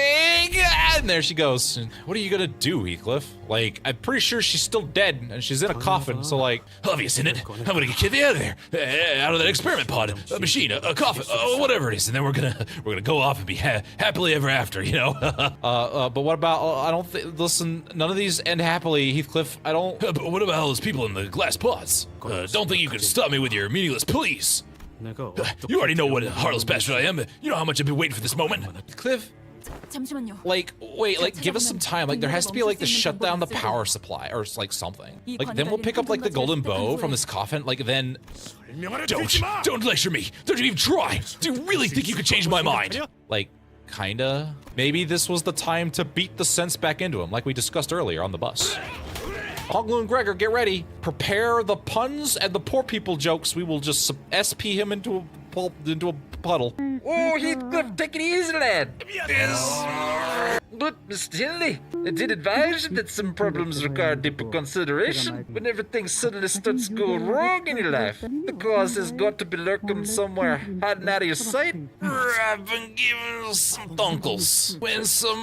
And there she goes. What are you gonna do, Heathcliff? Like, I'm pretty sure she's still dead, and she's in a coffin, so like, obvious, isn't it? I'm gonna get Kitty out of there. Out of that experiment pod. A machine, a coffin, whatever it is. And then we're gonna go off and be happily ever after, you know? But what about, I don't think, listen, none of these end happily, Heathcliff. I don't. But what about all those people in the glass pots? Don't think you can stop me with your meaningless pleas. You already know what a heartless bastard I am. You know how much I've been waiting for this moment. Cliff, like, wait, like, give us some time. Like, there has to be, like, the shut down the power supply or, like, something. Like, then we'll pick up, like, the golden bow from this coffin. Like, then... Don't lecture me. Don't even try. Do you really think you could change my mind? Like, kinda. Maybe this was the time to beat the sense back into him, like we discussed earlier on the bus. Honglu and Gregor, get ready. Prepare the puns and the poor people jokes. We will just SP him into a puddle. Oh, Heathcliff, take it easy, lad. Yes. But, Mr. Hindley, I did advise you that some problems require deeper consideration. Whenever things suddenly starts going wrong in your life, the cause has got to be lurking somewhere, hiding out of your sight. I've been given some thunkles when some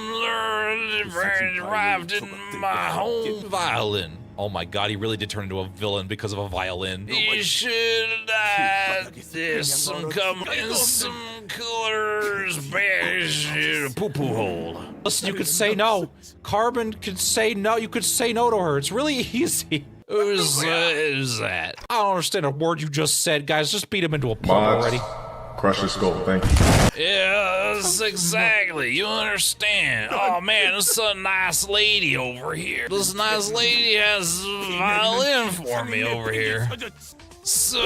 arrived in my home. Violin. Oh my god, he really did turn into a villain because of a violin. He should have died. There's some cum and some colors beige in a poo-poo hole. Listen, you could say no. Carbon could say no. You could say no to her. It's really easy. Who's that? I don't understand a word you just said, guys. Just beat him into a pulp already. Crush his skull, thank you. Yes, exactly. You understand. Oh man, this is a nice lady over here. This nice lady has a violin for me over here. So,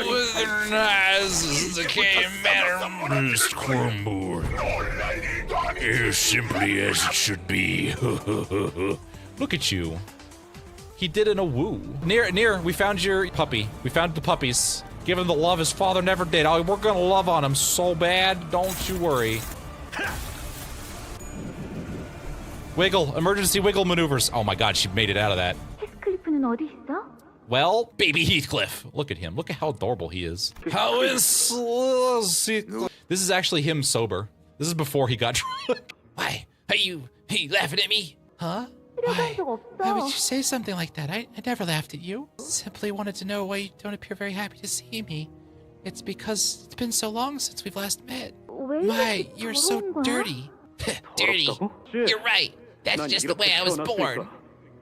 with her nice decaying manner, Mr. Crumboard. Is simply as it should be. Look at you. He did in a woo. Near, we found your puppy. We found the puppies. Give him the love his father never did. Oh, we're gonna love on him so bad. Don't you worry. Wiggle. Emergency wiggle maneuvers. Oh my god, she made it out of that. Well, baby Heathcliff. Look at him. Look at how adorable he is. How is This is actually him sober. This is before he got drunk. Why? Are you laughing at me? Huh? Why would you say something like that? I never laughed at you. Simply wanted to know why you don't appear very happy to see me. It's because it's been so long since we've last met. My, you're so dirty. Dirty. You're right. That's just the way I was born.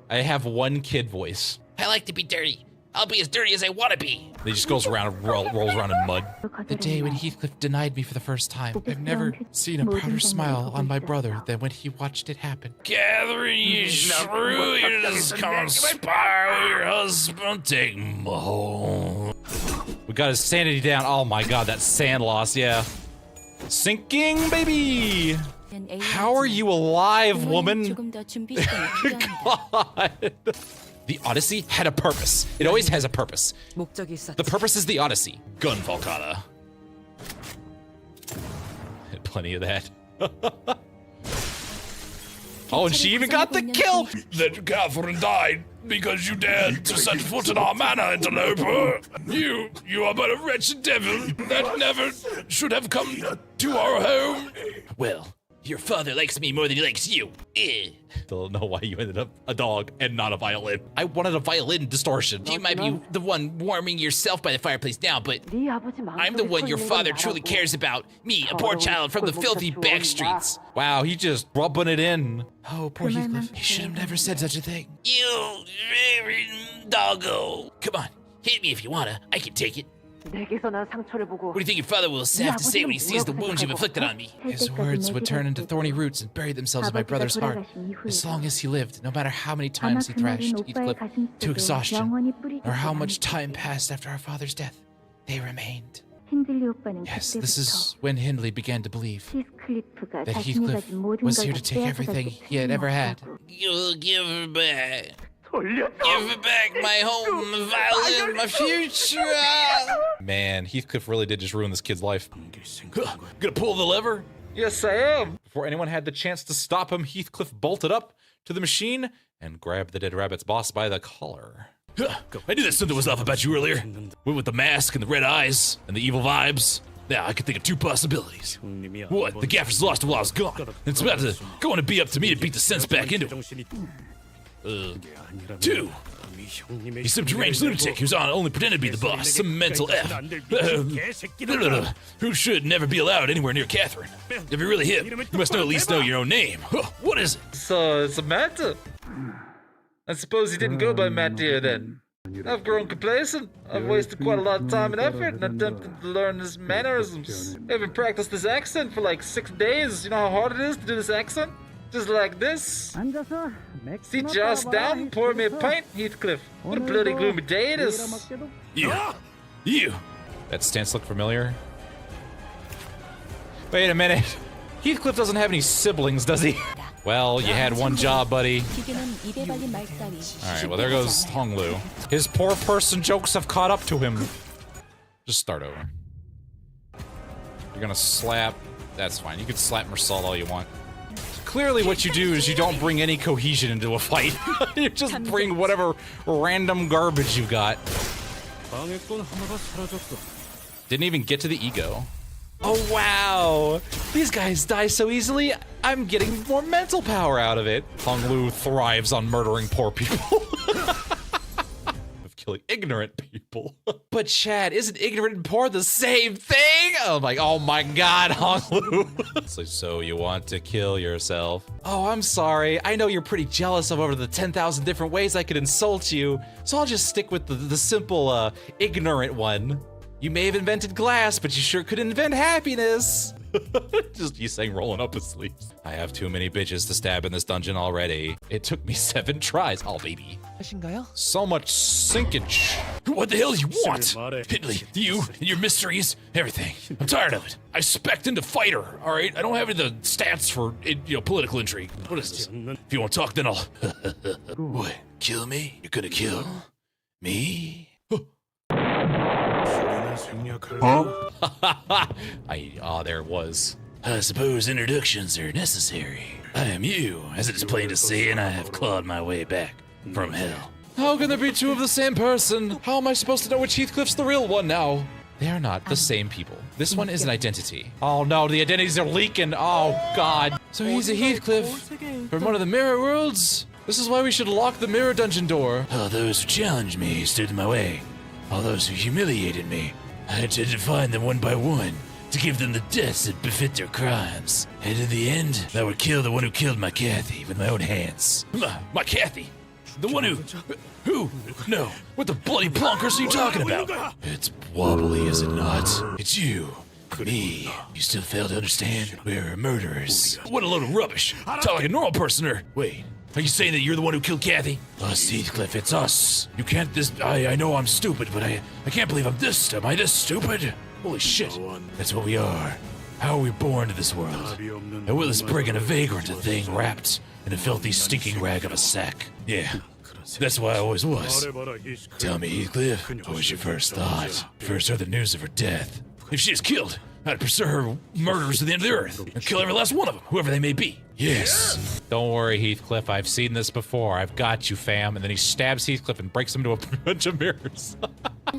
I have one kid voice. I like to be dirty. I'll be as dirty as I want to be. He just goes around and rolls around in mud. The day when Heathcliff denied me for the first time. I've never seen a prouder smile on my brother than when he watched it happen. Catherine, you shrew, you just come spy with your husband, take him home. We got his sanity down. Oh my god, that sand loss, yeah. Sinking, baby! How are you alive, woman? God. The Odyssey had a purpose. It always has a purpose. The purpose is the Odyssey. Gun Volcana. Had plenty of that. Oh, and she even got the kill! That Catherine died because you dared to set foot in our manor, interloper. You are but a wretched devil that never should have come to our home. Well, your father likes me more than he likes you. Still don't know why you ended up a dog and not a violin. I wanted a violin distortion. You might be the one warming yourself by the fireplace now, but I'm the one your father truly cares about. Me, a poor child from the filthy backstreets. Wow, he just rubbing it in. Oh, poor Heathcliff. He should have never said such a thing. You doggo. Come on, hit me if you wanna. I can take it. What do you think your father will have to say when he sees the wounds you've inflicted on me? His words would turn into thorny roots and bury themselves in my brother's heart. As long as he lived, no matter how many times he thrashed Heathcliff to exhaustion, or how much time passed after our father's death, they remained. Yes, this is when Hindley began to believe that Heathcliff was here to take everything he had ever had. You'll give her back. Give back my home, my violin, my future. Man, Heathcliff really did just ruin this kid's life. Gonna pull the lever? Yes, I am. Before anyone had the chance to stop him, Heathcliff bolted up to the machine and grabbed the dead rabbit's boss by the collar. I knew that something was off about you earlier. Went with the mask and the red eyes and the evil vibes. Now I can think of two possibilities. One, the gaffer's lost while I was gone. And it's about to going to be up to me to beat the sense back into him. Two, he's some deranged lunatic who's only pretending to be the boss, some mental F, who should never be allowed anywhere near Catherine. If you're really him, you must at least know your own name. What is it? So it's a matter. I suppose he didn't go by Matt Deer then. I've grown complacent. I've wasted quite a lot of time and effort in attempting to learn his mannerisms. I haven't practiced this accent for like 6 days. You know how hard it is to do this accent? Just like this. Sit your ass down and pour me a pint, Heathcliff. What a bloody gloomy day it is. You. That stance look familiar? Wait a minute. Heathcliff doesn't have any siblings, does he? Well, you had one job, buddy. Alright, well there goes Honglu. His poor person jokes have caught up to him. Just start over. You're gonna slap... That's fine, you can slap Mersal all you want. Clearly what you do is you don't bring any cohesion into a fight. You just bring whatever random garbage you got. Didn't even get to the ego. Oh wow! These guys die so easily, I'm getting more mental power out of it. Honglu thrives on murdering poor people. Of killing ignorant people. But Chad, isn't ignorant and poor the same thing? I'm like, oh my god, Honglu. It's like, so you want to kill yourself? Oh, I'm sorry. I know you're pretty jealous of over the 10,000 different ways I could insult you, so I'll just stick with the simple, ignorant one. You may have invented glass, but you sure could invent happiness. Just you saying rolling up his sleeves. I have too many bitches to stab in this dungeon already. It took me 7 tries. Oh, baby. So much sinkage. What the hell do you want? Hindley, you and your mysteries, everything. I'm tired of it. I spec'd into fighter, all right? I don't have any of the stats for, political intrigue. What is this? If you want to talk, then I'll... What? Kill me? You're gonna kill me? There it was. I suppose introductions are necessary. I am you, as it is plain to see, and I have clawed my way back from hell. How can there be 2 of the same person? How am I supposed to know which Heathcliff's the real one now? They are not the same people. This one is an identity. Oh no, the identities are leaking. Oh god. So he's a Heathcliff from one of the mirror worlds? This is why we should lock the mirror dungeon door. All those who challenged me stood in my way. All those who humiliated me, I had to define them one by one, to give them the deaths that befit their crimes. And in the end, I would kill the one who killed my Kathy with my own hands. My Kathy? The one who? No. What the bloody plonkers are you talking about? It's wobbly, is it not? It's you. Me. You still fail to understand? We're murderers. What a load of rubbish. Talk like a normal person, or... Wait. Are you saying that you're the one who killed Kathy? Us, Heathcliff, it's us. You can't I know I'm stupid, but I can't believe am I this stupid? Holy shit. That's what we are. How are we born to this world? A willis prig and a vagrant, a thing wrapped in a filthy, stinking rag of a sack. Yeah, that's why I always was. Tell me, Heathcliff, what was your first thought? First heard the news of her death. If she is killed, I'd pursue her murderers to the end of the earth and kill every last one of them, whoever they may be. Yes. Don't worry, Heathcliff. I've seen this before. I've got you, fam. And then he stabs Heathcliff and breaks him into a bunch of mirrors. He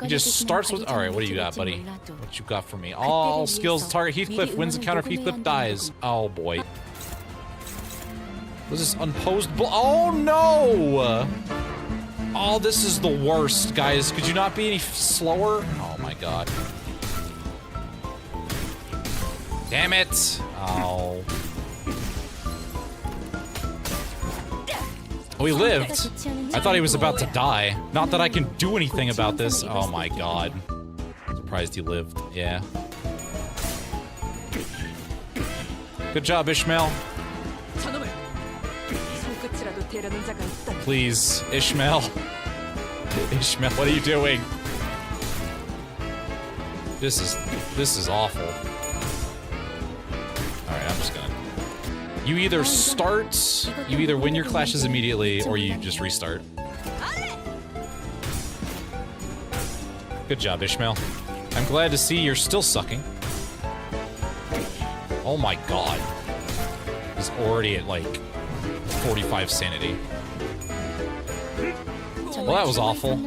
just starts with... Alright, what do you got, buddy? What you got for me? All skills target Heathcliff. Wins encounter if Heathcliff dies. Oh, boy. Was this unposed... Oh, no! Oh, this is the worst, guys. Could you not be any slower? Oh, my God. Damn it. Oh. Oh, he lived. I thought he was about to die. Not that I can do anything about this. Oh my god. Surprised he lived. Yeah. Good job, Ishmael. Please, Ishmael. Ishmael, what are you doing? This is awful. Alright, I'm just gonna... You either win your clashes immediately, or you just restart. Good job, Ishmael. I'm glad to see you're still sucking. Oh my god. He's already at, like, 45 sanity. Well, that was awful.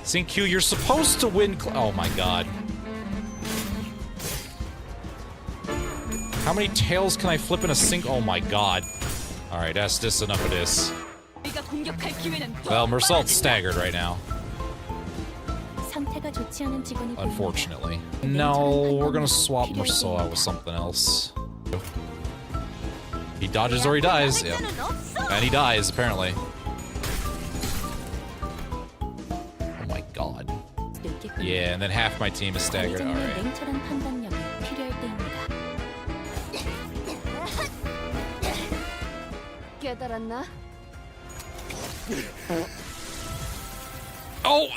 Sync Q, you're supposed to win oh my god. How many tails can I flip in a sync? Oh my god. Alright, that's just enough of this. Well, Mersault's staggered right now. Unfortunately. No, we're gonna swap Mersault out with something else. He dodges or he dies. Yep. And he dies, apparently. Oh my god. Yeah, and then half my team is staggered. Alright. Oh!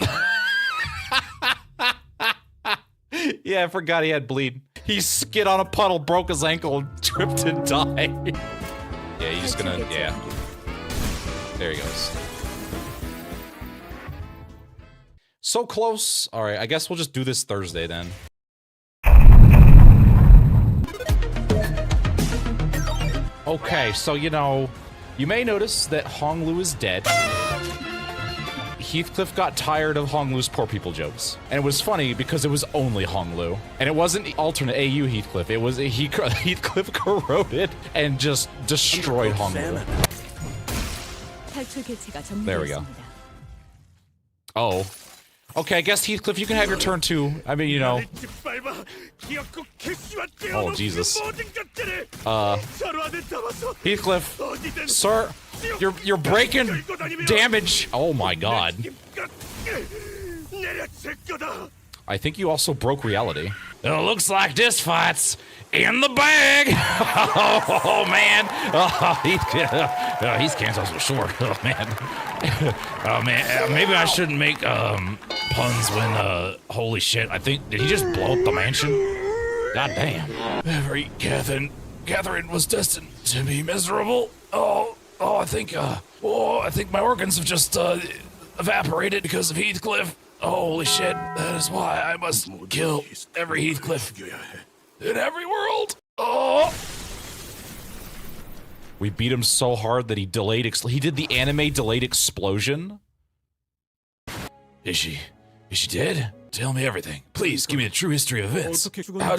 Yeah, I forgot he had bleed. He skid on a puddle, broke his ankle, tripped and died. Yeah, he's just gonna, yeah. There he goes. So close. Alright, I guess we'll just do this Thursday then. Okay, so you know, you may notice that Hong-Lu is dead. Heathcliff got tired of Hong-Lu's poor people jokes. And it was funny because it was only Hong-Lu. And it wasn't alternate AU Heathcliff. It was Heathcliff corroded and just destroyed Hong-Lu. There we go. Oh. Okay, I guess Heathcliff, you can have your turn too. I mean, you know. Oh, Jesus. Heathcliff, sir, you're breaking damage. Oh my god. I think you also broke reality. It looks like this fight's in the bag. Oh man. Oh, he's Canto's for short. Oh man. Oh man. Maybe I shouldn't make puns when holy shit. I think did he just blow up the mansion? God damn. Every Catherine was destined to be miserable. I think my organs have just evaporated because of Heathcliff. Holy shit, that is why I must kill every Heathcliff in every world. Oh! We beat him so hard that he delayed he did the anime delayed explosion. Is she dead? Tell me everything. Please, give me the true history of events. How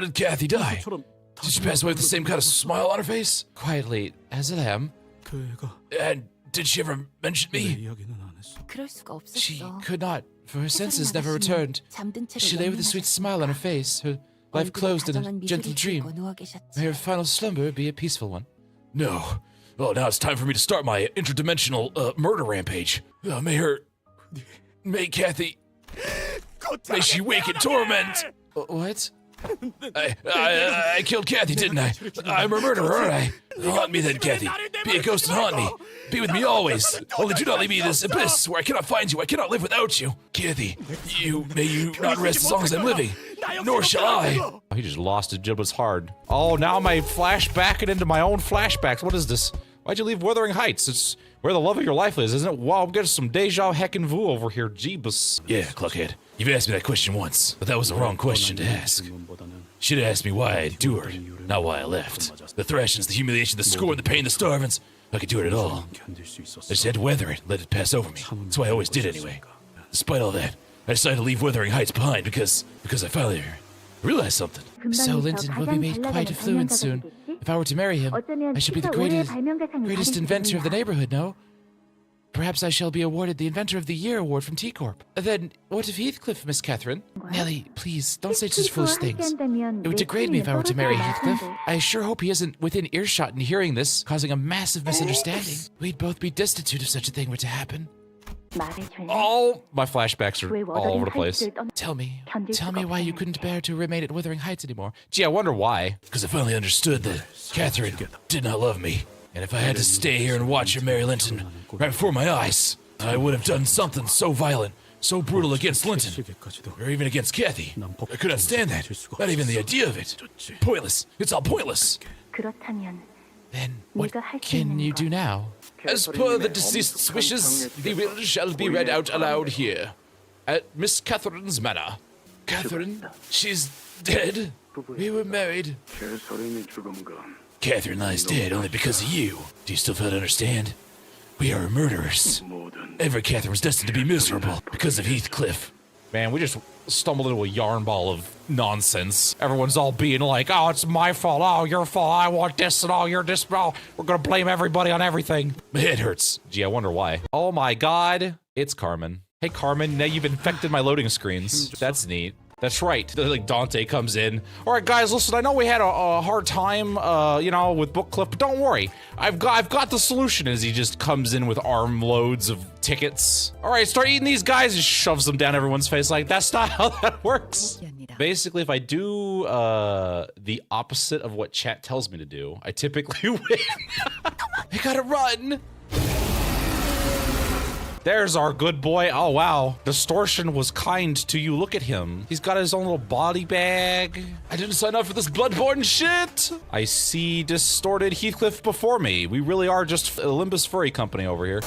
did Kathy die? Did she pass away with the same kind of smile on her face? Quietly, as a lamb. And did she ever mention me? She could not, for her senses never returned. She lay with a sweet smile on her face, her life closed in a gentle dream. May her final slumber be a peaceful one. No. Well, now it's time for me to start my interdimensional murder rampage. May Kathy... May she wake in torment! What? I killed Kathy, didn't I? I'm a murderer, aren't I? Haunt me then, Kathy. Be a ghost and haunt me. Be with me always. Only do not leave me in this abyss where I cannot find you. I cannot live without you. Kathy, may you not rest as long as I'm living. Nor shall I. Oh, he just lost his giblets hard. Oh, now my flashbacking into my own flashbacks. What is this? Why'd you leave Wuthering Heights? It's where the love of your life is, isn't it? Wow, I'm getting some deja heckin' vu over here. Jeebus. Yeah, Cluckhead. You've asked me that question once, but that was the wrong question to ask. Should have asked me why I endured, not why I left. The thrashings, the humiliation, the scorn, the pain, the starvings. I could do it all. I just had to weather it, let it pass over me. That's why I always did anyway. Despite all that, I decided to leave Wuthering Heights behind because I finally realized something. So Linton will be made quite affluent soon. If I were to marry him, I should be the greatest inventor of the neighborhood, no? Perhaps I shall be awarded the Inventor of the Year award from T-Corp. Then, what of Heathcliff, Miss Catherine? Nellie, please, don't say such foolish things. It would degrade me if I were to marry Heathcliff. I sure hope he isn't within earshot and hearing this, causing a massive misunderstanding. We'd both be destitute if such a thing were to happen. Oh, my flashbacks are all over the place. Tell me why you couldn't bear to remain at Wuthering Heights anymore. Gee, I wonder why. Because I finally understood that Catherine did not love me. And if I had to stay here and watch her marry Linton right before my eyes, I would have done something so violent, so brutal against Linton, or even against Kathy. I could not stand that. Not even the idea of it. Pointless. It's all pointless. Then what can you do now? As per the deceased's wishes, the will shall be read out aloud here, at Miss Catherine's manor. Catherine, she's dead. We were married. Catherine lies dead only because of you. Do you still fail to understand? We are murderers. Every Catherine was destined to be miserable because of Heathcliff. Man, we just stumbled into a yarn ball of nonsense. Everyone's all being like, oh, it's my fault, oh, your fault, I want this and all, you're this, oh, we're gonna blame everybody on everything. My head hurts. Gee, I wonder why. Oh my god, it's Carmen. Hey Carmen, now you've infected my loading screens. That's neat. That's right. Like Dante comes in. All right, guys, listen. I know we had a hard time, you know, with Book Cliff, but don't worry. I've got the solution. As he just comes in with armloads of tickets. All right, start eating these guys. And shoves them down everyone's face. Like that's not how that works. Basically, if I do the opposite of what chat tells me to do, I typically win. I gotta run. There's our good boy. Oh, wow. Distortion was kind to you. Look at him. He's got his own little body bag. I didn't sign up for this bloodborne shit. I see distorted Heathcliff before me. We really are just a Limbus furry company over here.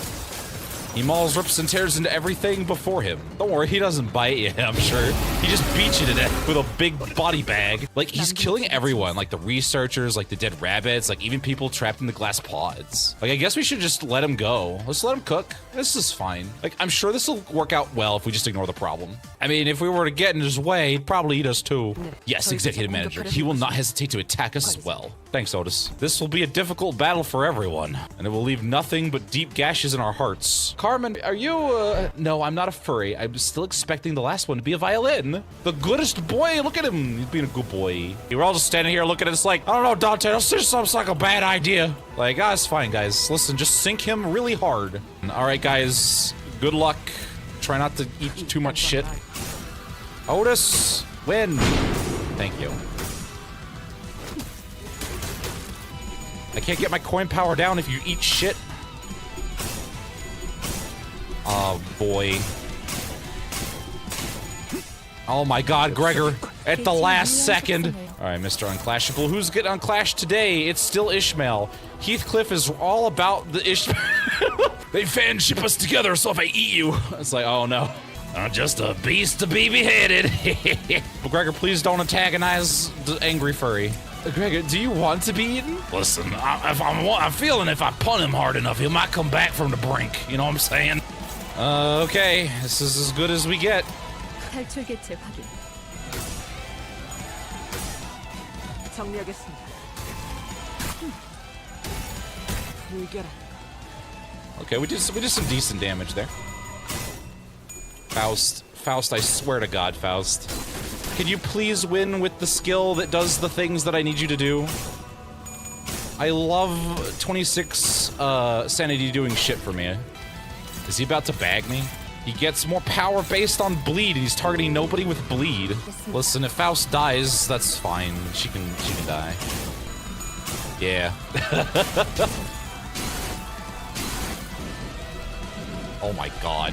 He mauls, rips, and tears into everything before him. Don't worry, he doesn't bite you, I'm sure. He just beats you to death with a big body bag. Like, he's killing everyone. Like, the researchers, like, the dead rabbits, like, even people trapped in the glass pods. Like, I guess we should just let him go. Let's let him cook. This is fine. Like, I'm sure this will work out well if we just ignore the problem. I mean, if we were to get in his way, he'd probably eat us too. Yes, Executive Manager. He will not hesitate to attack us as well. Thanks, Otis. This will be a difficult battle for everyone, and it will leave nothing but deep gashes in our hearts. Carmen, are you, no, I'm not a furry. I'm still expecting the last one to be a violin. The goodest boy, look at him. He's being a good boy. We're all just standing here looking at us like, I don't know, Dante, this just sounds like a bad idea. Like, ah, it's fine, guys. Listen, just sink him really hard. All right, guys, good luck. Try not to eat too much shit. Otis, win. Thank you. I can't get my coin power down if you eat shit. Oh, boy. Oh, my God, Gregor. At the last second. All right, Mr. Unclashable. Who's getting unclashed today? It's still Ishmael. Heathcliff is all about the Ishmael. They fan ship us together, so if I eat you... It's like, oh, no. I'm just a beast to be beheaded. But Gregor, please don't antagonize the angry furry. Gregor, do you want to be eaten? Listen, I'm feeling if I punt him hard enough, he might come back from the brink. You know what I'm saying? Okay, this is as good as we get. 탈출 개체 확인. 정리하겠습니다. 불결한. Okay, we did some decent damage there. Faust, I swear to God, Faust. Can you please win with the skill that does the things that I need you to do? I love 26 sanity doing shit for me. Is he about to bag me? He gets more power based on bleed, and he's targeting nobody with bleed. Listen, if Faust dies, that's fine. She can die. Yeah. Oh my god.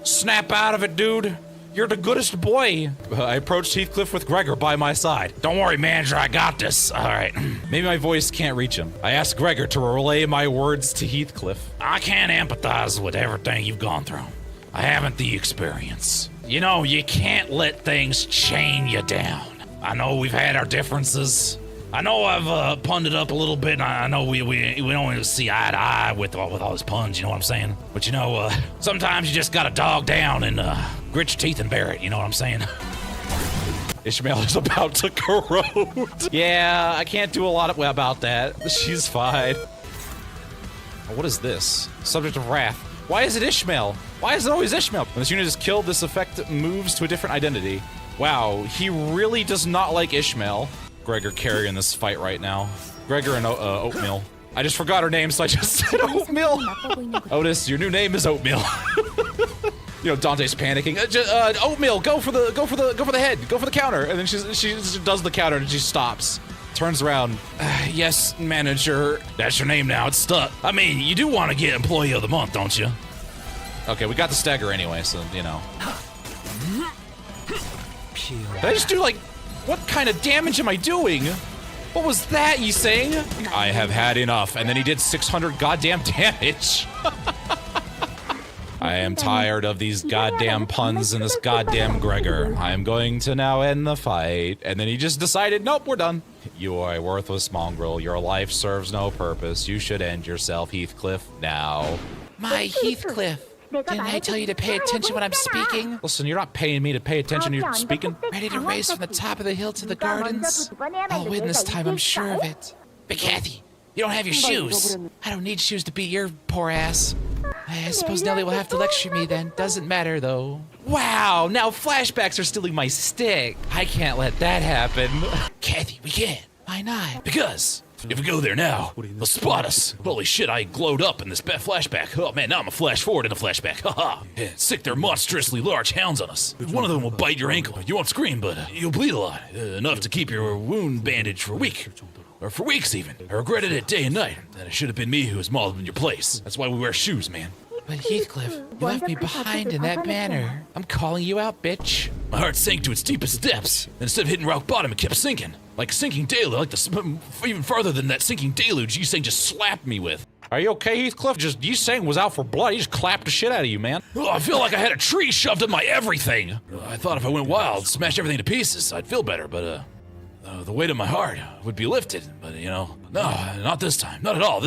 Snap out of it, dude. You're the goodest boy. I approached Heathcliff with Gregor by my side. Don't worry, manager, I got this. All right. Maybe my voice can't reach him. I asked Gregor to relay my words to Heathcliff. I can't empathize with everything you've gone through. I haven't the experience. You know, you can't let things chain you down. I know we've had our differences. I know I've punned it up a little bit, and I know we don't really see eye to eye with all his puns, you know what I'm saying? But you know, sometimes you just gotta dog down and grit your teeth and bear it, you know what I'm saying? Ishmael is about to corrode. Yeah, I can't do a lot about that. She's fine. What is this? Subject of wrath. Why is it Ishmael? Why is it always Ishmael? When this unit is killed, this effect moves to a different identity. Wow, he really does not like Ishmael. Gregor carrying this fight right now. Gregor and Oatmeal. I just forgot her name, so I just said Oatmeal. Otis, your new name is Oatmeal. You know, Dante's panicking. Oatmeal, go for the head, go for the counter, and then she does the counter and she stops, turns around. Yes, manager. That's your name now. It's stuck. I mean, you do want to get Employee of the Month, don't you? Okay, we got the stagger anyway, so you know. Did I just do like? What kind of damage am I doing? What was that, you saying? I have had enough. And then he did 600 goddamn damage. I am tired of these goddamn puns and this goddamn Gregor. I am going to now end the fight. And then he just decided, nope, we're done. You are a worthless mongrel. Your life serves no purpose. You should end yourself, Heathcliff, now. My Heathcliff. Didn't I tell you to pay attention when I'm speaking? Listen, you're not paying me to pay attention, you're speaking. Ready to race from the top of the hill to the gardens? I'll win this time, I'm sure of it. But Kathy, you don't have your shoes. I don't need shoes to beat your poor ass. I suppose Nellie will have to lecture me then. Doesn't matter, though. Wow, now flashbacks are stealing my stick. I can't let that happen. Kathy, we can't. Why not? Because if we go there now, they'll spot us. Holy shit, I glowed up in this flashback. Oh man, now I'm a flash forward in a flashback. Haha. Yeah, sick, they're monstrously large hounds on us. One of them will bite your ankle. You won't scream, but you'll bleed a lot. Enough to keep your wound bandaged for a week. Or for weeks even. I regretted it day and night. That it should have been me who was mauled in your place. That's why we wear shoes, man. But Heathcliff, you left me behind in that manor. I'm calling you out, bitch. My heart sank to its deepest depths. And instead of hitting rock bottom, it kept sinking. Like a sinking deluge, even farther than that sinking deluge you saying just slapped me with. Are you okay, Heathcliff? You saying was out for blood. He just clapped the shit out of you, man. Oh, I feel like I had a tree shoved in my everything. I thought if I went wild, smashed everything to pieces, I'd feel better, but the weight of my heart would be lifted. But you know, no, not this time. Not at all.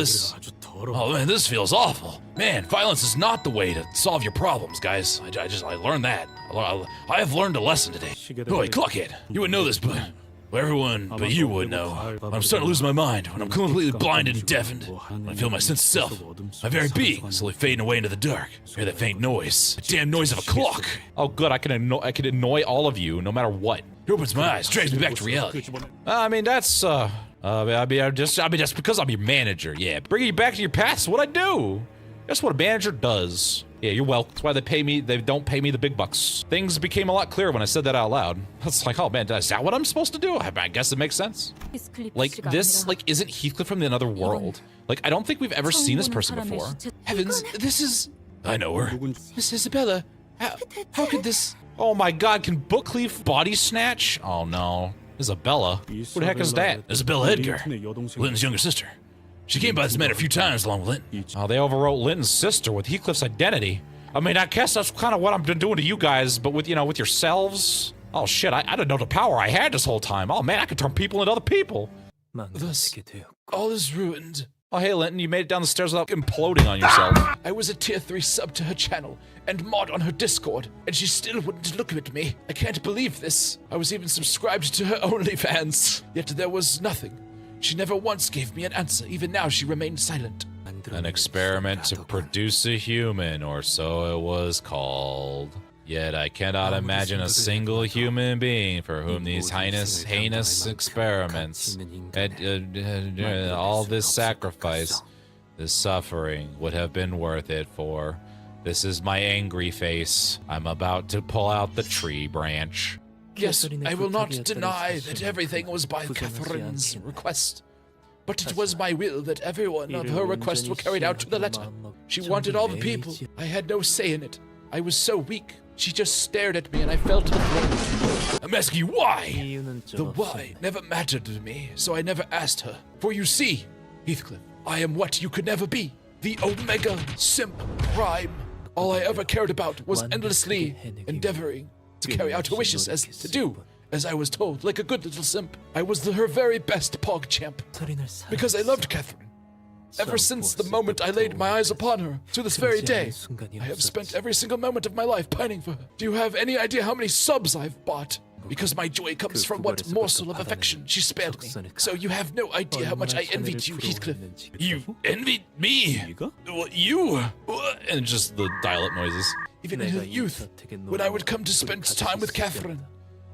Oh man, this feels awful. Man, violence is not the way to solve your problems, guys. I learned that. I have learned a lesson today. Boy, Cluckhead, you wouldn't know this, but everyone but you would know. When I'm starting to lose my mind, when I'm completely blinded and deafened, when I feel my sense of self, my very being slowly fading away into the dark. I hear that faint noise, the damn noise of a clock. Oh good, I can annoy all of you, no matter what. It opens my eyes, drags me back to reality. I mean, that's, just because I'm your manager, yeah. Bringing you back to your past is what I do. That's what a manager does. Yeah, you're welcome. That's why they don't pay me the big bucks. Things became a lot clearer when I said that out loud. It's like, oh man, is that what I'm supposed to do? I guess it makes sense. Like, this, isn't Heathcliff from another world? Like, I don't think we've ever seen this person before. Heavens, this is... I know her. Miss Isabella. How could this... Oh my god, can Bookleaf body snatch? Oh no. Isabella? Who the heck is that? Isabella Edgar, Linton's younger sister. She came by this man a few times along with Linton. Oh, they overwrote Linton's sister with Heathcliff's identity. I mean, I guess that's kind of what I've been doing to you guys, but with, you know, with yourselves. Oh shit, I didn't know the power I had this whole time. Oh man, I could turn people into other people. Thus, all is ruined. Oh, hey, Linton, you made it down the stairs without imploding on yourself. I was a tier 3 sub to her channel and mod on her Discord, and she still wouldn't look at me. I can't believe this. I was even subscribed to her OnlyFans, yet there was nothing. She never once gave me an answer. Even now, she remained silent. An experiment to produce a human, or so it was called. Yet I cannot imagine a single human being for whom these heinous experiments, all this sacrifice, this suffering would have been worth it for. This is my angry face. I'm about to pull out the tree branch. Yes, I will not deny that everything was by Catherine's request. But it was my will that every one of her requests were carried out to the letter. She wanted all the people. I had no say in it. I was so weak. She just stared at me and I fell to the floor. I'm asking you why? The why never mattered to me, so I never asked her. For you see, Heathcliff, I am what you could never be. The Omega Simp Prime. All I ever cared about was endlessly endeavoring to carry out her wishes, as I was told, like a good little simp. I was her very best PogChamp, because I loved Catherine. Ever since the moment I laid my eyes upon her, to this very day, I have spent every single moment of my life pining for her. Do you have any idea how many subs I've bought? Because my joy comes from what morsel of affection she spared me. So you have no idea how much I envied you, Heathcliff. You envied me? What, you? And just the dial-up noises. Even in her youth, when I would come to spend time with Catherine,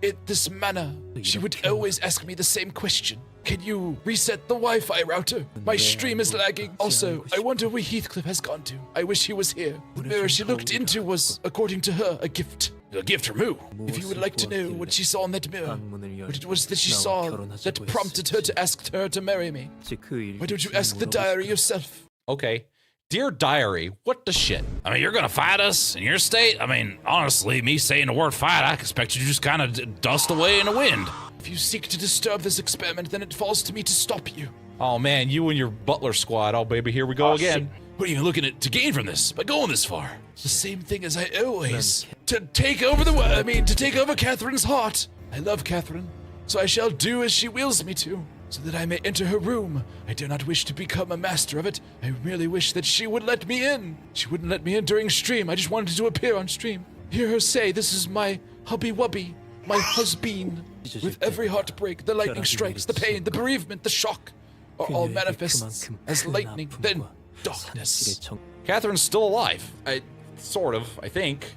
at this manor, she would always ask me the same question. Can you reset the Wi-Fi router? My stream is lagging. Also, I wonder where Heathcliff has gone to. I wish he was here. The mirror she looked into was, according to her, a gift. A gift from who? If you would like to know what she saw in that mirror, what it was that she saw that prompted her to ask her to marry me, why don't you ask the diary yourself? Okay. Dear Diary, what the shit? I mean, you're gonna fight us in your state? I mean, honestly, me saying the word fight, I expect you to just kind of dust away in the wind. If you seek to disturb this experiment, then it falls to me to stop you. Oh man, you and your butler squad. Oh baby, here we go again. Shit. What are you looking at to gain from this by going this far? The same thing as I always. To take over Catherine's heart. I love Catherine, so I shall do as she wills me to, so that I may enter her room. I do not wish to become a master of it. I merely wish that she would let me in. She wouldn't let me in during stream. I just wanted to appear on stream. Hear her say, this is my hubby-wubby, my husband. With every heartbreak, the lightning strikes, the pain, the bereavement, the shock are all manifests as lightning, then darkness. Catherine's still alive. I think.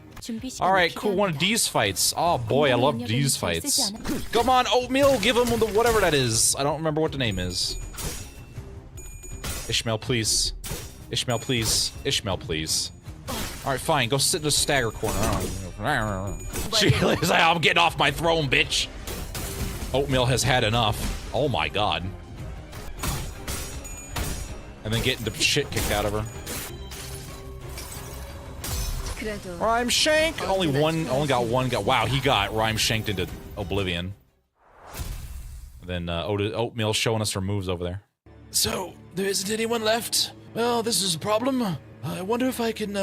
All right, cool. One of these fights. Oh boy, I love these fights. Come on, Oatmeal, give him the whatever that is. I don't remember what the name is. Ishmael, please. Ishmael, please. Ishmael, please. All right, fine. Go sit in the stagger corner. She's like, I'm getting off my throne, bitch. Oatmeal has had enough. Oh my god. And then getting the shit kicked out of her. Rhyme Shank! Only got one. Wow, he got Rhyme Shanked into oblivion. And then Oatmeal showing us her moves over there. So, there isn't anyone left? Well, this is a problem. I wonder if I can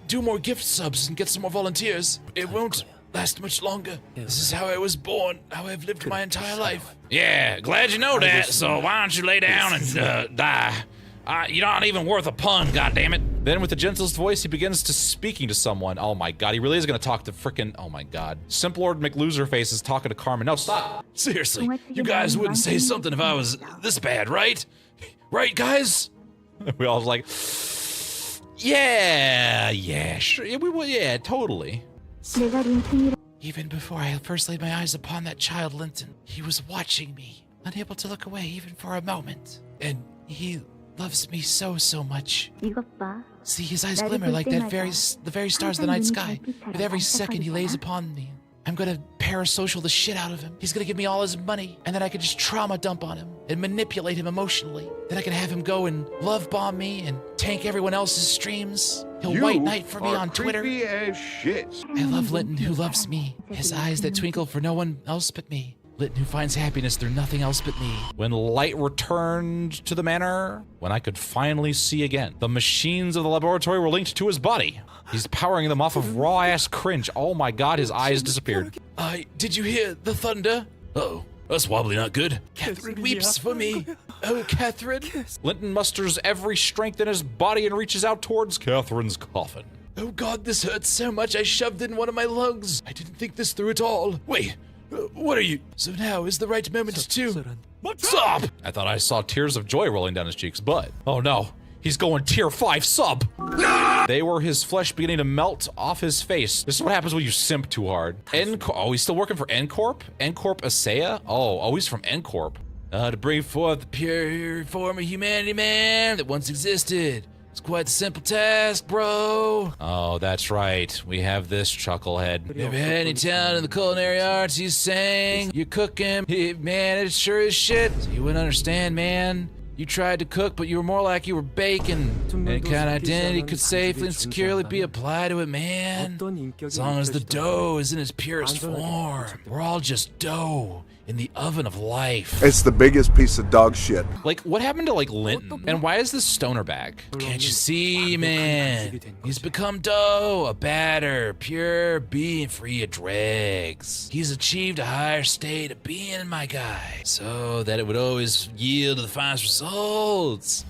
do more gift subs and get some more volunteers. It won't last much longer. This is how I was born, how I've lived my entire life. Yeah, glad you know that, so why don't you lay down and die? You're not even worth a pun, goddammit. Then with the gentlest voice, he begins to speaking to someone. Oh my god, he really is gonna talk to frickin', oh my god. Simp Lord McLoserface is talking to Carmen. No, stop! Seriously, you guys wouldn't say something if I was this bad, right? Right, guys? We all was like, yeah, sure, yeah, totally. Even before I first laid my eyes upon that child Linton, he was watching me, unable to look away even for a moment. And he loves me so much. See, his eyes glimmer like the very stars of the night sky. With every second he lays upon me, I'm gonna parasocial the shit out of him. He's gonna give me all his money, and then I can just trauma dump on him and manipulate him emotionally. Then I can have him go and love bomb me and tank everyone else's streams. He'll white knight for me on Twitter. As shit. I love Linton, who loves me. His eyes that twinkle for no one else but me. Linton, who finds happiness through nothing else but me. When light returned to the manor, when I could finally see again, the machines of the laboratory were linked to his body. He's powering them off of raw-ass cringe. Oh my god, his eyes disappeared. Did you hear the thunder? Uh-oh, that's wobbly not good. Catherine weeps for me. Oh, Catherine. Linton musters every strength in his body and reaches out towards Catherine's coffin. Oh God, this hurts so much I shoved in one of my lungs. I didn't think this through at all. Wait, what are you? So now is the right moment to... Sub! I thought I saw tears of joy rolling down his cheeks, but... Oh no, he's going tier 5 sub. They were his flesh beginning to melt off his face. This is what happens when you simp too hard. Oh, he's still working for N-Corp? N-Corp Asea? Oh, he's from N-Corp. To bring forth the pure form of humanity, man, that once existed. It's quite a simple task, bro. Oh, that's right. We have this chucklehead. Never had any talent in the culinary arts, you sang. You're cooking. Man, it sure is shit. So you wouldn't understand, man. You tried to cook, but you were more like you were baking. Any kind of identity could safely and securely be applied to it, man. As long as the dough is in its purest form. We're all just dough in the oven of life. It's the biggest piece of dog shit. Like, what happened to, like, Linton? And why is this stoner back? Can't you see, man? He's become dough, a batter, pure being free of dregs. He's achieved a higher state of being, my guy, so that it would always yield the finest results.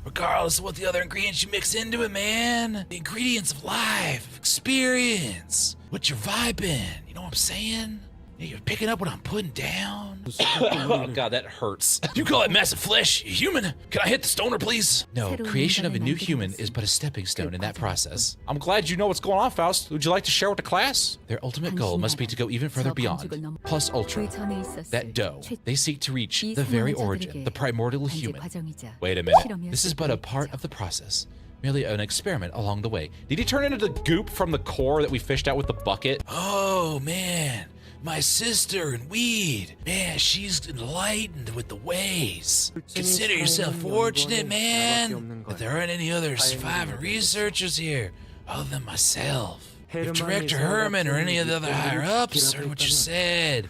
Regardless of what the other ingredients you mix into it, man. The ingredients of life, of experience, what you're vibing, you know what I'm saying? You're picking up what I'm putting down? Oh God, that hurts. You call it massive flesh? You human? Can I hit the stoner, please? No, creation of a new human is but a stepping stone in that process. I'm glad you know what's going on, Faust. Would you like to share with the class? Their ultimate goal must be to go even further beyond. Plus ultra. That dough. They seek to reach the very origin, the primordial human. Wait a minute. This is but a part of the process. Merely an experiment along the way. Did he turn into the goop from the core that we fished out with the bucket? Oh, man. My sister in weed. Man, she's enlightened with the ways. Consider yourself fortunate, man, that there aren't any other surviving researchers here other than myself. If Director Herman or any of the other higher-ups heard what you said,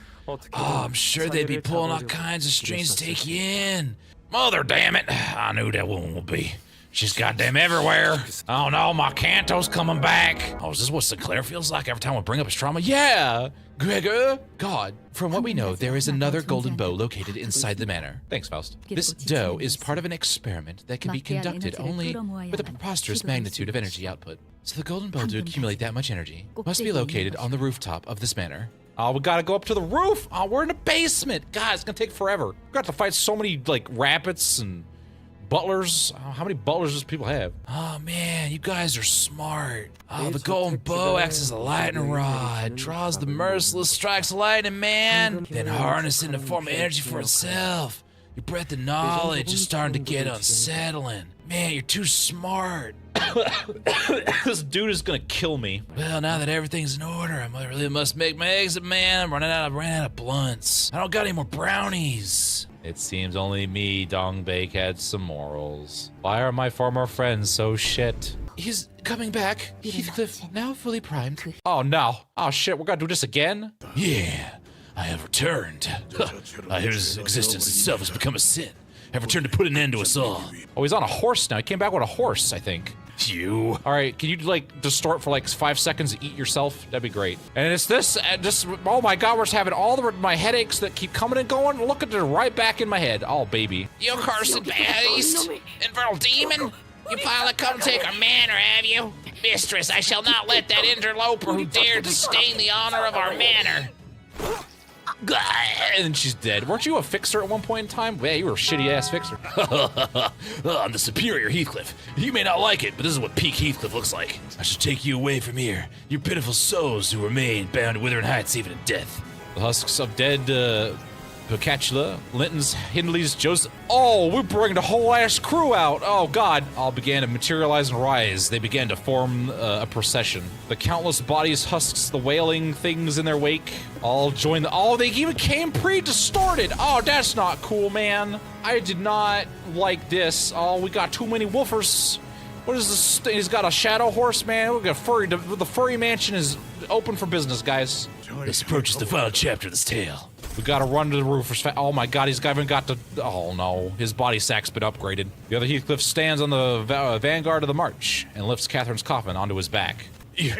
I'm sure they'd be pulling all kinds of strings to take you in. Mother damn it, I knew that woman would be. She's goddamn everywhere. Oh no, my Canto's coming back. Oh, is this what Sinclair feels like every time we bring up his trauma? Yeah, Gregor. God, from what we know, there is another golden bow located inside the manor. Thanks, Faust. This dough is part of an experiment that can be conducted only with a preposterous magnitude of energy output. So the golden bow to accumulate that much energy must be located on the rooftop of this manor. Oh, we gotta go up to the roof. Oh, we're in the basement. God, it's gonna take forever. We're gonna have to fight so many, like, rabbits and butlers. Oh, how many butlers does people have? Oh man, you guys are smart. Oh, the golden bow acts as a lightning rod, draws the merciless strikes of lightning, man, then harnesses in the form of energy for itself. Your breadth of knowledge is starting to get unsettling. Man, you're too smart. This dude is gonna kill me. Well, now that everything's in order, I really must make my exit, man. I ran out of blunts. I don't got any more brownies. It seems only me, Dongbake, had some morals. Why are my former friends so shit? He's coming back. Heathcliff, now fully primed. Oh no. Oh shit, we're gonna do this again? Yeah, I have returned. His existence itself has become a sin. I have returned to put an end to us all. Oh, he's on a horse now. He came back with a horse, I think. You. All right, can you like distort for like 5 seconds and eat yourself? That'd be great. And it's this, oh my God, we're just having all my headaches that keep coming and going. Look at it right back in my head. Oh, baby. You cursed beast, infernal demon. You finally come take our manor, have you? Mistress, I shall not let that interloper who dared to stain the honor of our manor. And she's dead. Weren't you a fixer at one point in time? Yeah, you were a shitty-ass fixer. I'm the superior Heathcliff. You may not like it, but this is what peak Heathcliff looks like. I should take you away from here. You pitiful souls who remain bound to Wuthering Heights even in death. The husks of dead, Pocatula, Linton's, Hindley's, Joseph. Oh, we bring the whole ass crew out. Oh God. All began to materialize and rise. They began to form a procession. The countless bodies, husks, the wailing things in their wake, all joined oh, they even came pre-distorted. Oh, that's not cool, man. I did not like this. Oh, we got too many woofers. What is this? He's got a shadow horse, man. We got furry. The furry mansion is open for business, guys. This approaches the final chapter of this tale. We gotta run to the roof. Oh my God, he's even got to. Oh no, his body sack's been upgraded. The other Heathcliff stands on the vanguard of the march and lifts Catherine's coffin onto his back. You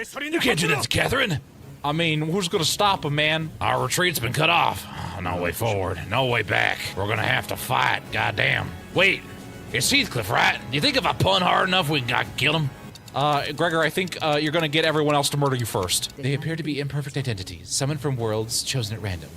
can't do that to Catherine. I mean, who's gonna stop him, man? Our retreat's been cut off. No way forward, no way back. We're gonna have to fight, goddamn. Wait, it's Heathcliff, right? You think if I pun hard enough, we can kill him? Gregor, I think you're gonna get everyone else to murder you first. They appear to be imperfect identities, summoned from worlds chosen at random.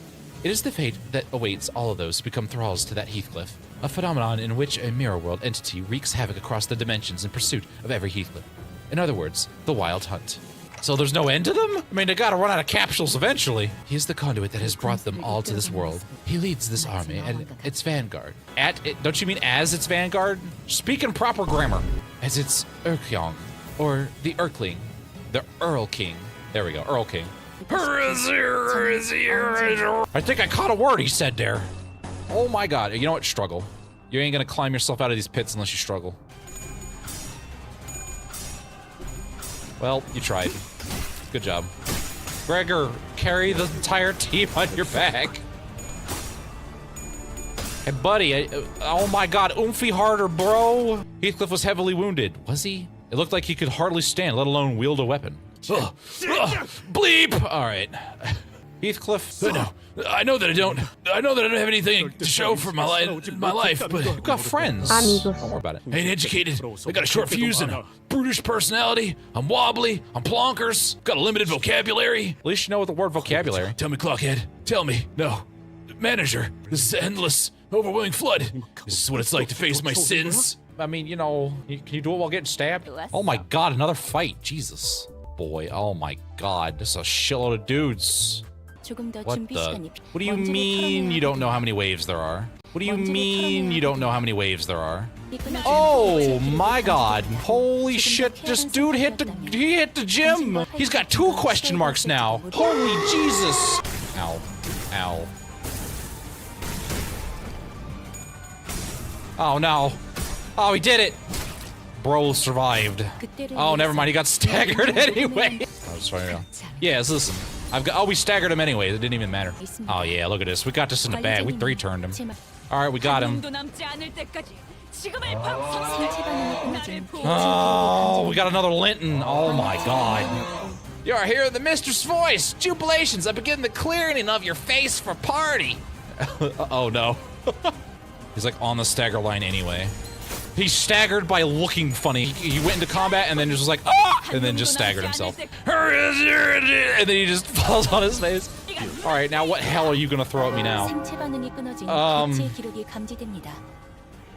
It is the fate that awaits all of those who become thralls to that Heathcliff, a phenomenon in which a mirror world entity wreaks havoc across the dimensions in pursuit of every Heathcliff. In other words, the Wild Hunt. So there's no end to them? I mean, they gotta run out of capsules eventually. He is the conduit that has brought them all to this world. He leads this army and its vanguard. Don't you mean as its vanguard? Speak in proper grammar. As its Urkyong, or the Urkling, the Earl King. There we go, Earl King. I think I caught a word he said there. Oh my god, you know what? Struggle. You ain't gonna climb yourself out of these pits unless you struggle. Well, you tried. Good job. Gregor, carry the entire team on your back. Hey, buddy, oh my god, oomphy harder, bro. Heathcliff was heavily wounded. Was he? It looked like he could hardly stand, let alone wield a weapon. bleep! Alright. Heathcliff. No, I know that I don't have anything to show for my life, but You've got friends. Don't worry about it. I ain't educated. I got a short fuse and a brutish personality. I'm wobbly. I'm plonkers. Got a limited vocabulary. At least you know what the word vocabulary. Tell me, Clockhead. Tell me. No. Manager, this is an endless, overwhelming flood. This is what it's like to face my sins. I mean, you know, can you do it while getting stabbed? Oh my god, another fight. Jesus. Boy, oh my god. This is a shitload of dudes. What the? What do you mean you don't know how many waves there are? What do you mean you don't know how many waves there are? Oh my god. Holy shit, this dude hit the gym. He's got 2 question marks now. Holy Jesus. Ow. Ow. Oh no. Oh, he did it. Bro survived. Oh, never mind. He got staggered anyway. Oh, sorry. Yes, listen. We staggered him anyway. It didn't even matter. Oh yeah, look at this. We got this in the bag. We 3-turned him. All right, we got him. Oh, we got another Linton. Oh my god. You're hearing the mistress' voice. Jubilations. I begin the clearing of your face for party. Oh no. He's like on the stagger line anyway. He staggered by looking funny. He went into combat and then just was like, ah! And then just staggered himself. And then he just falls on his face. All right, now what hell are you gonna throw at me now?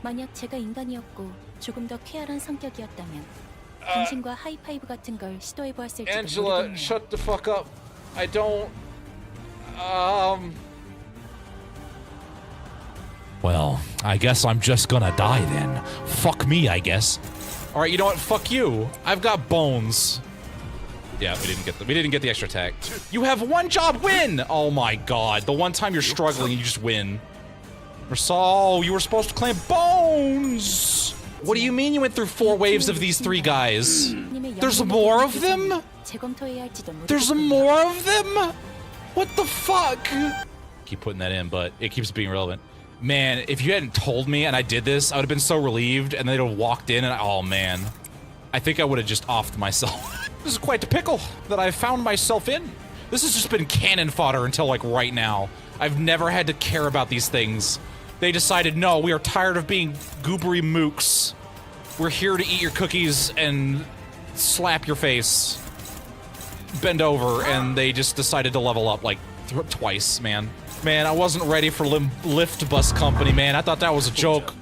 만약 제가 인간이었고 조금 더 쾌활한 성격이었다면 당신과 하이파이브 같은 걸 시도해 보았을지도 Angela, 모르겠네요. shut the fuck up. I don't. Well, I guess I'm just gonna die then. Fuck me, I guess. All right, you know what? Fuck you. I've got bones. Yeah, we didn't get the extra attack. You have 1 job win. Oh my god, the one time you're struggling, you just win. So you were supposed to claim bones. What do you mean you went through 4 waves of these 3 guys? There's more of them? There's more of them? What the fuck? Keep putting that in, but it keeps being relevant. Man, if you hadn't told me and I did this, I would have been so relieved, and they'd have walked in and oh man. I think I would have just offed myself. This is quite the pickle that I've found myself in. This has just been cannon fodder until like right now. I've never had to care about these things. They decided, no, we are tired of being goobery mooks. We're here to eat your cookies and slap your face. Bend over, and they just decided to level up like twice, man. Man, I wasn't ready for Lift Bus Company, man. I thought that was a joke.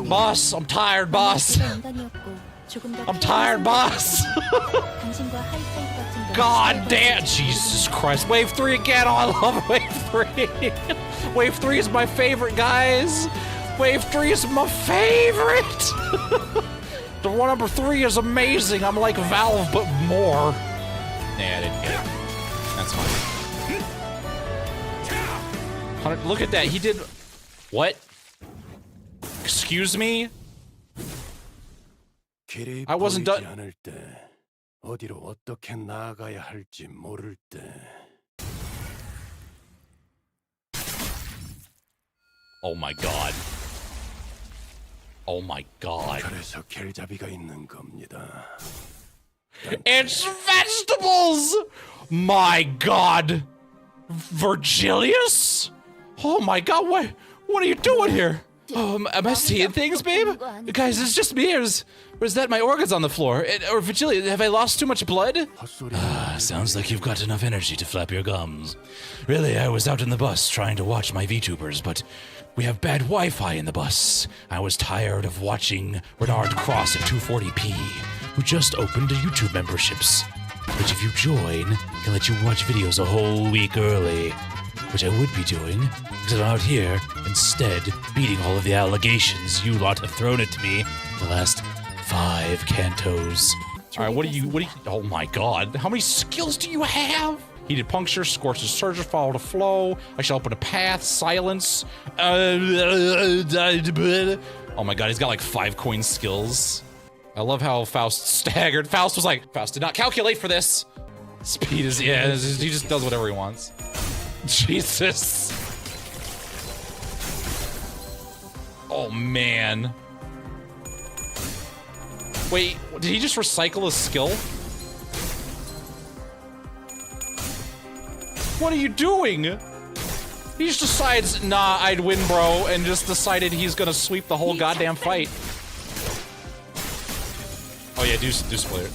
Boss, I'm tired, boss. I'm tired, boss. God damn, Jesus Christ. Wave 3 again. Oh, I love Wave 3. Wave 3 is my favorite, guys. Wave 3 is my favorite. The one number 3 is amazing. I'm like Valve, but more. Yeah, I didn't get it. That's fine. Look at that. He did... What? Excuse me? I wasn't done... Oh my god. Oh my god. It's vegetables! My god! Virgilius? Oh my god, what are you doing here? Am I seeing things, babe? Guys, it's just me, or is that my organs on the floor? Or Virgilia, have I lost too much blood? Sounds like you've got enough energy to flap your gums. Really, I was out in the bus trying to watch my VTubers, but we have bad Wi-Fi in the bus. I was tired of watching Renard cross at 240p, who just opened YouTube memberships, which if you join, can let you watch videos a whole week early. Which I would be doing, because I'm out here, instead, beating all of the allegations you lot have thrown at me the last 5 cantos. Alright, what do you, oh my god, how many skills do you have? Heated puncture, scorches surge, follow the flow, I shall open a path, silence, oh my god, he's got like 5 coin skills. I love how Faust staggered. Faust was like, Faust did not calculate for this. Speed is, yeah, he just does whatever he wants. Jesus. Oh, man. Wait, did he just recycle a skill? What are you doing? He just decides, nah, I'd win, bro, and just decided he's gonna sweep the whole goddamn fight. Oh yeah, do spoil it.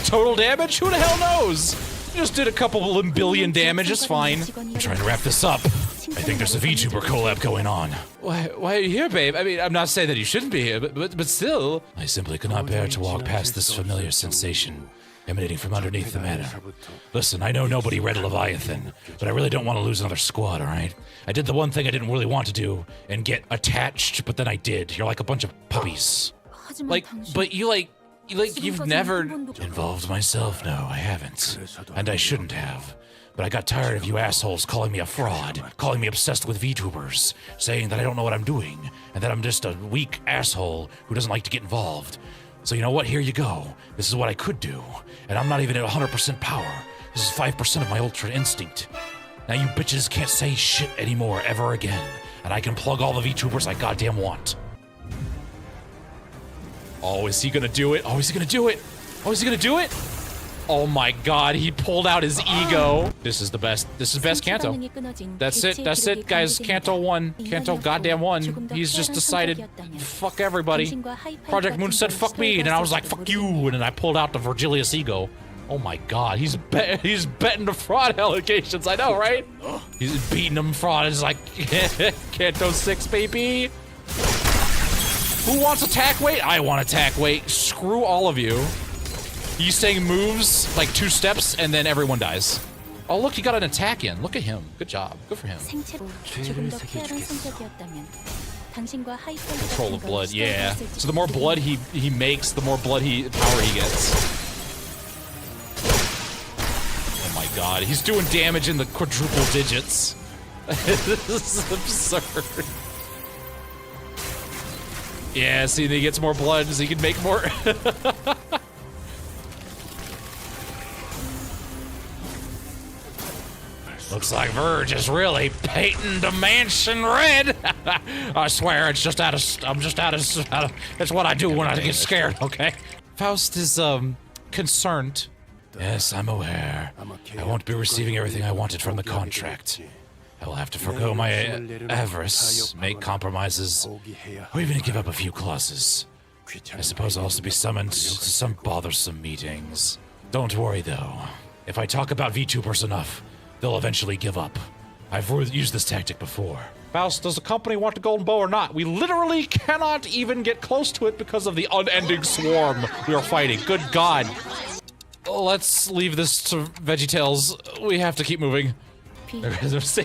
Total damage? Who the hell knows? Just did a couple of billion damage, it's fine. I'm trying to wrap this up. I think there's a VTuber collab going on. Why are you here, babe? I mean, I'm not saying that you shouldn't be here, but still. I simply cannot bear to walk past this familiar sensation emanating from underneath the manor. Listen, I know nobody read Leviathan, but I really don't want to lose another squad, alright? I did the one thing I didn't really want to do and get attached, but then I did. You're like a bunch of puppies. Like, but you've never involved myself. No, I haven't. And I shouldn't have. But I got tired of you assholes calling me a fraud, calling me obsessed with VTubers, saying that I don't know what I'm doing, and that I'm just a weak asshole who doesn't like to get involved. So you know what? Here you go. This is what I could do. And I'm not even at 100% power. This is 5% of my ultra instinct. Now you bitches can't say shit anymore ever again. And I can plug all the VTubers I goddamn want. Oh, is he gonna do it? Oh, is he gonna do it? Oh, is he gonna do it? Oh my god, he pulled out his ego. This is the best. This is best Canto. That's it. That's it, guys. Canto won. Canto goddamn won. He's just decided, fuck everybody. Project Moon said, fuck me. And I was like, fuck you. And then I pulled out the Virgilius ego. Oh my god, he's betting the fraud allegations. I know, right? He's beating them fraud. It's like, Canto 6, baby. Who wants attack weight? I want attack weight. Screw all of you. He's saying moves like 2 steps and then everyone dies. Oh look, he got an attack in. Look at him. Good job. Good for him. Control of blood, yeah. So the more blood he makes, the more blood power he gets. Oh my god, he's doing damage in the quadruple digits. This is absurd. Yeah, see, he gets more blood so he can make more. Looks like Verge is really painting the mansion red. I swear, it's just I'm just out of, it's what I do when I get scared, okay? Faust is, concerned. Yes, I'm aware. I won't be receiving everything I wanted from the contract. I will have to forgo my avarice, make compromises, or even give up a few clauses. I suppose I'll also be summoned to some bothersome meetings. Don't worry, though. If I talk about VTubers enough, they'll eventually give up. I've used this tactic before. Faust, does the company want the golden bow or not? We literally cannot even get close to it because of the unending swarm we are fighting. Good God. Let's leave this to VeggieTales. We have to keep moving.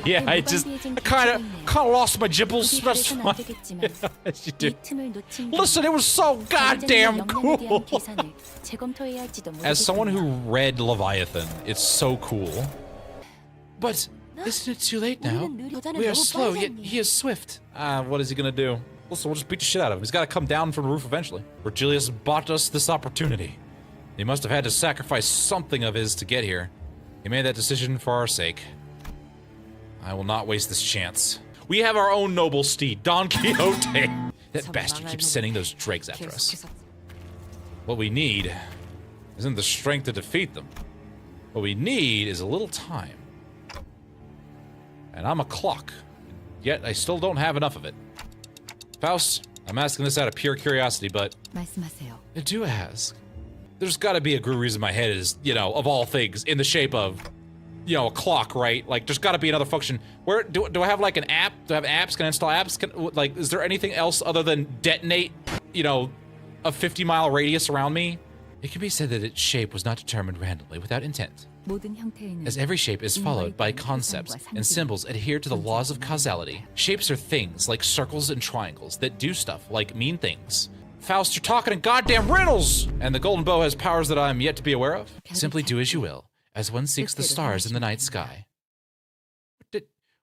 Yeah, I kind of lost my gibbles. That's fine. Yes, you do. Listen, it was so goddamn cool. As someone who read Leviathan, it's so cool. But isn't it too late now? We are slow, yet he is swift. What is he gonna do? Listen, we'll just beat the shit out of him. He's gotta come down from the roof eventually. Virgilius bought us this opportunity. He must have had to sacrifice something of his to get here. He made that decision for our sake. I will not waste this chance. We have our own noble steed, Don Quixote. That bastard keeps sending those dregs after us. What we need isn't the strength to defeat them. What we need is a little time. And I'm a clock. Yet I still don't have enough of it. Faust, I'm asking this out of pure curiosity, but I do ask. There's gotta be a good reason my head is, you know, of all things, in the shape of, you know, a clock, right? Like, there's gotta be another function. Where, do I have like an app? Do I have apps? Can I install apps? Like, is there anything else other than detonate, you know, a 50-mile radius around me? It can be said that its shape was not determined randomly without intent, as every shape is followed by concepts and symbols adhere to the laws of causality. Shapes are things like circles and triangles that do stuff like mean things. Faust, you're talking in goddamn riddles! And the golden bow has powers that I'm yet to be aware of. Simply do as you will, as one seeks the stars in the night sky.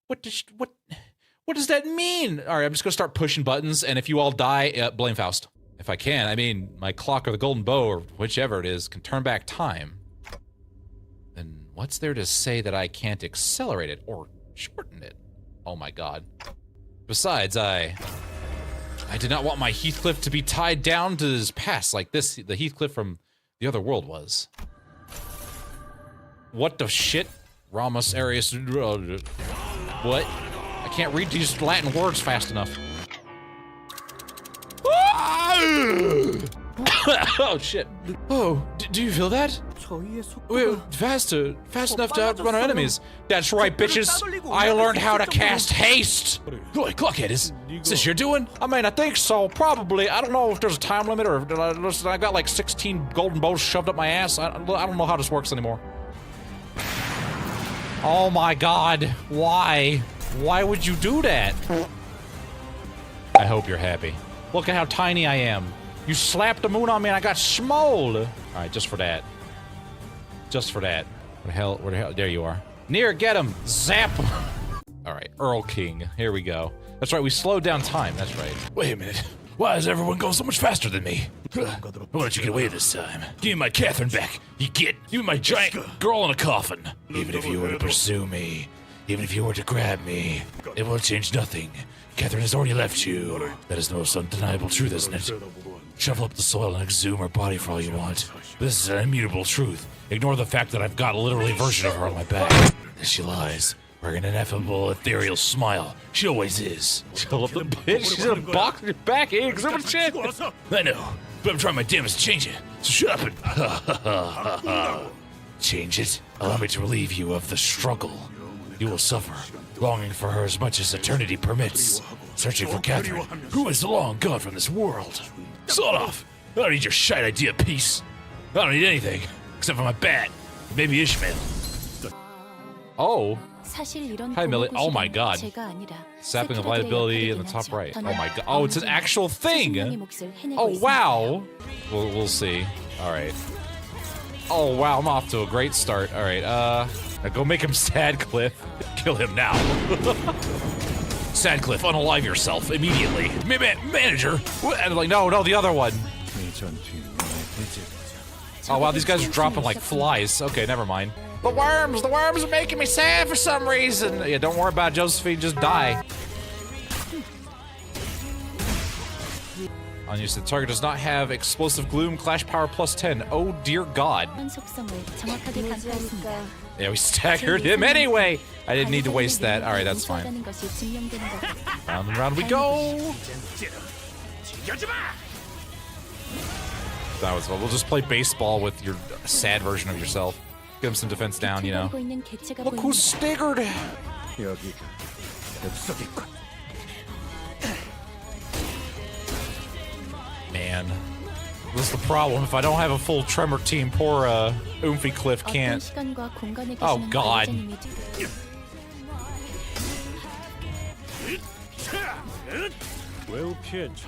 What does that mean? All right, I'm just gonna start pushing buttons, and if you all die, blame Faust. If I can, I mean, my clock or the golden bow or whichever it is can turn back time. Then what's there to say that I can't accelerate it or shorten it? Oh my god. Besides, I did not want my Heathcliff to be tied down to his past like this, the Heathcliff from the other world was. What the shit? Ramus Arius. What? I can't read these Latin words fast enough. Oh shit. Oh, do you feel that? We're fast enough to outrun our enemies. That's right, bitches. I learned how to cast haste. Boy, Cluckhead, is this your doing? I mean, I think so, probably. I don't know if there's a time limit or if I got like 16 golden bows shoved up my ass. I don't know how this works anymore. Oh my god, why? Why would you do that? I hope you're happy. Look at how tiny I am. You slapped the moon on me and I got small. All right, just for that. Just for that. Where the hell, there you are. Near, get him, zap him. All right, Earl King, here we go. That's right, we slowed down time, that's right. Wait a minute. Why is everyone going so much faster than me? Why don't you get away this time? Give me my Catherine back. You get. Give me my giant girl in a coffin. Even if you were to pursue me, even if you were to grab me, it will change nothing. Catherine has already left you. That is the most undeniable truth, isn't it? Shovel up the soil and exhume her body for all you want. This is an immutable truth. Ignore the fact that I've got a literally version of her on my back. There she lies, wearing an ineffable, ethereal smile. She always is. Chill up the bitch, she's gonna box your back, exhume her shit. I know, but I'm trying my damnedest to change it. So shut up and change it. Allow me to relieve you of the struggle. You will suffer, longing for her as much as eternity permits. Searching for Catherine, who is long gone from this world. Sawed off. I don't need your shite idea of peace. I don't need anything, except for my bat. Maybe Ishmael. Oh. Hi, Millie. Oh my god. Sapping of light ability in the top right. Oh my god. Oh, it's an actual thing. Oh, wow. We'll see. All right. Oh, wow. I'm off to a great start. All right. Now go make him sad, Cliff. Kill him now. Sadcliffe, unalive yourself immediately. Manager! And like, no, the other one. Oh wow, these guys are dropping like flies. Okay, never mind. The worms are making me sad for some reason. Yeah, don't worry about it, Josephine, just die. Unused, the target does not have explosive gloom, clash power plus 10. Oh dear god. Yeah, we staggered him anyway! I didn't need to waste that. Alright, that's fine. Round and round we go! That was fun. We'll just play baseball with your sad version of yourself. Give him some defense down, you know. Look who's staggered! Man. This is the problem. If I don't have a full Tremor team, poor Oomphy Cliff can't. Oh god.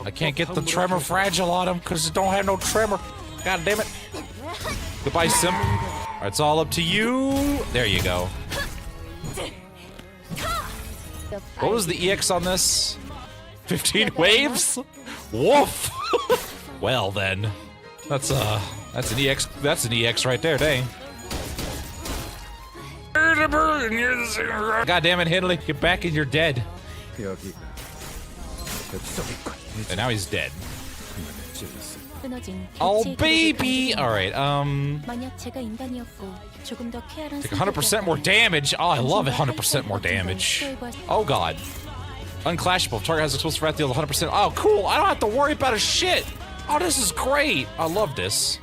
I can't get the Tremor Fragile on him because it don't have no Tremor. God damn it. Goodbye, Sim. Alright, it's all up to you. There you go. What was the EX on this? 15 waves? Woof! Well then, that's an EX. That's an EX right there, dang. God damn it, Hindley, get back and you're dead. And now he's dead. 끊어진 Oh, 곁의 baby! 길을 Alright, 만약 제가 인간이었고 조금 더 쾌활한 take 100% more damage. Oh, I love it. 100% more damage. Oh, God. Unclashable. Target has explosive wrath deals 100%. Oh, cool. I don't have to worry about a shit. Oh, this is great. I love this.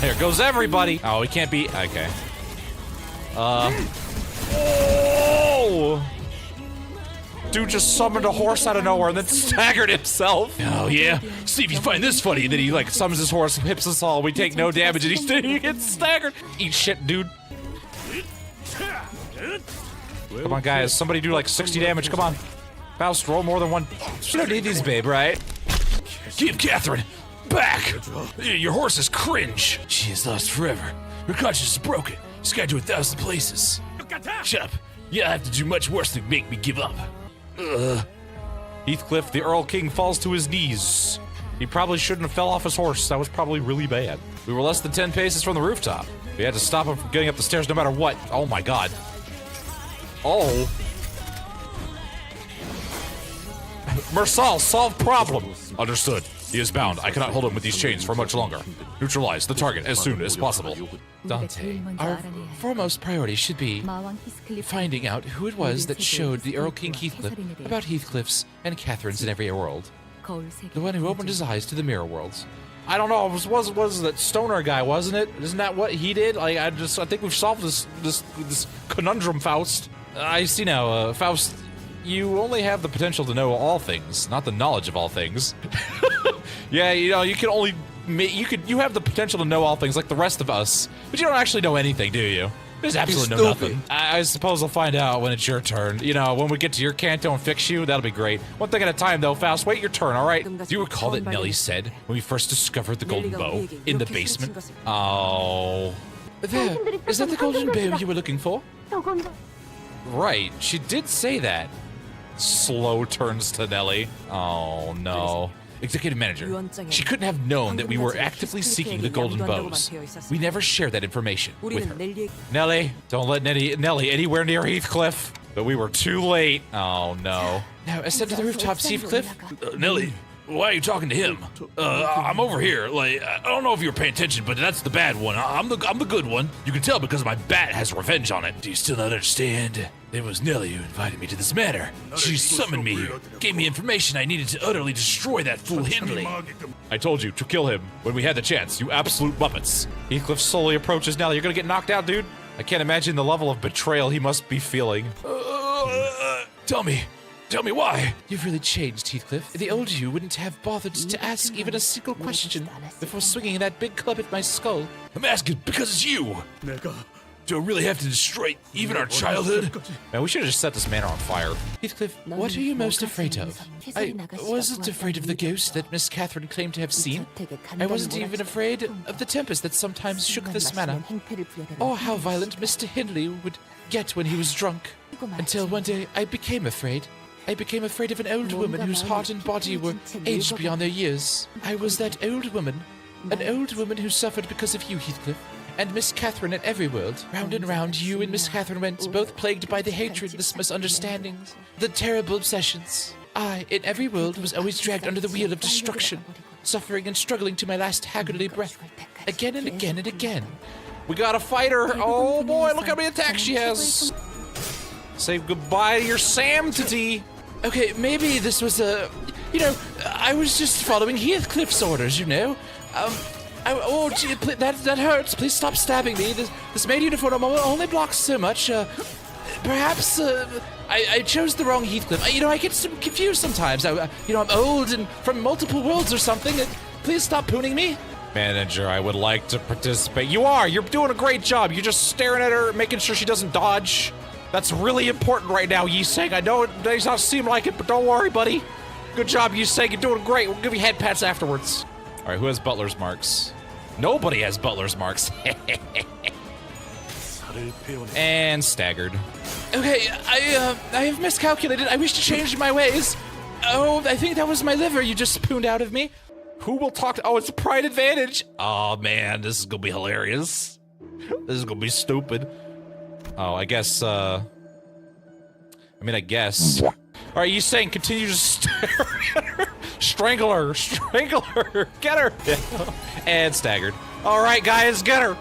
There goes everybody. Oh, he can't be. Okay. Oh! Dude just summoned a horse out of nowhere and then staggered himself. Oh yeah, see if you find this funny. And then he like summons his horse, hips us all. We take no damage, and he gets staggered. Eat shit, dude. Come on, guys. Somebody do like 60 damage. Come on. Faust, roll more than one. You don't need these, babe, right? Give Catherine back. Your horse is cringe. She is lost forever. Her conscience is broken. Scattered to 1,000 places. Shut up. Yeah, I have to do much worse than make me give up. Heathcliff, the Earl King, falls to his knees. He probably shouldn't have fell off his horse. That was probably really bad. We were less than 10 paces from the rooftop. We had to stop him from getting up the stairs no matter what. Oh my god. Oh. Mersal, solve problem. Understood. He is bound. I cannot hold him with these chains for much longer. Neutralize the target as soon as possible. Dante, our foremost priority should be finding out who it was that showed the Earl King Heathcliff about Heathcliffs and Catherine's in every world. The one who opened his eyes to the mirror worlds. I don't know. It was that stoner guy, wasn't it? Isn't that what he did? Like, I think we've solved this conundrum, Faust. I see now, Faust. You only have the potential to know all things, not the knowledge of all things. Yeah, you know, you have the potential to know all things like the rest of us, but you don't actually know anything, do you? There's absolutely no nothing. I suppose I'll find out when it's your turn. You know, when we get to your Canto and fix you, that'll be great. One thing at a time, though, Faust. Wait your turn, all right? Do you recall that Nellie said when we first discovered the golden bow in the basement? Oh. There. Is that the golden bow you were looking for? Right. She did say that. Slow turns to Nellie. Oh, no. Executive Manager, she couldn't have known that we were actively seeking the golden bows. We never shared that information with her. Nellie, don't let Nellie anywhere near Heathcliff. But we were too late. Oh, no. Now, ascend to the rooftops, Heathcliff. Nellie, why are you talking to him? I'm over here. Like, I don't know if you were paying attention, but that's the bad one. I'm the good one. You can tell because my bat has revenge on it. Do you still not understand? It was Nellie who invited me to this manor. She summoned me here, gave me information I needed to utterly destroy that fool Hindley. I told you to kill him when we had the chance, you absolute muppets. Heathcliff slowly approaches Nellie. You're gonna get knocked out, dude. I can't imagine the level of betrayal he must be feeling. Tell me why. You've really changed, Heathcliff. The old you wouldn't have bothered to ask even a single question before swinging that big club at my skull. I'm asking because it's you. Do I really have to destroy even our childhood? Man, we should have just set this manor on fire. Heathcliff, what are you most afraid of? I wasn't afraid of the ghost that Miss Catherine claimed to have seen. I wasn't even afraid of the tempest that sometimes shook this manor, or how violent Mr. Hindley would get when he was drunk. Until one day I became afraid. I became afraid of an old woman whose heart and body were aged beyond their years. I was that old woman. An old woman who suffered because of you, Heathcliff. And Miss Catherine at every world. Round and round, you and Miss Catherine went, both plagued by the hatred, the misunderstandings, the terrible obsessions. I, in every world, was always dragged under the wheel of destruction, suffering and struggling to my last haggardly breath, again and again and again. We got a fighter! Oh boy, look how many attacks she has! Say goodbye to your sanctity! Okay, maybe this was a... You know, I was just following Heathcliff's orders, you know? Oh, gee, that hurts. Please stop stabbing me. This maid uniform only blocks so much. Perhaps I chose the wrong Heathcliff. You know, I get confused sometimes. I'm old and from multiple worlds or something. Please stop pooning me. Manager, I would like to participate. You are. You're doing a great job. You're just staring at her, making sure she doesn't dodge. That's really important right now, Yiseng. I know it does not seem like it, but don't worry, buddy. Good job, Yiseng. You're doing great. We'll give you head pats afterwards. All right, who has butler's marks? Nobody has butler's marks. And staggered. Okay, I have miscalculated. I wish to change my ways. Oh, I think that was my liver you just spooned out of me. Who will talk to... Oh, it's a pride advantage. Oh, man, this is gonna be hilarious. This is gonna be stupid. Oh, I guess, I guess. Are you saying continue to stare at her? Strangle her, strangle her, get her. And staggered. All right, guys, get her.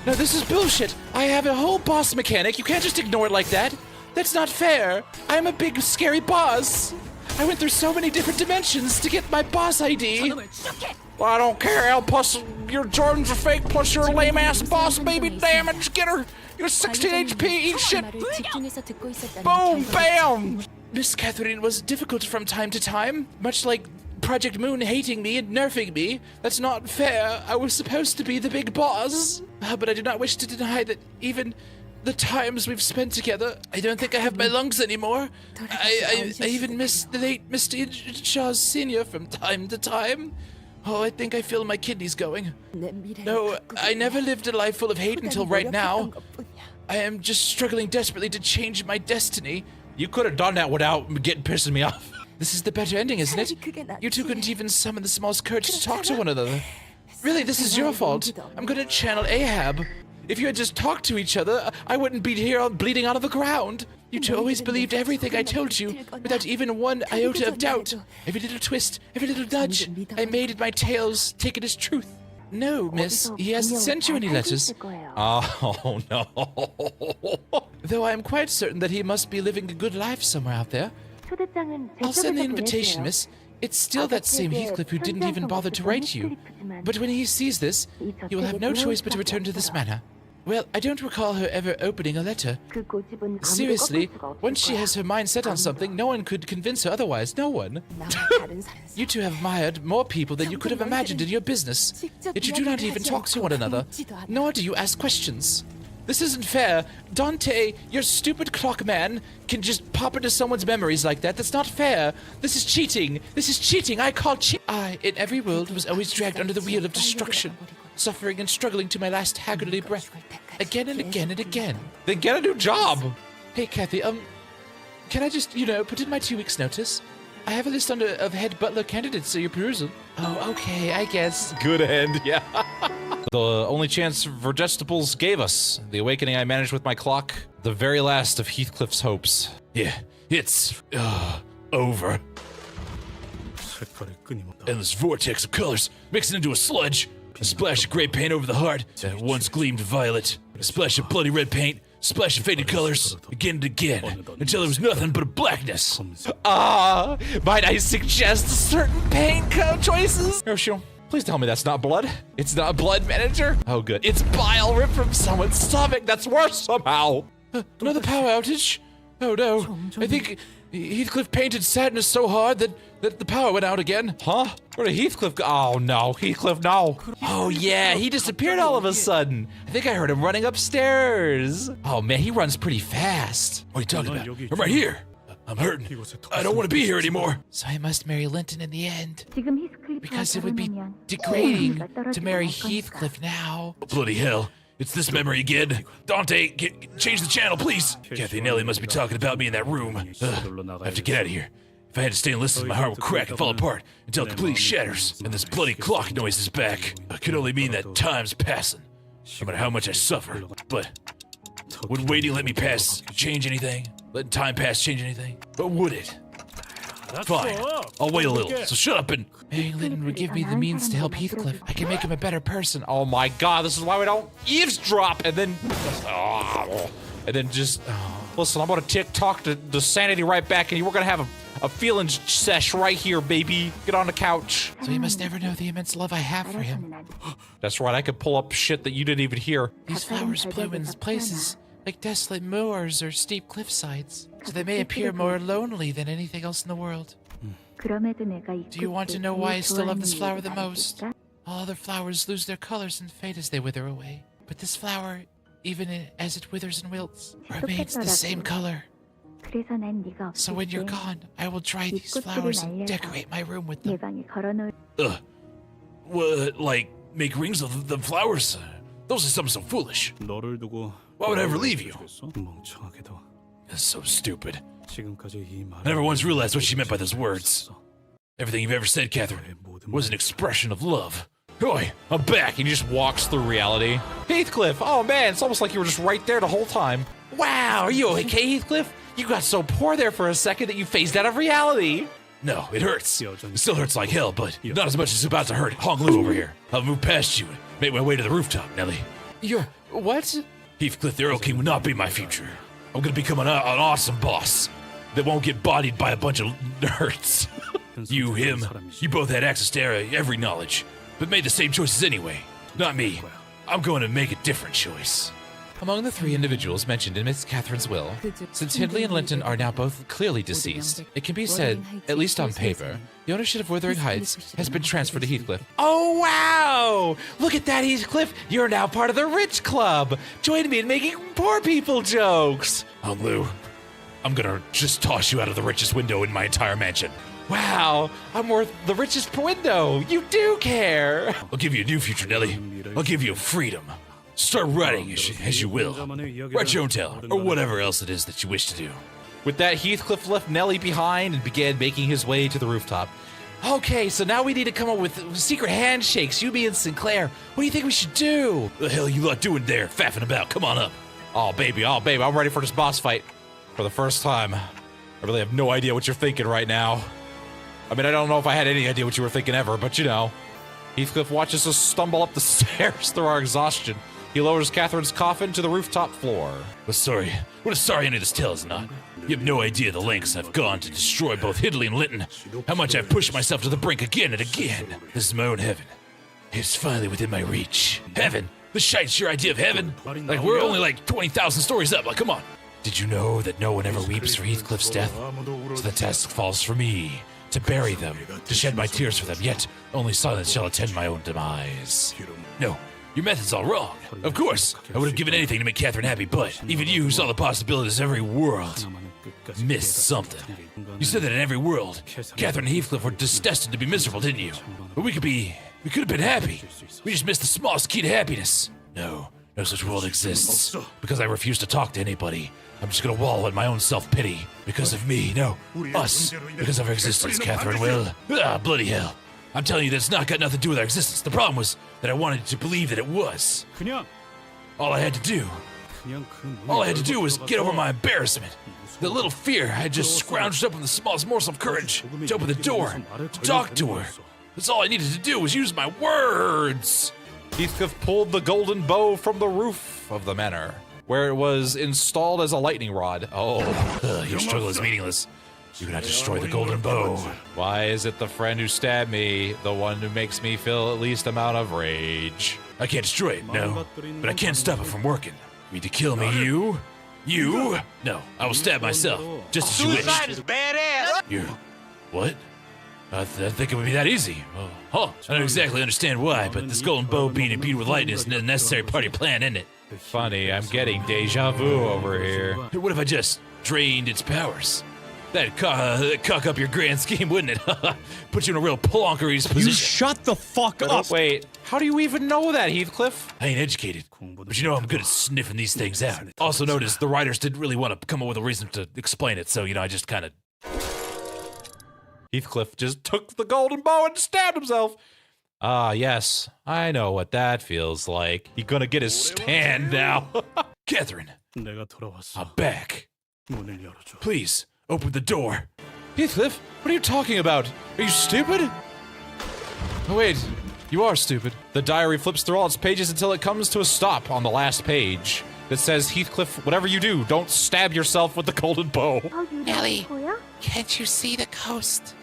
No, this is bullshit. I have a whole boss mechanic. You can't just ignore it like that. That's not fair. I'm a big, scary boss. I went through so many different dimensions to get my boss ID. Well, I don't care, Al. Plus, your Jordans are fake. Plus, you're a lame-ass boss, baby. Damage. Get her. You're 16 HP. Eat shit. Boom. Bam. Miss Catherine was difficult from time to time, much like Project Moon hating me and nerfing me. That's not fair. I was supposed to be the big boss. But I do not wish to deny that even the times we've spent together, I don't think I have my lungs anymore. I even miss the late Mr. Shaw's Sr. from time to time. Oh, I think I feel my kidneys going. No, I never lived a life full of hate until right now. I am just struggling desperately to change my destiny. You could have done that without pissing me off. This is the better ending, isn't it? You two couldn't even summon the smallest courage to talk to one another. Really, this is your fault. I'm gonna channel Ahab. If you had just talked to each other, I wouldn't be here bleeding out of the ground. You two always believed everything I told you, without even one iota of doubt. Every little twist, every little nudge, I made in my tales take it as truth. No, miss, he hasn't sent you any letters. Oh, no. Though I am quite certain that he must be living a good life somewhere out there. I'll send the invitation, miss. It's still that same Heathcliff who didn't even bother to write you. But when he sees this, he will have no choice but to return to this manor. Well, I don't recall her ever opening a letter. Seriously, once she has her mind set on something, no one could convince her otherwise. No one. You two have admired more people than you could have imagined in your business. Yet you do not even talk to one another, nor do you ask questions. This isn't fair. Dante, your stupid clock man, can just pop into someone's memories like that. That's not fair. This is cheating. This is cheating. I call I, in every world, was always dragged under the wheel of destruction, suffering and struggling to my last haggardly breath, again and again and again. Then get a new job. Hey, Kathy, can I just, put in my 2 weeks' notice? I have a list of head butler candidates so your perusal. Oh, okay, I guess. Good end, yeah. The only chance Vergesticles gave us. The awakening I managed with my clock. The very last of Heathcliff's hopes. Yeah, it's over. Endless vortex of colors mixing into a sludge. A splash of gray paint over the heart that once gleamed violet. A splash of bloody red paint. Splash of faded colors, again and again, until there was nothing but a blackness. Might I suggest certain paint choices? Yoshio, please tell me that's not blood. It's not blood, manager. Oh, good. It's bile ripped from someone's stomach. That's worse somehow. Another power outage? Oh no, I think Heathcliff painted sadness so hard that the power went out again. Huh? Where did Heathcliff go? Oh no, Heathcliff, no. Oh yeah, he disappeared all of a sudden. I think I heard him running upstairs. Oh man, he runs pretty fast. What are you talking about? I'm right here. I'm hurting. I don't want to be here anymore. So I must marry Linton in the end. Because it would be degrading to marry Heathcliff now. Oh, bloody hell. It's this memory again. Dante, change the channel, please. Kathy and Nellie must be talking about me in that room. I have to get out of here. If I had to stay and listen, my heart would crack and fall apart until it completely shatters. And this bloody clock noise is back. It could only mean that time's passing. No matter how much I suffer. But would waiting let me pass change anything? Letting time pass change anything? But would it? Fine. I'll wait a little. So shut up and... Marrying Linton would give me the means to help Heathcliff. I can make him a better person. Oh my god, this is why we don't eavesdrop. And then just... Listen, I'm gonna talk the sanity right back, and we're gonna have a feelings sesh right here, baby. Get on the couch. So he must never know the immense love I have for him. That's right, I could pull up shit that you didn't even hear. These flowers bloom in places like desolate moors or steep cliffsides, so they may appear more lonely than anything else in the world. Do you want to know why I still love this flower the most? All other flowers lose their colors and fade as they wither away. But this flower, even as it withers and wilts, remains the same color. So when you're gone, I will dry these flowers and decorate my room with them. What, like, make rings of the flowers? Those are something so foolish. Why would I ever leave you? That's so stupid. I never once realized what she meant by those words. Everything you've ever said, Catherine, was an expression of love. Oi, I'm back! He just walks through reality. Heathcliff! Oh man, it's almost like you were just right there the whole time. Wow, are you okay, Heathcliff? You got so poor there for a second that you phased out of reality. No, it hurts. It still hurts like hell, but not as much as it's about to hurt Hong Lu over here. I'll move past you and make my way to the rooftop, Nelly. You're... what? Heathcliff the Earl King will not be my future. I'm gonna become an awesome boss that won't get bodied by a bunch of nerds. You, him, you both had access to every knowledge, but made the same choices anyway. Not me. I'm going to make a different choice. Among the three individuals mentioned in Miss Catherine's will, since Hindley and Linton are now both clearly deceased, it can be said, at least on paper, the ownership of Wuthering Heights has been transferred to Heathcliff. Oh, wow! Look at that, Heathcliff! You're now part of the rich club! Join me in making poor people jokes! Hong Lu, I'm gonna just toss you out of the richest window in my entire mansion. Wow, I'm worth the richest per window! You do care! I'll give you a new future, Nelly. I'll give you freedom. Start writing as you will. Write your own tale, or whatever else it is that you wish to do. With that, Heathcliff left Nellie behind and began making his way to the rooftop. Okay, so now we need to come up with secret handshakes, you, me, and Sinclair. What do you think we should do? The hell you lot doing there, faffing about? Come on up. Oh, baby, I'm ready for this boss fight. For the first time. I really have no idea what you're thinking right now. I mean, I don't know if I had any idea what you were thinking ever, but you know. Heathcliff watches us stumble up the stairs through our exhaustion. He lowers Catherine's coffin to the rooftop floor. What a sorry end of this tale is not. You have no idea the lengths I've gone to destroy both Hindley and Linton. How much I've pushed myself to the brink again and again. This is my own heaven. It's finally within my reach. Heaven? The shite's your idea of heaven? Like, we're only like 20,000 stories up. Like, come on. Did you know that no one ever weeps for Heathcliff's death? So the task falls for me. To bury them, to shed my tears for them, yet only silence shall attend my own demise. No, your method's all wrong. Of course, I would have given anything to make Catherine happy, but even you who saw the possibilities of every world missed something. You said that in every world, Catherine and Heathcliff were destined to be miserable, didn't you? But we could have been happy. We just missed the smallest key to happiness. No such world exists. Because I refuse to talk to anybody, I'm just gonna wallow in my own self-pity. Because of me, no, us. Because of our existence, Catherine will. Ah, bloody hell. I'm telling you, that's not got nothing to do with our existence. The problem was that I wanted to believe that it was. All I had to do was get over my embarrassment. The little fear I had just scrounged up with the smallest morsel of courage to open the door, to talk to her. That's all I needed to do was use my words. Heathcliff pulled the golden bow from the roof of the manor, where it was installed as a lightning rod. Your struggle is meaningless. You cannot destroy the golden bow. Why is it the friend who stabbed me, the one who makes me feel at least amount of rage? I can't destroy it, no. But I can't stop it from working. You mean to kill me, you? You? No, I will stab myself, just as you wish. Suicide is badass! You... what? I think it would be that easy. I don't exactly understand why, but this golden bow being imbued with lightning is a necessary part of your plan, isn't it? Funny, I'm getting deja vu over here. What if I just drained its powers? That'd cock up your grand scheme, wouldn't it? Put you in a real plonkery's position. You shut the fuck up! Wait, how do you even know that, Heathcliff? I ain't educated, but you know I'm good at sniffing these things out. Also notice the writers didn't really want to come up with a reason to explain it, so, you know, I just kind of... Heathcliff just took the golden bow and stabbed himself. Ah, yes, I know what that feels like. He's gonna get his stand now. Catherine, I'm back. Please, open the door. Heathcliff, what are you talking about? Are you stupid? Oh, wait, you are stupid. The diary flips through all its pages until it comes to a stop on the last page that says, Heathcliff, whatever you do, don't stab yourself with the golden bow. Nellie, can't you see the ghost?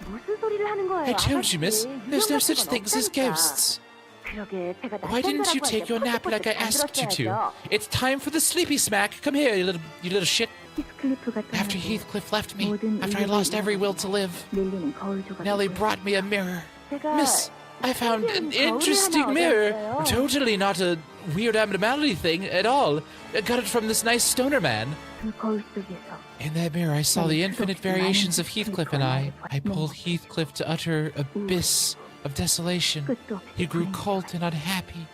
I told you, miss. There's no such things as ghosts. Why didn't you take your nap like I asked you to? It's time for the sleepy smack. Come here, you little shit. After Heathcliff left me, after I lost every will to live, Nellie brought me a mirror. Miss, I found an interesting mirror. Totally not a weird abnormality thing at all. I got it from this nice stoner man. In that mirror, I saw the infinite variations of Heathcliff and I. I pulled Heathcliff to utter abyss of desolation. He grew cold and unhappy.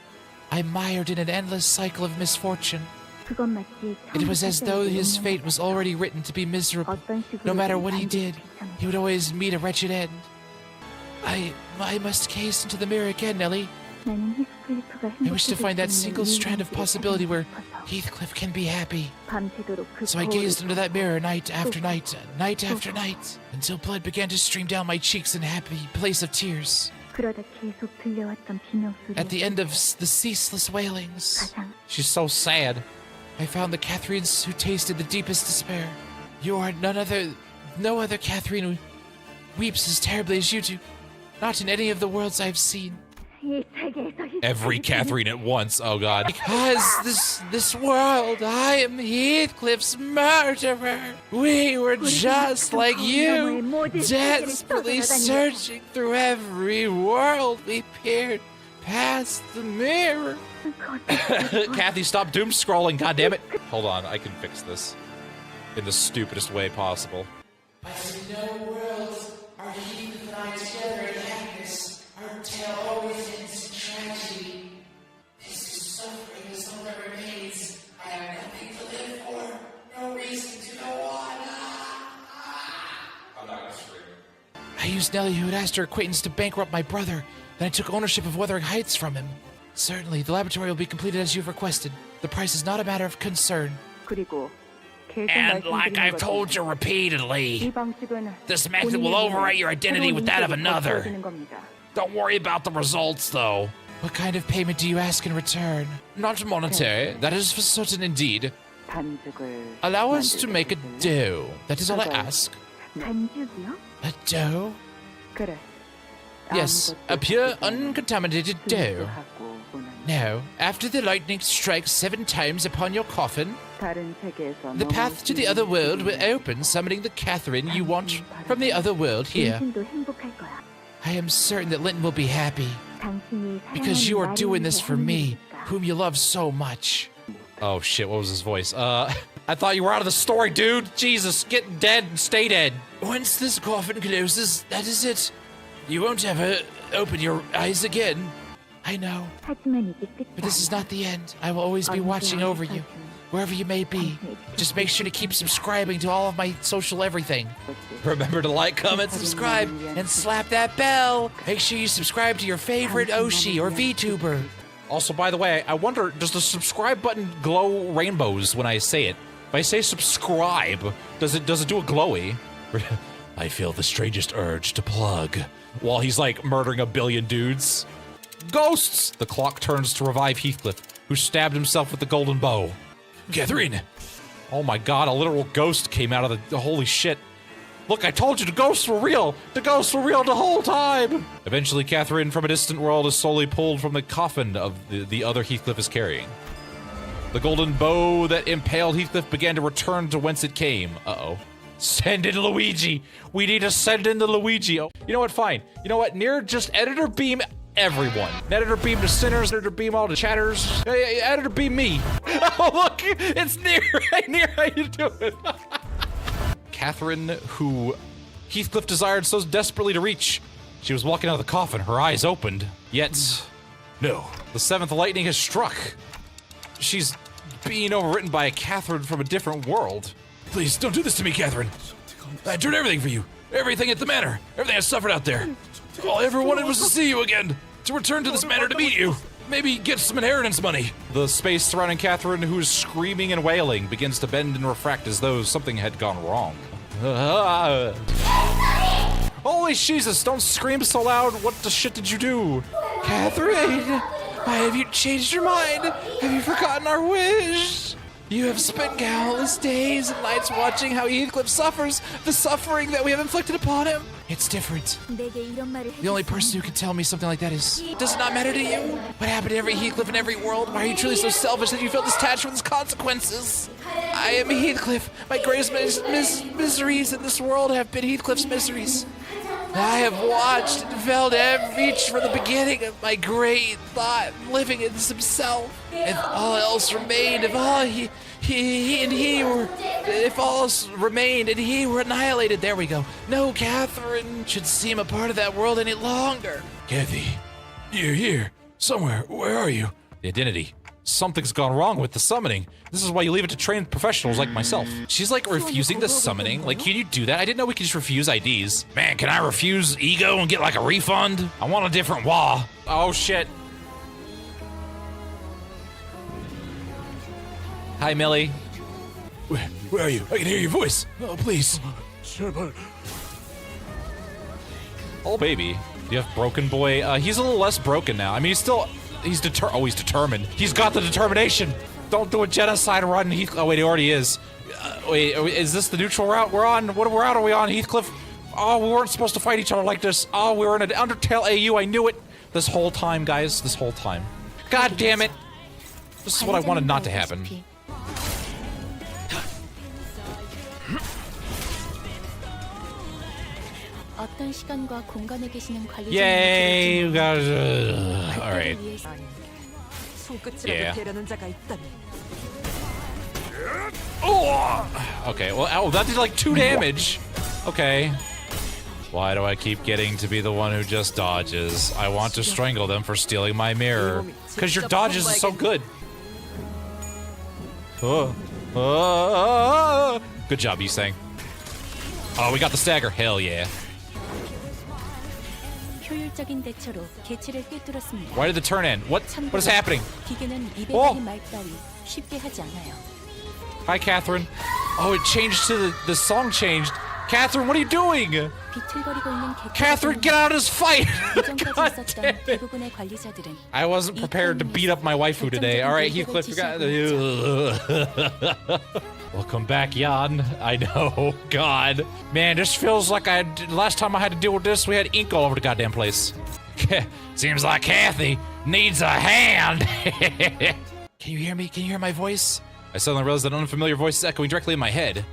I mired in an endless cycle of misfortune. It was as though his fate was already written to be miserable. No matter what he did, he would always meet a wretched end. I must gaze into the mirror again, Nellie. I wish to find that single strand of possibility where Heathcliff can be happy. So I gazed into that mirror night after night, night after night, until blood began to stream down my cheeks in happy place of tears. At the end of the ceaseless wailings, She's so sad. I found the Catherines who tasted the deepest despair. You are no other Catherine who weeps as terribly as you do. Not in any of the worlds I've seen. Every Catherine at once. Oh god. Because this world, I am Heathcliff's murderer. We were just like you, desperately searching through every world we peered past the mirror. Kathy, stop doom scrolling, goddammit. Hold on, I can fix this. In the stupidest way possible. But in no world are Heathcliff and I together in happiness. Our tale always ends in tragedy. This is suffering is all that remains. I have nothing to live for, no reason to go on. I'm not gonna scream. I used Nellie, who had asked her acquaintance to bankrupt my brother. Then I took ownership of Wuthering Heights from him. Certainly, the laboratory will be completed as you've requested. The price is not a matter of concern. And like I've told you repeatedly, this method will overwrite your identity with that of another. Don't worry about the results, though. What kind of payment do you ask in return? Not monetary, that is for certain indeed. Allow us to make a dough. That is all I ask. A dough? Yes, a pure, uncontaminated dough. Now, after the lightning strikes 7 times upon your coffin, the path to the other world will open, summoning the Catherine you want from the other world here. I am certain that Linton will be happy, because you are doing this for me, whom you love so much. Oh shit, what was his voice? I thought you were out of the story, dude! Jesus, get dead and stay dead! Once this coffin closes, that is it. You won't ever open your eyes again. I know. But this is not the end. I will always be watching over you, wherever you may be. Just make sure to keep subscribing to all of my social everything. Remember to like, comment, subscribe, and slap that bell. Make sure you subscribe to your favorite Oshi or VTuber. Also, by the way, I wonder, does the subscribe button glow rainbows when I say it? If I say subscribe, does it do a glowy? I feel the strangest urge to plug. While he's like murdering a billion dudes. Ghosts! The clock turns to revive Heathcliff, who stabbed himself with the golden bow. Catherine! Oh my god, a literal ghost came out of the holy shit. Look, I told you the ghosts were real! The ghosts were real the whole time! Eventually, Catherine from a distant world is slowly pulled from the coffin of the other Heathcliff is carrying. The golden bow that impaled Heathcliff began to return to whence it came. Uh-oh. Send in Luigi! We need to send in the Luigi! Oh, you know what, fine. You know what, Near, just editor beam everyone. Editor beam to sinners, editor beam all the chatters. Hey, editor beam me. Oh, look, it's Near. Hey, Near, how you doing? Catherine, who Heathcliff desired so desperately to reach. She was walking out of the coffin, her eyes opened. Yet, no, the 7th lightning has struck. She's being overwritten by a Catherine from a different world. Please, don't do this to me, Catherine. I endured everything for you. Everything at the manor. Everything I suffered out there. All I ever wanted was to see you again. To return to this manor to meet you. Maybe get some inheritance money. The space surrounding Catherine, who is screaming and wailing, begins to bend and refract as though something had gone wrong. Holy Jesus, don't scream so loud. What the shit did you do? Catherine, why have you changed your mind? Have you forgotten our wish? You have spent countless days and nights watching how Heathcliff suffers the suffering that we have inflicted upon him. It's different. The only person who can tell me something like that is, does it not matter to you? What happened to every Heathcliff in every world? Why are you truly so selfish that you feel detached from its consequences? I am Heathcliff. My greatest miseries in this world have been Heathcliff's miseries. I have watched and felt each from the beginning of my great thought, living in himself. If all else remained, if all if all else remained and he were annihilated, there we go. No Catherine should seem a part of that world any longer. Kathy, you're here, somewhere. Where are you? The identity. Something's gone wrong with the summoning. This is why you leave it to trained professionals like myself. She's like refusing the summoning. Like, can you do that? I didn't know we could just refuse IDs. Man, can I refuse ego and get like a refund? I want a different wah. Oh shit. Hi, Millie. Where are you? I can hear your voice. Oh, please. Oh, baby. Do you have Broken Boy? He's a little less broken now. I mean, he's determined. He's got the determination. Don't do a genocide run, Heathcliff. Oh, wait, he already is. Wait, is this the neutral route we're on? What route are we on, Heathcliff? Oh, we weren't supposed to fight each other like this. Oh, we were in an Undertale AU. I knew it. This whole time, guys. This whole time. God damn it. This is what I wanted not to happen. Yay, you guys. Alright. Yeah. Oh! Okay, well, ow, that did like 2 damage. Okay. Why do I keep getting to be the one who just dodges? I want to strangle them for stealing my mirror. Because your dodges are so good. Good job, you sang. Oh, we got the stagger. Hell yeah. Why did the turn end? What is happening? Oh. Hi, Catherine. Oh, it changed to the song changed. Catherine, what are you doing? Catherine, get out of this fight! God damn it. I wasn't prepared to beat up my waifu today. All right, Heathcliff, you got. Welcome back, Jan. I know, God. Man, this feels like last time I had to deal with this, we had ink all over the goddamn place. Seems like Kathy needs a hand. Can you hear me? Can you hear my voice? I suddenly realized that an unfamiliar voice is echoing directly in my head.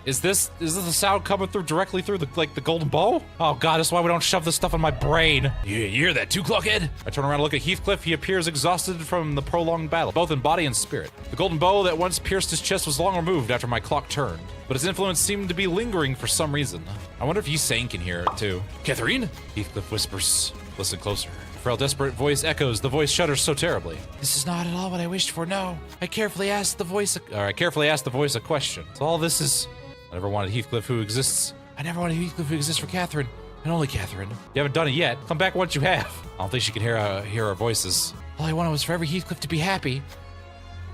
Is this the sound coming through directly through the golden bow? Oh God, that's why we don't shove this stuff in my brain. You hear that too, Clockhead? I turn around and look at Heathcliff. He appears exhausted from the prolonged battle, both in body and spirit. The golden bow that once pierced his chest was long removed after my clock turned, but its influence seemed to be lingering for some reason. I wonder if Yi-Sang can hear it too. Catherine? Heathcliff whispers. Listen closer. A frail, desperate voice echoes. The voice shudders so terribly. This is not at all what I wished for, no. I carefully asked the voice a question. So all this is... I never wanted Heathcliff who exists. I never wanted Heathcliff who exists for Catherine, and only Catherine. You haven't done it yet. Come back once you have. I don't think she can hear our voices. All I wanted was for every Heathcliff to be happy.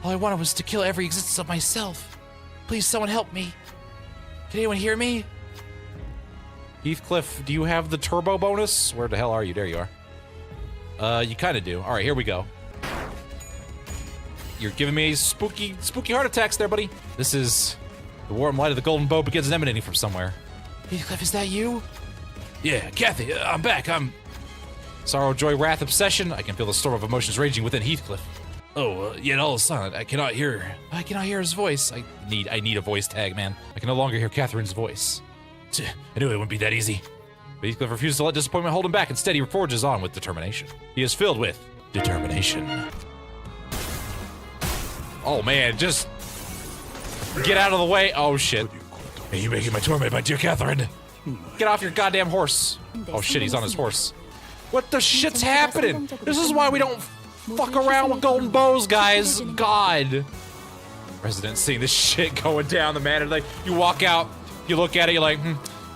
All I wanted was to kill every existence of myself. Please, someone help me. Can anyone hear me? Heathcliff, do you have the turbo bonus? Where the hell are you? There you are. You kind of do. All right, here we go. You're giving me spooky heart attacks there, buddy. This is... The warm light of the golden bow begins emanating from somewhere. Heathcliff, is that you? Yeah, Kathy, I'm back. I'm... Sorrow, joy, wrath, obsession. I can feel the storm of emotions raging within Heathcliff. Oh, yet all is silent. I cannot hear his voice. I need a voice tag, man. I can no longer hear Catherine's voice. I knew it wouldn't be that easy. But Heathcliff refuses to let disappointment hold him back. Instead, he forges on with determination. He is filled with determination. Oh, man, just... Get out of the way. Oh, shit. Are you making my torment, my dear Catherine? Get off your goddamn horse. Oh, shit, he's on his horse. What the shit's happening? This is why we don't fuck around with golden bows, guys. God. Residents seeing this shit going down the manor. Like, you walk out, you look at it, you're like,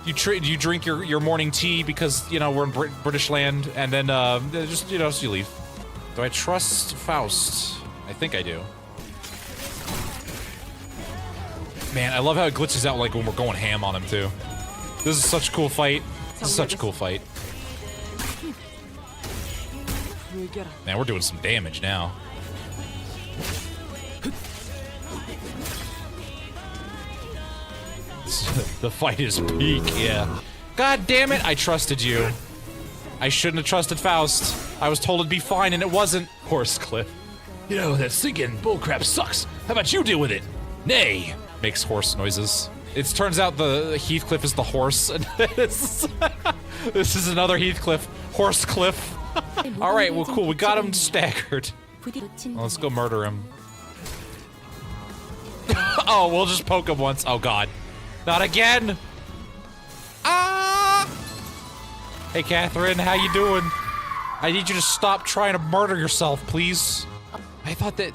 you drink your morning tea because, you know, we're in British land, and then, just, you know, so you leave. Do I trust Faust? I think I do. Man, I love how it glitches out like when we're going ham on him too. This is such a cool fight. This is such a cool fight. Man, we're doing some damage now. The fight is peak, yeah. God damn it, I trusted you. I shouldn't have trusted Faust. I was told it'd be fine and it wasn't. Horsecliff. You know, that stinking bullcrap sucks. How about you deal with it? Nay. Makes horse noises. It turns out the Heathcliff is the horse. This is another Heathcliff. Horsecliff. Alright, well cool, we got him staggered. Well, let's go murder him. Oh, we'll just poke him once. Oh god. Not again! Ah! Hey Catherine, how you doing? I need you to stop trying to murder yourself, please. I thought that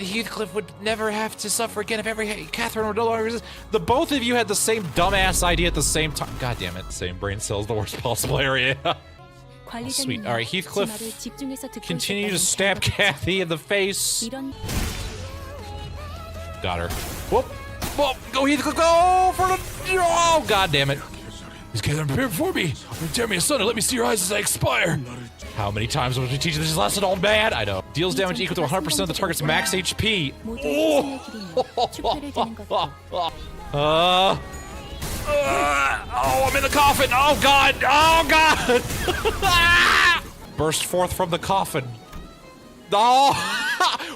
Heathcliff would never have to suffer again if Catherine would no longer resist. The both of you had the same dumbass idea at the same time. God damn it, same brain cells, the worst possible area. Oh, sweet. All right, Heathcliff, continue to stab Kathy in the face. Got her. Whoop. Whoop. Go Heathcliff. Go for the... Oh, God damn it. He's gathering before me. Tear me asunder. Let me see your eyes as I expire. How many times will we teach this lesson, old man? I know. Deals damage equal to 100% of the target's max HP. Oh, I'm in the coffin. Oh, God. Oh, God. Burst forth from the coffin. Oh.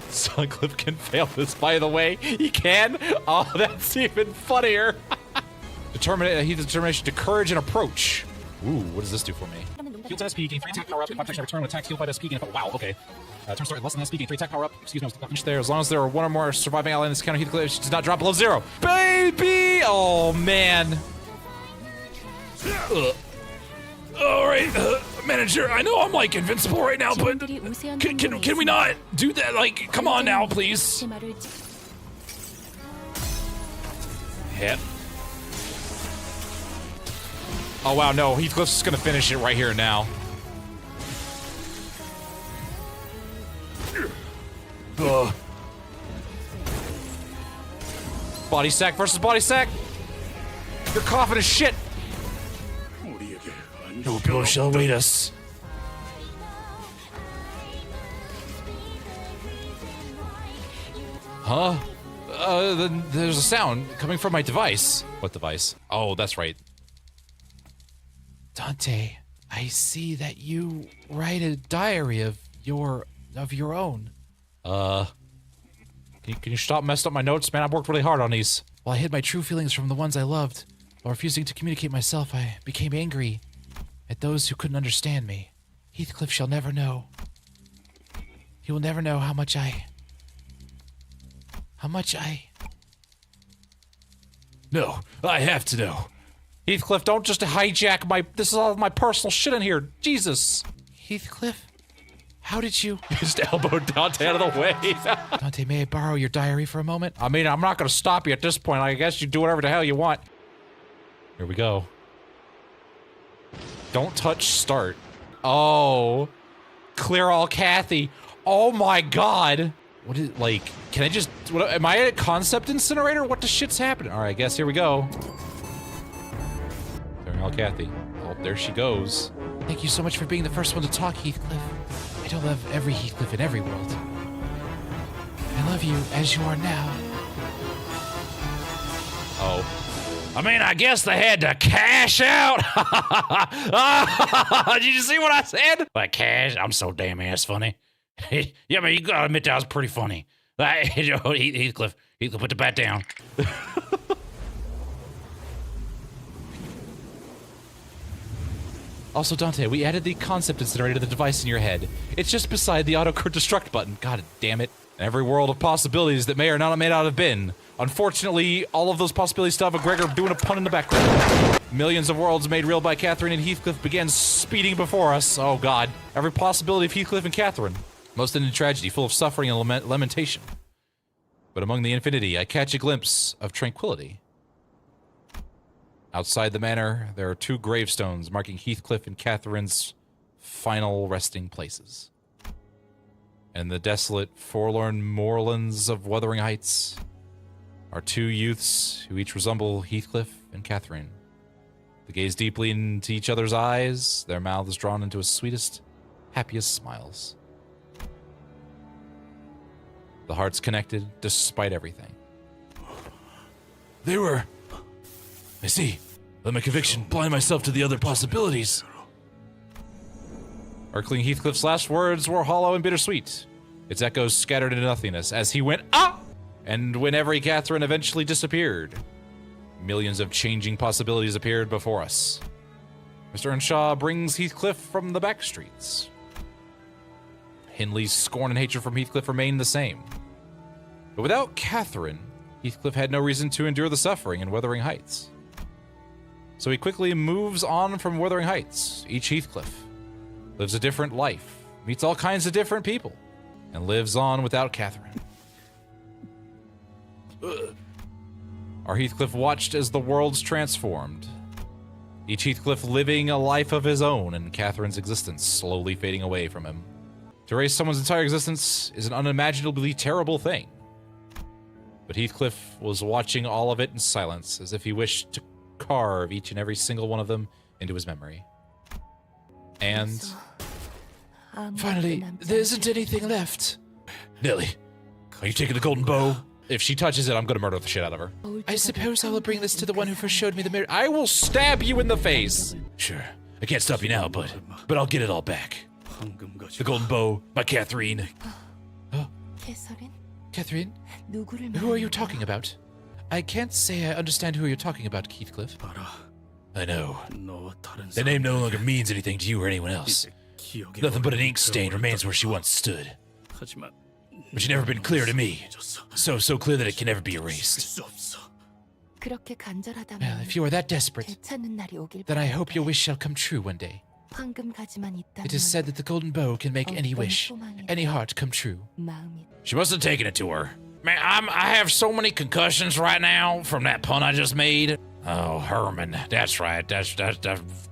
Suncliffe can fail this, by the way. He can. Oh, that's even funnier. Determination to courage and approach. Ooh, what does this do for me? Heal 10 SP, gain 3 attack power up, 5 protection return when attacked, heal 5 SP, gain wow, okay. Turn start less than SP, gain 3 attack power up. Excuse me, I was not finished there. As long as there are one or more surviving ally in this counter, Heathcliff does not drop below 0. Baby! Oh, man. Alright, manager, I know I'm like invincible right now, but can we not do that? Like, come on now, please. Hit. Oh, wow, no. Heathcliff's just gonna finish it right here and now. Body sack versus body sack. Your coffin is shit. No pillar shall await us. Huh? Then there's a sound coming from my device. What device? Oh, that's right. Dante, I see that you write a diary of your own. Can you stop messing up my notes, man? I've worked really hard on these. While I hid my true feelings from the ones I loved, while refusing to communicate myself, I became angry at those who couldn't understand me. Heathcliff shall never know. He will never know how much I... No, I have to know. Heathcliff, don't just hijack my... This is all my personal shit in here. Jesus. Heathcliff? How did you... Just elbowed Dante out of the way. Dante, may I borrow your diary for a moment? I mean, I'm not going to stop you at this point. I guess you do whatever the hell you want. Here we go. Don't touch start. Oh. Clear all Kathy. Oh my god. What is, like, can I just... What, am I at a concept incinerator? What the shit's happening? Alright, I guess here we go. Clearing all Kathy. Oh, there she goes. Thank you so much for being the first one to talk, Heathcliff. I don't love every Heathcliff in every world. I love you as you are now. Oh. I mean, I guess they had to cash out. Did you see what I said? Like, cash? I'm so damn ass funny. Yeah, man, you gotta admit that was pretty funny. Heathcliff, put the bat down. Also, Dante, we added the concept incinerator to the device in your head. It's just beside the auto destruct button. God damn it. Every world of possibilities that may or not have been. Unfortunately, all of those possibilities still have a Gregor doing a pun in the background. Millions of worlds made real by Catherine and Heathcliff began speeding before us. Oh god. Every possibility of Heathcliff and Catherine. Most ended in tragedy, full of suffering and lamentation. But among the infinity, I catch a glimpse of tranquility. Outside the manor, there are 2 gravestones marking Heathcliff and Catherine's final resting places. And the desolate, forlorn moorlands of Wuthering Heights are 2 youths who each resemble Heathcliff and Catherine. They gaze deeply into each other's eyes, their mouths drawn into his sweetest, happiest smiles. The hearts connected despite everything. They were... I see. Let my conviction blind myself to the other possibilities. Earl Heathcliff's last words were hollow and bittersweet. Its echoes scattered into nothingness as he went, ah! And when every Catherine eventually disappeared, millions of changing possibilities appeared before us. Mr. Earnshaw brings Heathcliff from the backstreets. Hindley's scorn and hatred from Heathcliff remained the same. But without Catherine, Heathcliff had no reason to endure the suffering in Wuthering Heights. So he quickly moves on from Wuthering Heights. Each Heathcliff lives a different life, meets all kinds of different people, and lives on without Catherine. Our Heathcliff watched as the worlds transformed. Each Heathcliff living a life of his own, and Catherine's existence slowly fading away from him. To erase someone's entire existence is an unimaginably terrible thing. But Heathcliff was watching all of it in silence, as if he wished to carve each and every single one of them into his memory. And finally, there isn't anything left. Nelly, are you taking the golden bow? If she touches it, I'm gonna murder the shit out of her. I suppose I will bring this to the one who first showed me the mirror. I will stab you in the face. Sure. I can't stop you now, but I'll get it all back. The golden bow, my Catherine. Catherine? Who are you talking about? I can't say I understand who you're talking about, Heathcliff. I know. The name no longer means anything to you or anyone else. Nothing but an ink stain remains where she once stood. But you've never been clear to me. So clear that it can never be erased. Well, if you are that desperate, then I hope your wish shall come true one day. It is said that the golden bow can make any wish, any heart come true. She must have taken it to her. Man, I have so many concussions right now from that pun I just made. Oh, Herman. That's right. That's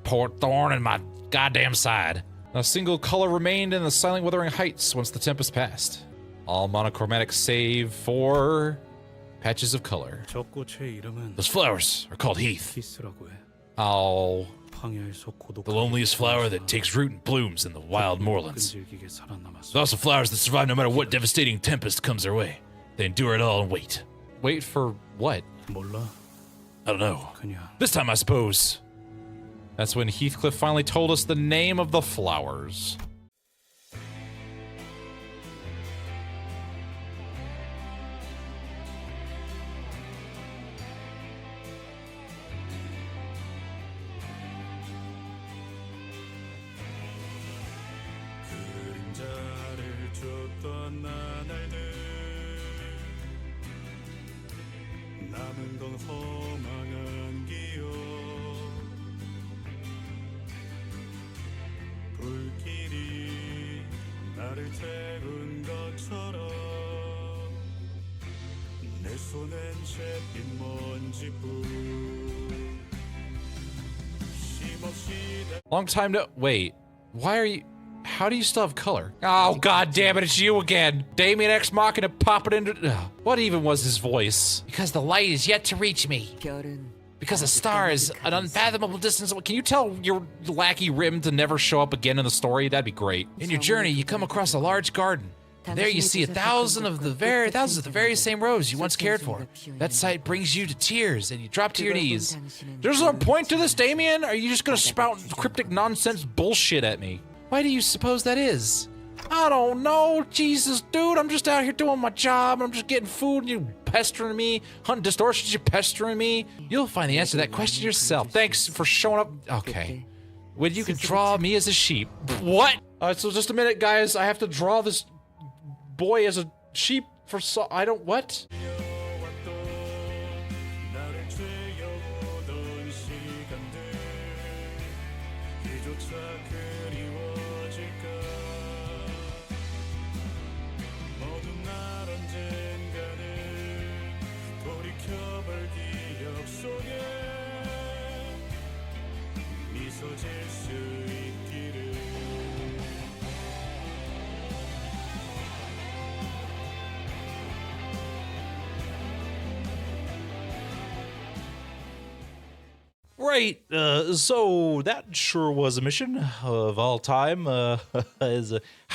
poor thorn in my goddamn side. A single color remained in the silent Wuthering Heights once the tempest passed. All monochromatic save for patches of color. Those flowers are called heath. Oh. The loneliest flower that takes root and blooms in the wild moorlands. There's also flowers that survive no matter what devastating tempest comes their way. They endure it all and wait. Wait for what? I don't know. This time, I suppose. That's when Heathcliff finally told us the name of the flowers. Long time no— wait, why are you— how do you still have color? Oh, god damn it, it's you again. Damien X Machina popping into— ugh. What even was his voice? Because the light is yet to reach me. Because a star is an unfathomable distance away. Can you tell your lackey Rim to never show up again in the story? That'd be great. In your journey, you come across a large garden. There you see thousands of the very same rose you once cared for. That sight brings you to tears, and you drop to your knees. There's no point to this, Damien? Are you just gonna spout cryptic nonsense bullshit at me? Why do you suppose that is? I don't know. Jesus, dude, I'm just out here doing my job. I'm just getting food, and you pestering me. Hunting distortions, you pestering me. You'll find the answer to that question yourself. Thanks for showing up. Okay. When you can draw me as a sheep. What? Alright, so just a minute, guys. I have to draw this boy as a sheep for I don't— what? Right, so that sure was a mission of all time. How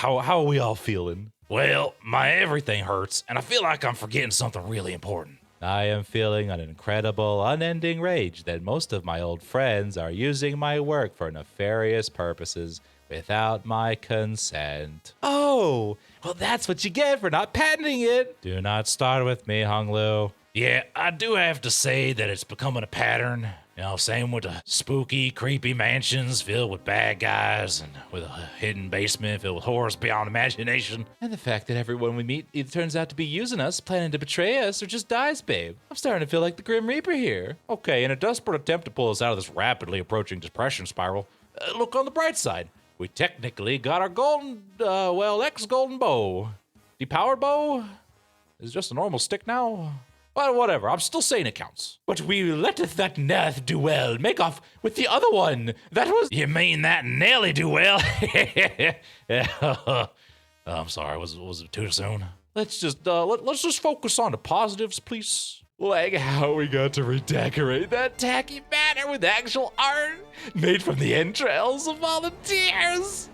are we all feeling? Well, my everything hurts, and I feel like I'm forgetting something really important. I am feeling an incredible, unending rage that most of my old friends are using my work for nefarious purposes without my consent. Oh, well, that's what you get for not patenting it. Do not start with me, Hung Lu. Yeah, I do have to say that it's becoming a pattern. You know, same with the spooky, creepy mansions filled with bad guys and with a hidden basement filled with horrors beyond imagination. And the fact that everyone we meet either turns out to be using us, planning to betray us, or just dies, babe. I'm starting to feel like the Grim Reaper here. Okay, in a desperate attempt to pull us out of this rapidly approaching depression spiral, look on the bright side. We technically got our golden, ex-golden bow. Depowered bow is just a normal stick now. But whatever, I'm still saying it counts. But we letteth that ne'er do well make off with the other one. That was— You mean that Nelly do well? I'm sorry, was it too soon? let's just focus on the positives, please. Like how we got to redecorate that tacky manor with actual art made from the entrails of volunteers.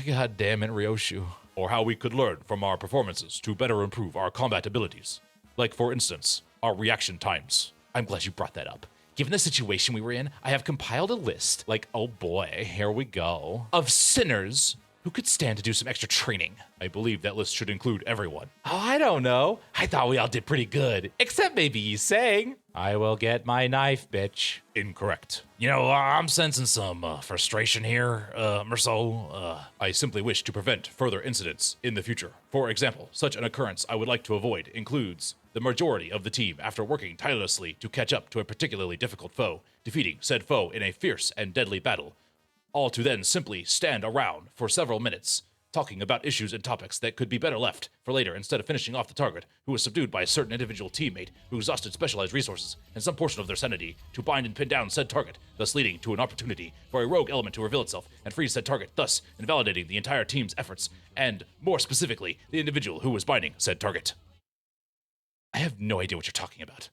God damn it, Ryoshu. Or how we could learn from our performances to better improve our combat abilities. Like, for instance, our reaction times. I'm glad you brought that up. Given the situation we were in, I have compiled a list, like, oh boy, here we go, of sinners who could stand to do some extra training. I believe that list should include everyone. Oh, I don't know. I thought we all did pretty good. Except maybe you sang. I will get my knife, bitch. Incorrect. You know, I'm sensing some frustration here, Merceau. I simply wish to prevent further incidents in the future. For example, such an occurrence I would like to avoid includes the majority of the team, after working tirelessly to catch up to a particularly difficult foe, defeating said foe in a fierce and deadly battle, all to then simply stand around for several minutes, talking about issues and topics that could be better left for later instead of finishing off the target, who was subdued by a certain individual teammate who exhausted specialized resources and some portion of their sanity to bind and pin down said target, thus leading to an opportunity for a rogue element to reveal itself and freeze said target, thus invalidating the entire team's efforts, and, more specifically, the individual who was binding said target. I have no idea what you're talking about.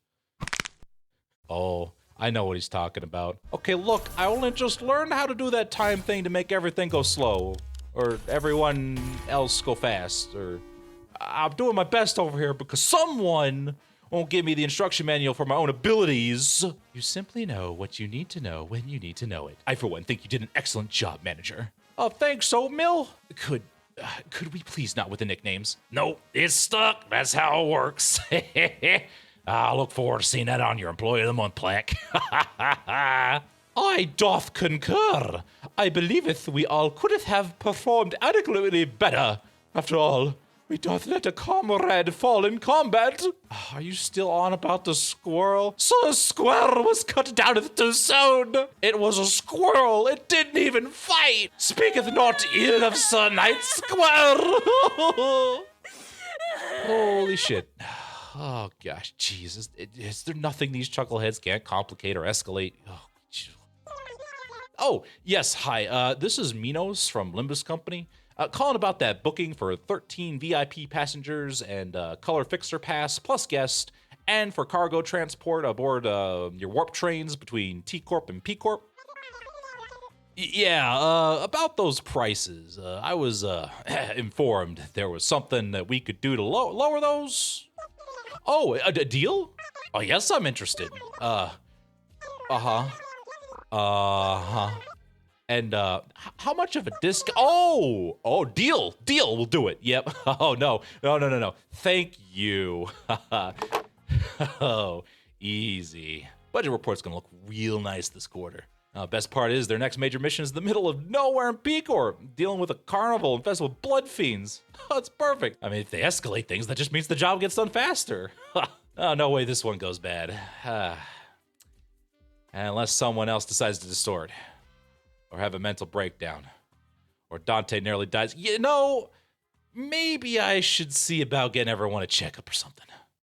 Oh, I know what he's talking about. Okay, look, I only just learned how to do that time thing to make everything go slow. Or everyone else go fast. Or I'm doing my best over here because someone won't give me the instruction manual for my own abilities. You simply know what you need to know when you need to know it. I, for one, think you did an excellent job, manager. Oh, thanks, Oatmeal. Could we please not with the nicknames? Nope, it's stuck. That's how it works. I look forward to seeing that on your Employee of the Month plaque. I doth concur. I believeth we all couldn't have performed adequately better. After all, we doth let a comrade fall in combat. Are you still on about the squirrel? So the squirrel was cut down too soon. It was a squirrel. It didn't even fight. Speaketh not ill of Sir Knight Squirrel. Holy shit. Oh gosh, Jesus. Is there nothing these chuckleheads can't complicate or escalate? Oh, yes, hi. This is Minos from Limbus Company. Calling about that booking for 13 VIP passengers and color fixer pass plus guest, and for cargo transport aboard your warp trains between T-Corp and P-Corp. Yeah, about those prices. I was informed there was something that we could do to lower those. Oh, a deal? Oh, yes, I'm interested. And how much of a discount? Oh, deal, we'll do it. Yep. Oh, no. Thank you. Oh, easy. Budget report's gonna look real nice this quarter. Best part is their next major mission is the middle of nowhere in P-Corp, dealing with a carnival infested with blood fiends. Oh, it's perfect. I mean, if they escalate things, that just means the job gets done faster. Oh, no way this one goes bad. Unless someone else decides to distort. Or have a mental breakdown. Or Dante nearly dies. You know, maybe I should see about getting everyone a checkup or something.